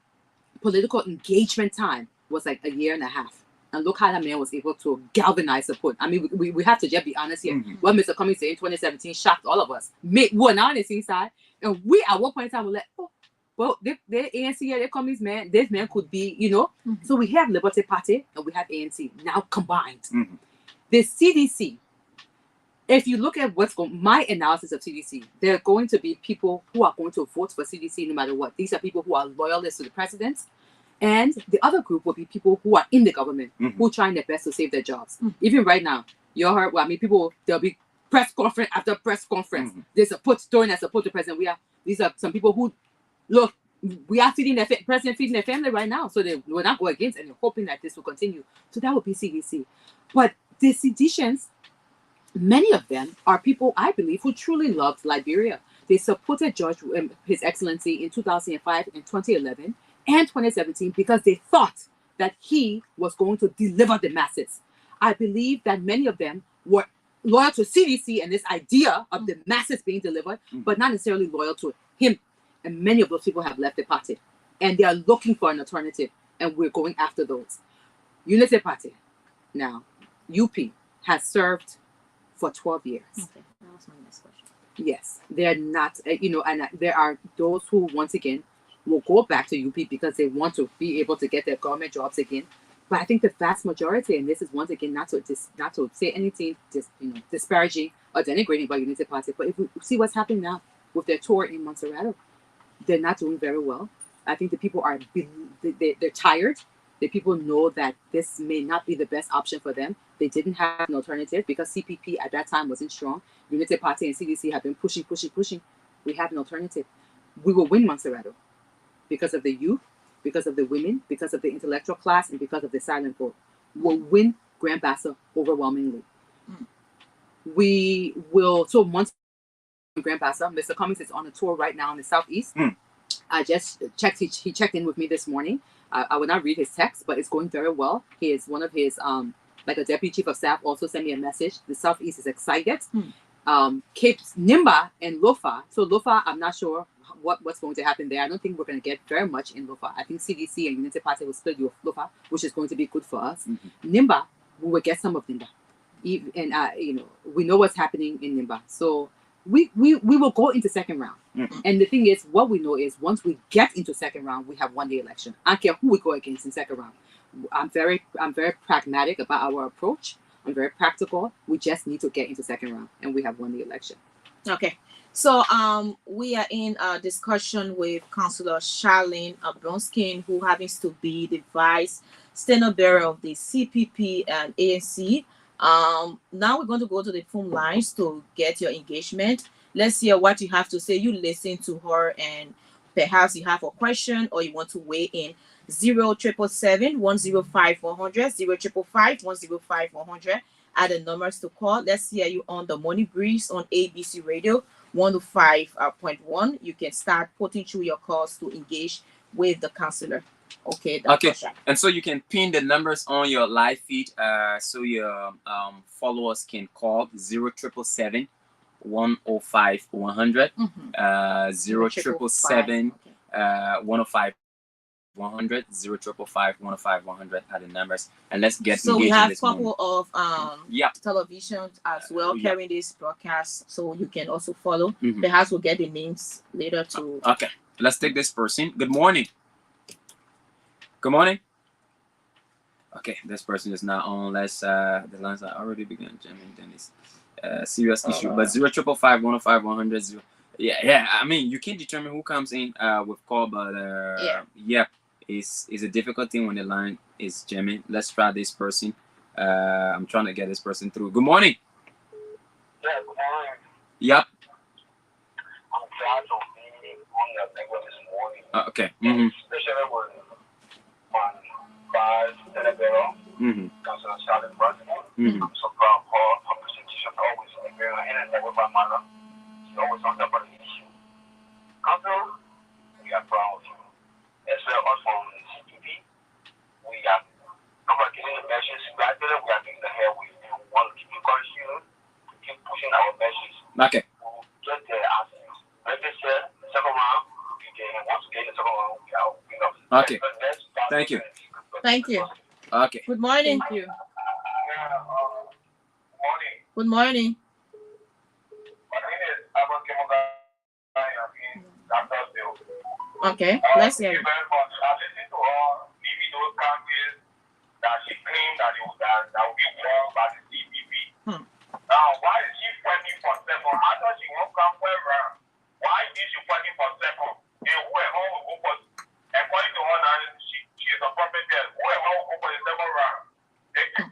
political engagement time was like a year and a half. And look how that man was able to galvanize support. I mean, we have to just be honest here. What Mr. Cummins said in 2017 shocked all of us. We were now on the same side. And we, at one point in time, were like, oh, well, the ANC here, the Cummins man, this man could be, So we have Liberty Party and we have ANC now combined. The CDC, if you look at my analysis of CDC, there are going to be people who are going to vote for CDC no matter what. These are people who are loyalists to the president. And the other group will be people who are in the government, who are trying their best to save their jobs. Even right now, you heard, there'll be press conference after press conference. There's throwing their support to the president. These are some people who, look, we are feeding their president, feeding their family right now. So they will not go against and hoping that this will continue. So that would be CDC. But the seditionists, many of them are people, I believe, who truly loved Liberia. They supported George, His Excellency, in 2005 and 2011 and 2017 because they thought that he was going to deliver the masses. I believe that many of them were loyal to CDC and this idea of the masses being delivered, but not necessarily loyal to him. And many of those people have left the party. And they are looking for an alternative. And we're going after those. Unity Party, now, UP, has served for 12 years. Okay, that was my next question. Yes, they're not, and there are those who, once again, will go back to UP because they want to be able to get their government jobs again. But I think the vast majority, and this is once again not to say anything disparaging or denigrating about Unity Party, but if we see what's happening now with their tour in Montserrat, they're not doing very well. I think the people are they're tired. The people know that this may not be the best option for them. They didn't have an alternative because CPP at that time wasn't strong. Unity Party and CDC have been pushing. We have an alternative. We will win Montserrat because of the youth, because of the women, because of the intellectual class, and because of the silent vote. We'll win Grand Bassa overwhelmingly. We will. So once Grandpastor. Mr. Cummings is on a tour right now in the southeast. I just checked. He checked in with me this morning. I will not read his text, but it's going very well. He is one of his like a deputy chief of staff also sent me a message. The southeast is excited. Cape Nimba and Lofa. So Lofa, I'm not sure what's going to happen there. I don't think we're going to get very much in Lofa. I think CDC and Unity Party will split you Lofa, which is going to be good for us. Nimba, we will get some of Nimba, and you know, we know what's happening in Nimba. So we will go into second round. And the thing is, what we know is once we get into second round, we have won the election. I don't care who we go against in second round. I'm very pragmatic about our approach. I'm very practical. We just need to get into second round, and we have won the election. Okay. So we are in a discussion with Councillor Charlene Bronskin, who happens to be the vice standard bearer of the CPP and ANC. Now we're going to go to the phone lines to get your engagement. Let's hear what you have to say. You listen to her, and perhaps you have a question or you want to weigh in. 0777 105 100 0555 105 100 are the numbers to call. Let's hear you on the Morning Breeze on ABC Radio 105.1. You can start putting through your calls to engage with the counselor. Okay. And so you can pin the numbers on your live feed, so your followers can call 0777 105 100 0777 105 100 0555 105 100 are the numbers, and let's get so we have a couple of televisions as well carrying this broadcast, so you can also follow. Perhaps we'll get the names later too. Okay, let's take this person. Good morning. Okay, this person is not on. Let's the lines are already begun. Dennise, serious issue, but 0555 105 100 yeah, I mean, you can determine who comes in with call, but it's a difficult thing when the line is jamming. Let's try this person. I'm trying to get this person through. Good morning. Yeah, good morning. Yep. I'm trying to be on the network this morning. Okay. Especially when by Fidel, Councillor Charlene Bronskin. I'm so proud of her presentation, always and with my mother. She's always on top of the issue. Council, we are proud of you. As well as from CTV, we are getting the message gradually. We are getting the hair with you. We want to keep encouraging you to keep pushing our message. Okay. We'll get there as like they said, the second round, once we get in the second round, we are enough. Okay. Thank you. Thank you. Okay. Good morning. Thank you. Morning. Good morning. My name is Abba Kemoga. Okay, let's hear you. I listened to her, maybe those countries that she claimed that will be wrong by the CPP. Now, why is she fighting for second? I thought she won't come around. Why is she fighting for second? And who at home will go for, according to her, now she is a prophet there. Who at home will go for the second round? Thank you.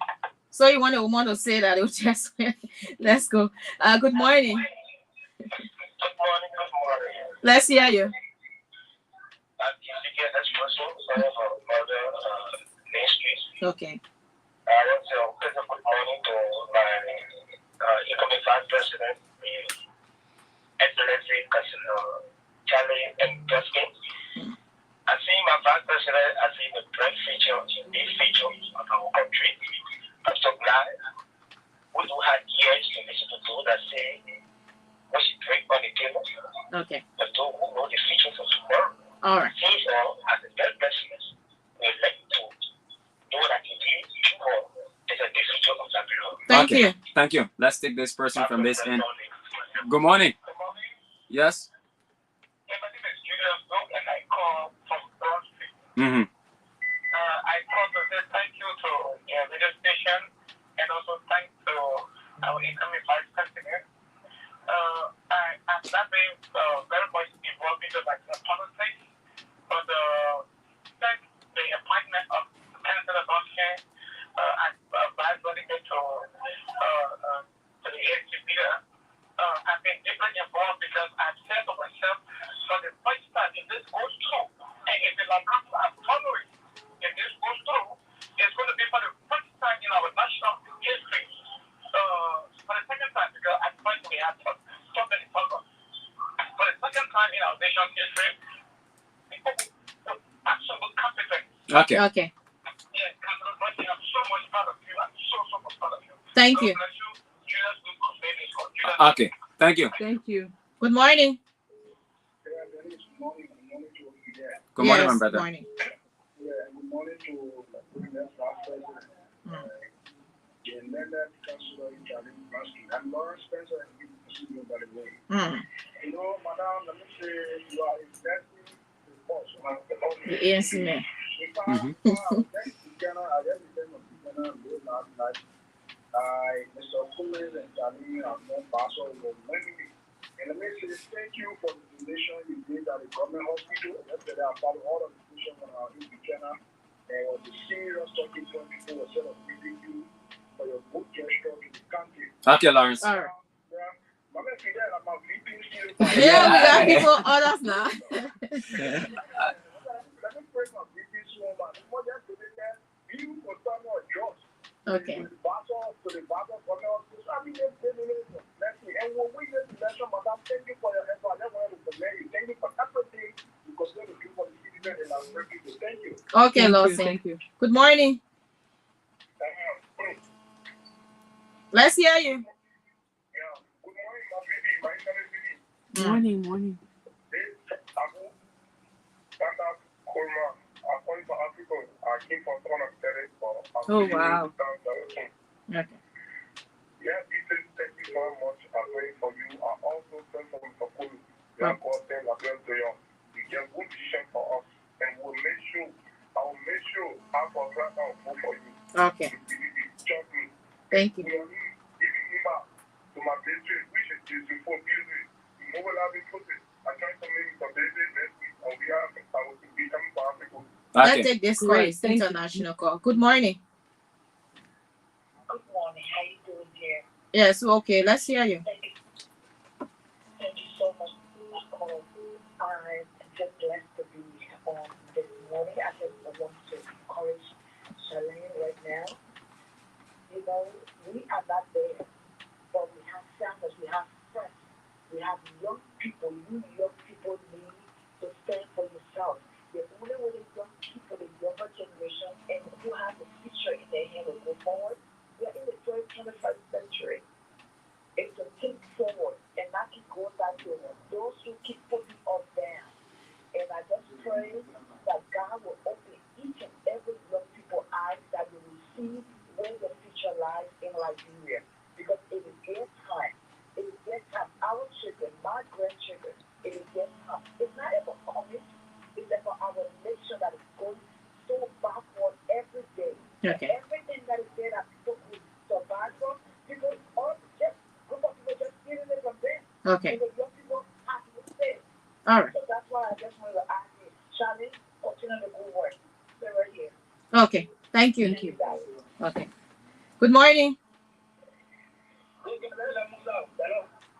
So you want a woman to say that it was just let's go. Good morning. Good morning. Let's hear you. Okay. I want to say good morning to my incoming vice president, Excellency Charlie and Bronskin. I see my vice president, I see the bright future, big future of our country. I'm so glad we do have ears to listen to those that say what she bring on the table. Okay. But those who know the future for tomorrow. All right. Since as the best president, we like to do what I can do for the future of that below. Thank you. Thank you. Let's take this person from this end. Good morning. Good morning. Yes. My name is Julius Doug, and I call from Broad Street. I call to say thank you to your radio station, and also thank to our incoming vice president. I'm not very much involved into politics, but since the appointment of Councillor Bronskin, as vice president to the ANC leader, I've been deeply involved because I've said to myself, for the first time, if this goes through, and if the council are following Okay. Okay. Yeah, Cousin Monday, I'm so much proud of you. I'm so much proud of you. Thank God you. bless you. Jesus will sustain this God. Jesus. Okay. Thank you. Thank you. Good morning. Yeah, there is morning to you. Yeah. Good morning, Yes, my brother. Good morning. Yeah, good morning to the president, past president, the Leonard Councilor in Charlie Baskin, and Lawrence Spencer, and you see you by the way. You know, Madam, let me say you are a blessing to us. The ANC man. If I went to Ghana, I just returned from Ghana late last night. Mr. Cummins and Charlie and one pastor were many. And let me say thank you for the donation you did at the government hospital. Yesterday, I followed all of the donation when I was in Ghana. There was a serious talking point. People were celebrating you for your good gesture to the country. Okay, Lawrence. All right. Yeah, I'm Fidel. I'm a VP still. Yeah, we got people others now. Let me pray for VP soon, but more just to make that you for some more jobs. Okay. To the battle, government. I mean, let's see. And when we get to election, Madam, thank you for your effort. I want to commend you. Thank you for everything because you're the people, the citizen, and I'm grateful. Thank you. Okay, Lawson. Thank you. Good morning. Let's hear you. Yeah. Good morning, my baby. My name is Fidel. Morning. Oh, wow. Okay. Yeah, he says thank you very much. I'm praying for you. I also pray for Mr. Kulu. Yeah, God send a blessing to you. You get good decision for us, and we'll make sure. I will make sure our contract will go for you. Okay. Trust me. Thank you. We are giving him back to my district, which is before building. You know what I've been putting. I'm trying to make some business next week, and we are. I will be coming for Africa. Let's take this Great. call. It's international call. Good morning. Good morning. How you doing, dear? Yes, okay. Let's hear you. Thank you so much for this call. I'm just blessed to be on this morning. I just want to encourage Charlene right now. You know, we are not there, but we have families, we have friends, we have young people. You young people need to stand for yourself. The only way the young people, the younger generation, and who have the future in their hand will go forward. We are in the 21st century. It's a think forward and not keep going back to those who keep putting us down. And I just pray that God will open each and every young people's eyes that we will see where the future lies in Liberia. Because it is their time. It is their time. Our children, my grandchildren, it is their time. It's not ever coming. It's about our nation that is going so backward every day. Okay. Everything that is there that people could survive from, people all just group of people just stealing it from them. Okay. And the young people have to stay. All right. So that's why I just want to ask you, Charlie, continue the good work. Stay right here. Okay. Thank you. Thank you, guys. Okay. Good morning.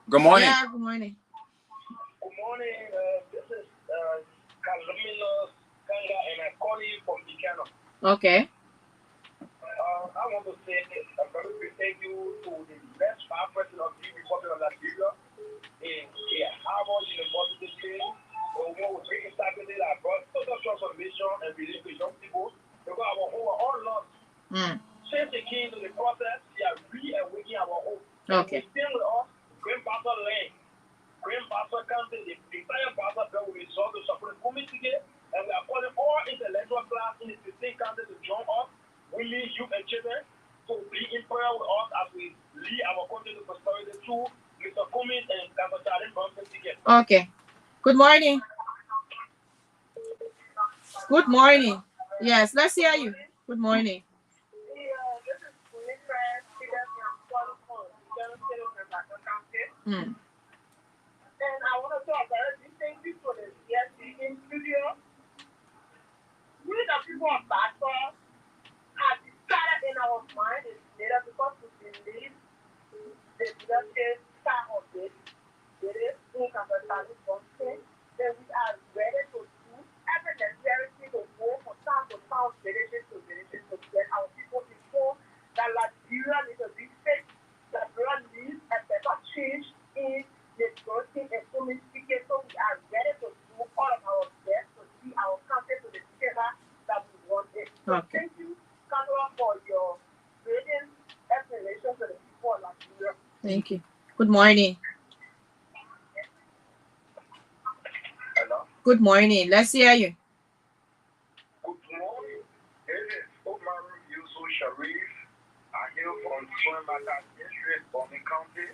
Good morning. Yeah, good morning. Good morning. This is Kalumino Kanga, and I'm calling you from Ghana. Okay. I want to say a very big thank you to the best five president of the Republic of Liberia in Harvard University team. We will bring stability that brought total transformation and belief to young people because our hope are all lost. Since the key to the process, we are reawakening our hope. Okay. Stay with us, Grandfather Lane. Grandfather County, the entire Pastor Bill will resolve to support the community, and we are calling all intellectual class in the 15 counties to join us, women, youth, and children, to be in prayer with us as we lead our country to prosperity through Mr. Cummins and Dr. Charlie Brown ticket. Okay. Good morning. Good morning. Yes, let's hear you. Good morning. This is Nimpson, Fidel from Qualifon, Mm. And I want to talk about it. Thank you for this. Yes, in studio. We the people of Boston have decided in our mind is later because we believe the leadership start of this. It is in Capital Function. Then we are ready to do every necessary thing to go from town to town, generation to get our people informed that Liberia needs a big fix. Liberia needs a better change in the growing and human speaking. So we are ready to do all of our best to see our country to the together that we want Okay. Thank you, Carla, for your brilliant explanation to the people of Nigeria. Thank you. Good morning. Hello. Good morning. Let's hear you. Good morning. This is Omar Yusuf Sharif. I hail from Swimata District, Bombay County.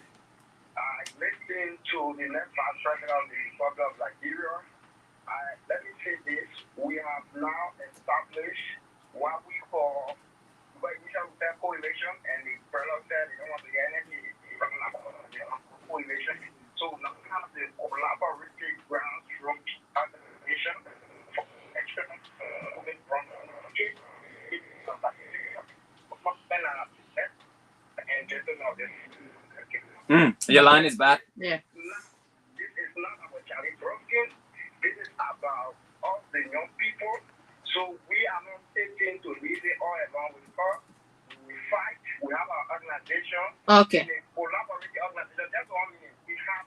I listen to the next president of the Republic of Nigeria. Let me say this. We have now established what we call coalition, and the president said they don't want to get any coalition. So now we have the collaborative grassroots organization for external Your line is back. Yeah. This is not about Charlie Broken. This is about us, the young people. So we are not taking to lead it all along with us. We fight. We have our organization. Okay. A collaborative organization. That's what I mean. We have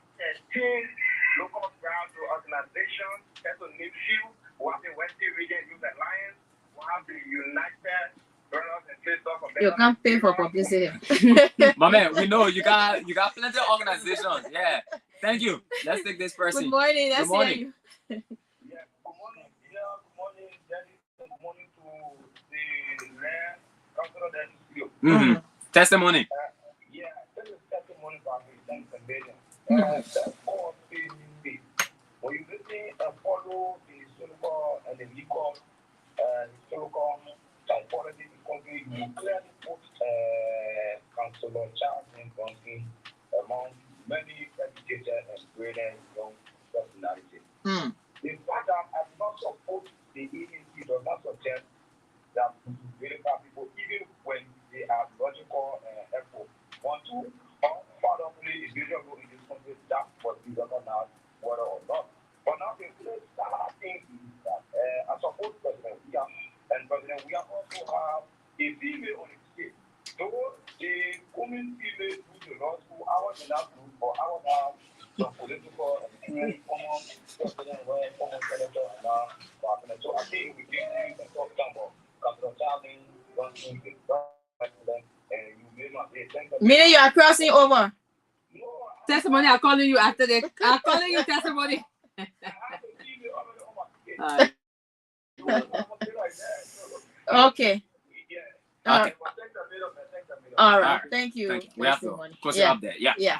13 local grassroots organizations. That's a Nimpson. We have the Western Region Youth Alliance. We have the United Brothers and Sisters of You can't pay for publicity. My man, we know you got plenty of organizations. Yeah. Thank you. Let's take this person. Good morning. Let's Good morning. hear you. Yeah, good morning. Yeah, good morning, Dennise. Good morning to the land councilor that is here. Mm-hmm. Testimony. Yeah, this is testimony about me. Thanks a million. That's all the when you listen and follow the historical and the legal historical typology in the country, you clearly put Councilor Charles Nimpson among many educated and brilliant young personalities. The fact that I'm not supposed the EDC does not suggest that verify people, even when they are logical and helpful, want to unfathomably individual in this country that was be recognized, whether or not. But now the place that I think is that I support President William and President William also have a female on the state. So the women female do the law school, I was in that group, or I was have some political and common president, common senator, and so I think we can talk about Councilor Charlie, Johnson, the president, and you may not say thank you. Meaning you are crossing over. Testimony, I'm calling you after that. I'm calling you testimony. Okay. Okay. All right. Thank you. Thank you. We have to close it up there. Yeah. Yeah.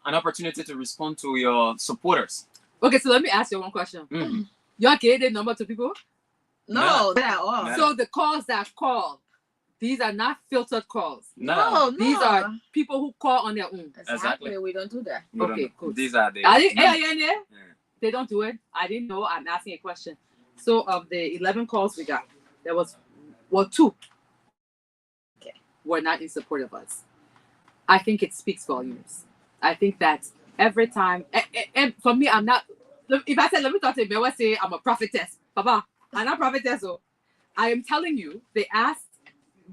An opportunity to respond to your supporters. Okay, so let me ask you one question. Mm-hmm. Y'all gave the number to people? No, not at all. So the calls that call, these are not filtered calls. No. These are people who call on their own. Exactly. We don't do that. Okay, cool. These are the. They don't do it. I didn't know. I'm asking a question. So of the 11 calls we got, there was 2 were not in support of us. I think it speaks volumes. I think that every time, and for me, I'm not. If I said, let me talk to you, I would say I'm a prophetess. Papa, I'm not prophetess. So I am telling you, they asked,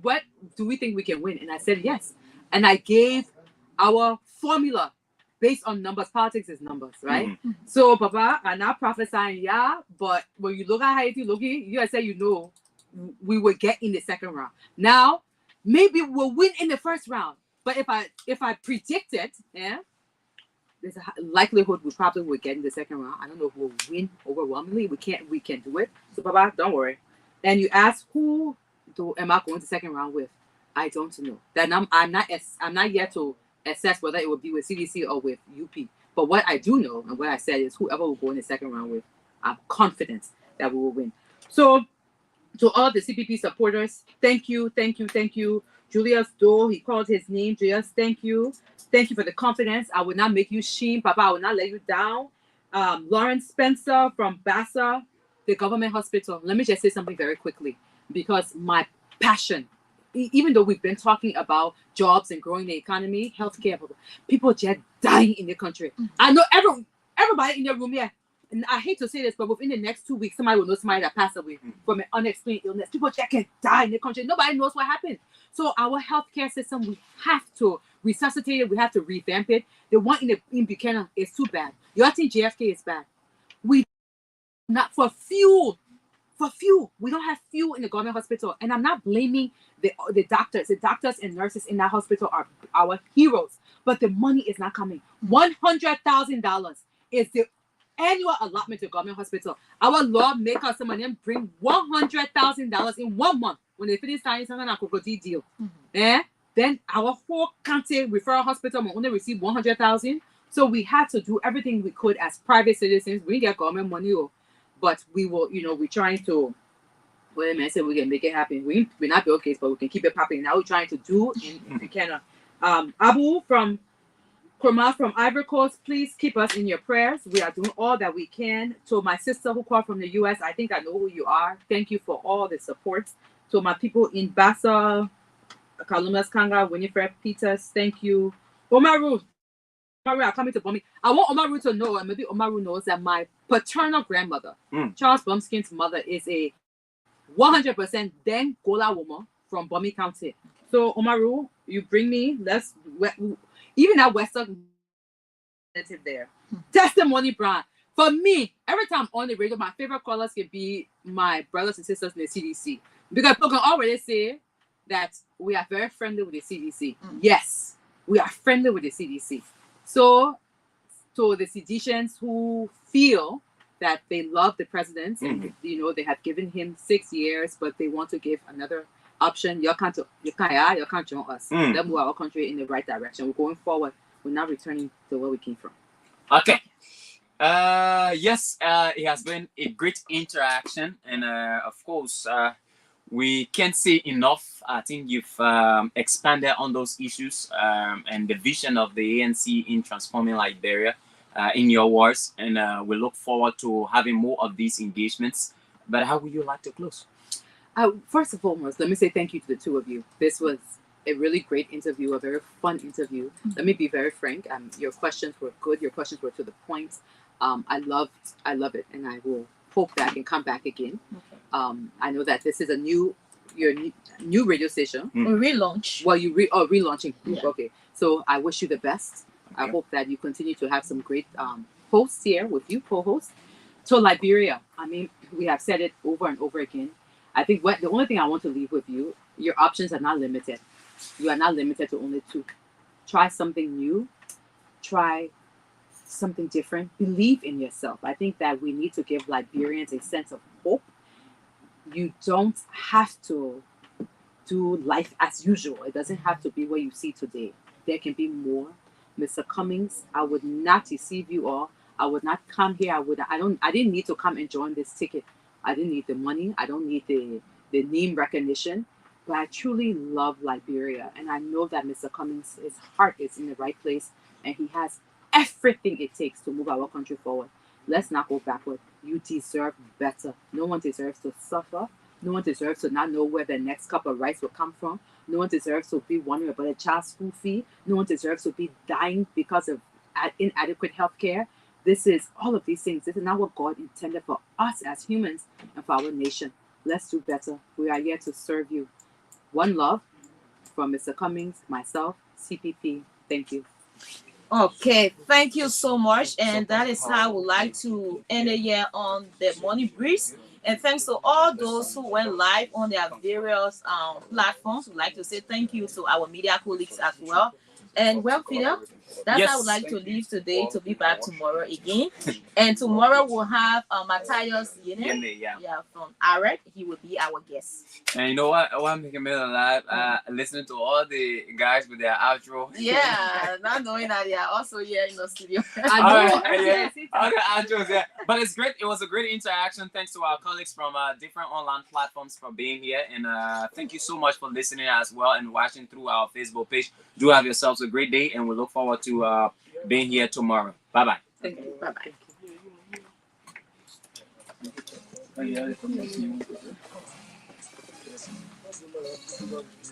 what do we think we can win? And I said yes. And I gave our formula based on numbers. Politics is numbers, right? Mm-hmm. So, Papa, I'm not prophesying, yeah, but when you look at Haiti, you say, we will get in the second round. Now, maybe we'll win in the first round. But if I predict it, yeah, there's a likelihood we probably will get in the second round. I don't know if we'll win overwhelmingly. We can do it. So, Papa, don't worry. And you ask who am I going to second round with? I don't know. Then I'm not yet to assess whether it will be with CDC or with UP. But what I do know and what I said is whoever will go in the second round with, I'm confident that we will win. So to all the CPP supporters, thank you. Julius Doe, he called his name. Julius, thank you. Thank you for the confidence. I will not make you shame, Papa. I will not let you down. Lawrence Spencer from Bassa, the government hospital. Let me just say something very quickly, because my passion, even though we've been talking about jobs and growing the economy, healthcare, people just dying in the country. I know everybody in the room here, and I hate to say this, but within the next 2 weeks, somebody will know somebody that passed away from an unexplained illness. People just can die in the country. Nobody knows what happened. So our healthcare system, we have to resuscitate it. We have to revamp it. The one in Buchanan is too bad. You think JFK is bad? We not for fuel for few. We don't have few in the government hospital. And I'm not blaming the doctors. The doctors and nurses in that hospital are our heroes. But the money is not coming. $100,000 is the annual allotment to government hospital. Our lawmakers, some of them bring $100,000 in 1 month. When they finish signing some kind of crocodile deal. Then our whole county referral hospital will only receive $100,000. So we had to do everything we could as private citizens. We get government money, but we will, we're trying to, well, man, say we can make it happen. We're not Bill Gates, but we can keep it popping. Now we're trying to do, and we can. Abu from Kurma from Ivory Coast, please keep us in your prayers. We are doing all that we can. To my sister who called from the U.S., I think I know who you are. Thank you for all the support. To my people in Bassa, Columbus, Kanga, Winifred Peters, thank you. Omaru are coming to Bumskin. I want Omaru to know, and maybe Omaru knows, that my paternal grandmother, Charles Bumskin's mother, is a 100% Den Gola woman from Bumskin County. So Omaru, you bring me, even that Western relative there. Testimony brand. For me, every time on the radio, my favorite callers can be my brothers and sisters in the CDC. Because people can already say that we are very friendly with the CDC. Yes, we are friendly with the CDC. So to the seditionists who feel that they love the president and they have given him 6 years, but they want to give another option, you can't join us. Let's move our country in the right direction. We're going forward. We're not returning to where we came from. Okay. Yes, it has been a great interaction, and of course, we can't say enough. I think you've expanded on those issues and the vision of the ANC in transforming Liberia in your words, and we look forward to having more of these engagements. But how would you like to close? First and foremost, let me say thank you to the two of you. This was a really great interview, a very fun interview. Let me be very frank. Your questions were good. Your questions were to the point. I love it, and I will hope that I can come back again. Okay. I know that this is your new radio station. Relaunch. Well, relaunching. Yeah. Okay. So I wish you the best. Okay. I hope that you continue to have some great hosts here with you, co-hosts. To Liberia, I mean, we have said it over and over again. I think the only thing I want to leave with you, your options are not limited. You are not limited to only 2. Try something new. Try something different. Believe in yourself. I think that we need to give Liberians a sense of hope. You don't have to do life as usual. It doesn't have to be what you see today. There can be more. Mr. Cummings, I would not deceive you all. I would not come here. I didn't need to come and join this ticket. I didn't need the money. I don't need the name recognition. But I truly love Liberia. And I know that Mr. Cummings, his heart is in the right place. And he has everything it takes to move our country forward. Let's not go backward. You deserve better. No one deserves to suffer. No one deserves to not know where the next cup of rice will come from. No one deserves to be wondering about a child's school fee. No one deserves to be dying because of inadequate health care. This is all of these things. This is not what God intended for us as humans and for our nation. Let's do better. We are here to serve you. One love from Mr. Cummings, myself, CPP. Thank you. Okay, thank you so much. And that is how I would like to end the year on the Money Breeze. And thanks to all those who went live on their various platforms. We'd like to say thank you to our media colleagues as well. And well, Fidel, that's how I would like to leave today to be back tomorrow again. And tomorrow we'll have Matthias Yene from Arek. He will be our guest. And you know what? I'm making me alive. Listening to all the guys with their outro. Yeah, not knowing that they are also here in the studio. I know. Outros, yeah. But it's great. It was a great interaction. Thanks to our colleagues from different online platforms for being here. And thank you so much for listening as well and watching through our Facebook page. Do have yourselves a great day, and we look forward to being here tomorrow. Bye-bye. Thank you. Bye-bye.